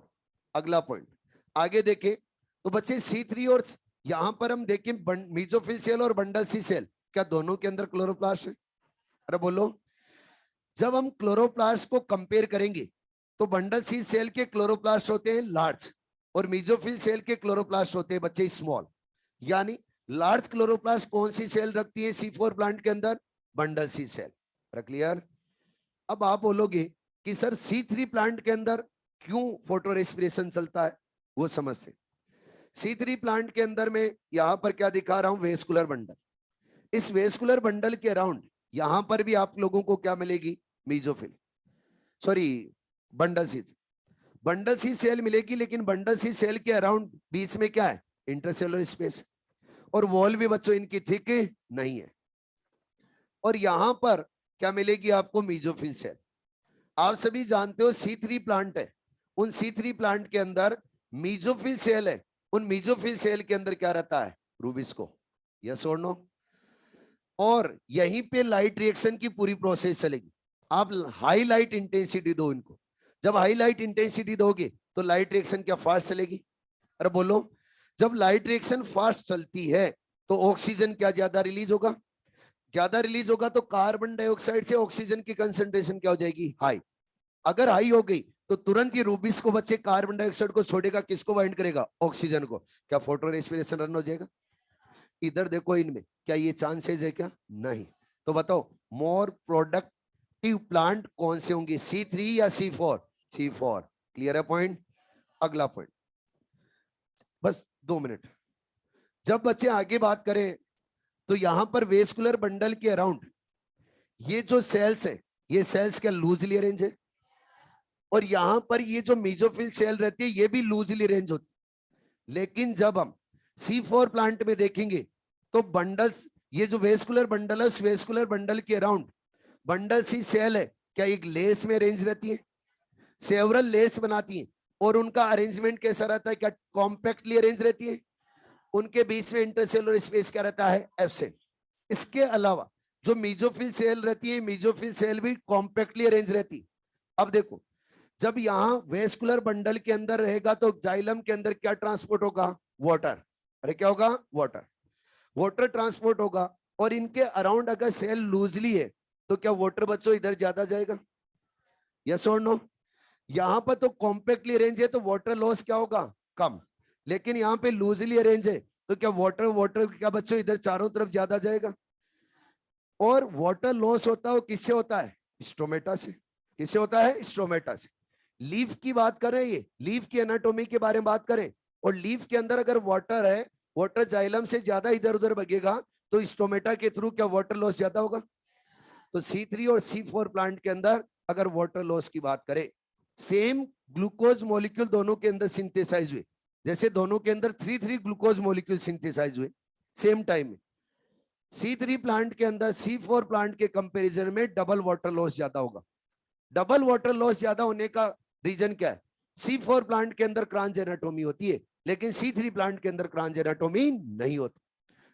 अगला पॉइंट आगे देखें तो बच्चे C3 और यहां पर हम देखें मीजोफिल सेल और बंडल सी सेल, क्या दोनों के अंदर क्लोरोप्लास्ट है? अरे बोलो। जब हम क्लोरोप्लास्ट को कंपेयर करेंगे तो बंडल सी सेल के क्लोरोप्लास्ट होते हैं लार्ज और मीजोफिल सेल के क्लोरोप्लास्ट होते हैं बच्चे स्मॉल। यानी लार्ज क्लोरोप्लास्ट कौन सी सेल रखती है C4 प्लांट के अंदर? बंडल सी सेल। क्लियर? अब आप बोलोगे कि सर C3 प्लांट के अंदर क्यों फोटो रेस्पिरेशन चलता है? वो समझते। C3 प्लांट के अंदर में यहां पर क्या दिखा रहा हूं? Vascular bundle. इस वेस्कुलर बंडल के अराउंड यहां पर भी आप लोगों को क्या मिलेगी? मीजोफिल, सॉरी बंडल सी सेल मिलेगी। लेकिन बंडल सी सेल के अराउंड बीच में क्या है? Intercellular space. और वॉल भी बच्चों इनकी थिक नहीं है। और यहां पर क्या मिलेगी आपको? Mesophyll cell. आप सभी जानते हो C3 प्लांट है, उन C3 प्लांट के अंदर मीजोफिल सेल है। उन मीजोफिल सेल के अंदर क्या रहता है? रूबिस्को। यस और नो? और यहीं पे लाइट रिएक्शन की पूरी प्रोसेस चलेगी। आप हाई लाइट इंटेंसिटी दो इनको। जब हाई लाइट इंटेंसिटी दोगे तो लाइट रिएक्शन क्या फास्ट चलेगी? अरे बोलो। जब लाइट रिएक्शन फास्ट चलती है तो ऑक्सीजन क्या ज्यादा रिलीज होगा? ज्यादा रिलीज होगा तो कार्बन डाइऑक्साइड से ऑक्सीजन की कंसंट्रेशन क्या हो जाएगी? हाई। अगर हाई हो गई तो तुरंत ये रूबिस को बच्चे कार्बन डाइऑक्साइड को छोड़ेगा, किसको बाइंड करेगा? ऑक्सीजन को। क्या फोटो रेस्पिरेशन रन हो जाएगा? इधर देखो इनमें क्या ये चांसेस है? क्या नहीं? तो बताओ मोर प्रोडक्टिव प्लांट कौन से होंगे? C3 या C4? C4। क्लियर है पॉइंट? अगला पॉइंट, बस 2 मिनट। जब बच्चे आगे बात करें तो यहां पर वेस्कुलर बंडल के अराउंड ये जो सेल्स है, ये सेल्स क्या लूजली अरेंज है? और यहां पर ये जो मीजोफिल सेल रहती है ये भी लूजली अरेंज होती है। लेकिन जब हम C4 प्लांट में देखेंगे तो बंडल्स, ये जो वेस्कुलर बंडल है उस वेस्कुलर बंडल के अराउंड बंडल सी सेल है, क्या एक लेयर्स में अरेंज रहती है? सेवरल लेयर्स बनाती है। और उनका अरेंजमेंट कैसा रहता है? क्या कॉम्पैक्टली अरेंज रहती है? उनके बीच में इंटरसेलुलर स्पेस क्या रहता है? एब्सेंट। इसके अलावा जो मीजोफिल सेल रहती है, मीजोफिल सेल भी कॉम्पैक्टली अरेंज रहती है। अब देखो, जब यहां वेस्कुलर बंडल के अंदर रहेगा तो जाइलम के अंदर क्या ट्रांसपोर्ट होगा? वाटर। अरे क्या होगा? वाटर। वाटर ट्रांसपोर्ट होगा। और इनके अराउंड अगर सेल लूजली है तो क्या वाटर बच्चों इधर ज्यादा जाएगा? यस और नो? यहां पर तो कॉम्पैक्टली अरेंज है तो वाटर लॉस क्या होगा? कम। लेकिन यहाँ पे लूजली अरेंज है तो क्या वाटर वाटर क्या बच्चों इधर चारों तरफ ज्यादा जाएगा? और वाटर लॉस होता है किससे होता है? स्ट्रोमेटा से। किससे होता है? स्ट्रोमेटा से। लीफ की बात करें, ये लीफ की एनाटोमी के बारे में बात करें, और लीफ के अंदर अगर वाटर है, वाटर जाइलम से ज्यादा इधर उधर बगेगा तो स्टोमेटा के थ्रू क्या वाटर लॉस ज्यादा होगा? तो C3 और C4 प्लांट के अंदर अगर वाटर लॉस की बात करें, सेम ग्लूकोज मॉलिक्यूल दोनों के अंदर सिंथेसाइज हुए। जैसे दोनों के अंदर 3 ग्लूकोज मॉलिक्यूल सिंथेसाइज हुए सेम टाइम में। C3 प्लांट के अंदर C4 प्लांट के कंपैरिजन में डबल वाटर लॉस ज्यादा होगा। डबल वाटर लॉस ज्यादा होने का रीजन क्या है? C4 प्लांट के अंदर क्रांच एनाटोमी होती है लेकिन C3 प्लांट के अंदर क्रांच एनाटोमी नहीं होती।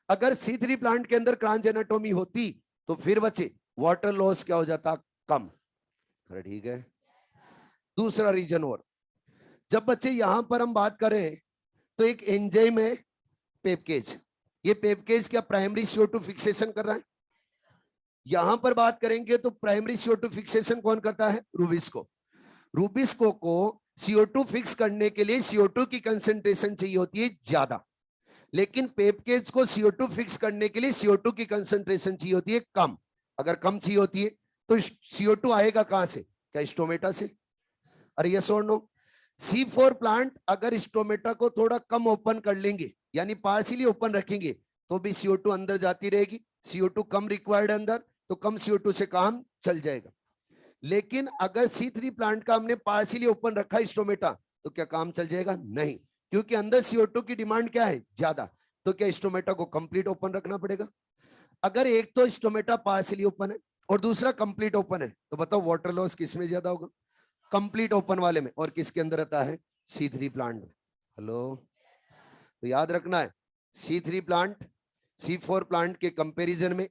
अगर C3 प्लांट के अंदर क्रांच एनाटोमी होती तो फिर बच्चे वाटर लॉस क्या हो जाता? कम। अरे ठीक है। दूसरा रीजन, और जब बच्चे यहां पर हम बात करें तो एक एंजाइम है पेपकेज। ये पेपकेज क्या प्राइमरी CO2 फिक्सेशन कर रहा है? यहां पर बात करेंगे तो प्राइमरी CO2 फिक्सेशन कौन करता है? रूबिस्को। रूबिस्को को CO2 फिक्स करने के लिए CO2 की कंसेंट्रेशन चाहिए होती है ज्यादा, लेकिन पेपकेज को CO2 फिक्स करने के लिए CO2 की कंसेंट्रेशन चाहिए होती है कम। अगर कम चाहिए होती है तो CO2 आएगा कहां से? क्या स्टोमेटा से? अरे यस और नो? C4 प्लांट अगर स्टोमेटा को थोड़ा कम ओपन कर लेंगे, यानी पार्शियली ओपन रखेंगे, तो भी CO2 अंदर जाती रहेगी। CO2 कम रिक्वायर्ड अंदर, तो कम CO2 से काम चल जाएगा। लेकिन अगर C3 प्लांट का हमने पार्शियली ओपन रखा स्टोमेटा, तो क्या काम चल जाएगा? नहीं, क्योंकि अंदर CO2 की डिमांड क्या है? ज्यादा। तो क्या स्टोमेटा को कंप्लीट ओपन रखना पड़ेगा। अगर एक तो स्टोमेटा पार्शियली ओपन है और दूसरा कंप्लीट ओपन है, तो बताओ वाटर लॉस किसमें ज्यादा होगा? कंप्लीट ओपन वाले में। और किसके अंदर रहता है? C3 प्लांट में। हेलो, तो याद रखना है, C3 प्लांट C4 प्लांट के कंपैरिजन में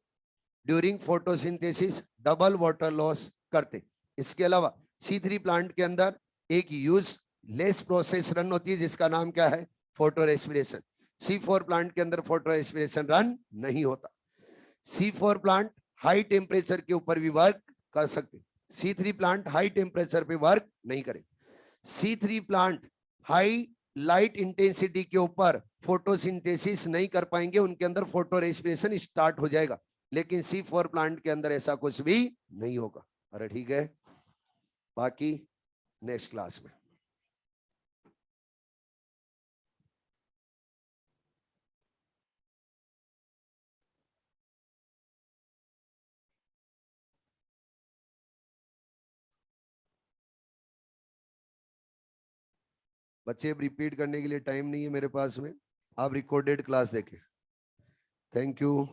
during photosynthesis double water loss करते। इसके अलावा C3 प्लांट के अंदर एक यूज लेस प्रोसेस रन होती है जिसका नाम क्या है? Photo respiration. C4 प्लांट के अंदर फोटो रेस्पिरेशन रन नहीं होता। C4 प्लांट हाई टेम्परेचर के ऊपर भी वर्क कर सकते, C3 प्लांट हाई टेम्परेचर पे वर्क नहीं करे। C3 plant high light intensity के ऊपर फोटोसिंथेसिस नहीं कर पाएंगे, उनके अंदर फोटो रेस्पिरेशन स्टार्ट हो जाएगा, लेकिन C4 प्लांट के अंदर ऐसा कुछ भी नहीं होगा। अरे ठीक है, बाकी नेक्स्ट क्लास में। बच्चे अब रिपीट करने के लिए टाइम नहीं है मेरे पास में, आप रिकॉर्डेड क्लास देखें। Thank you.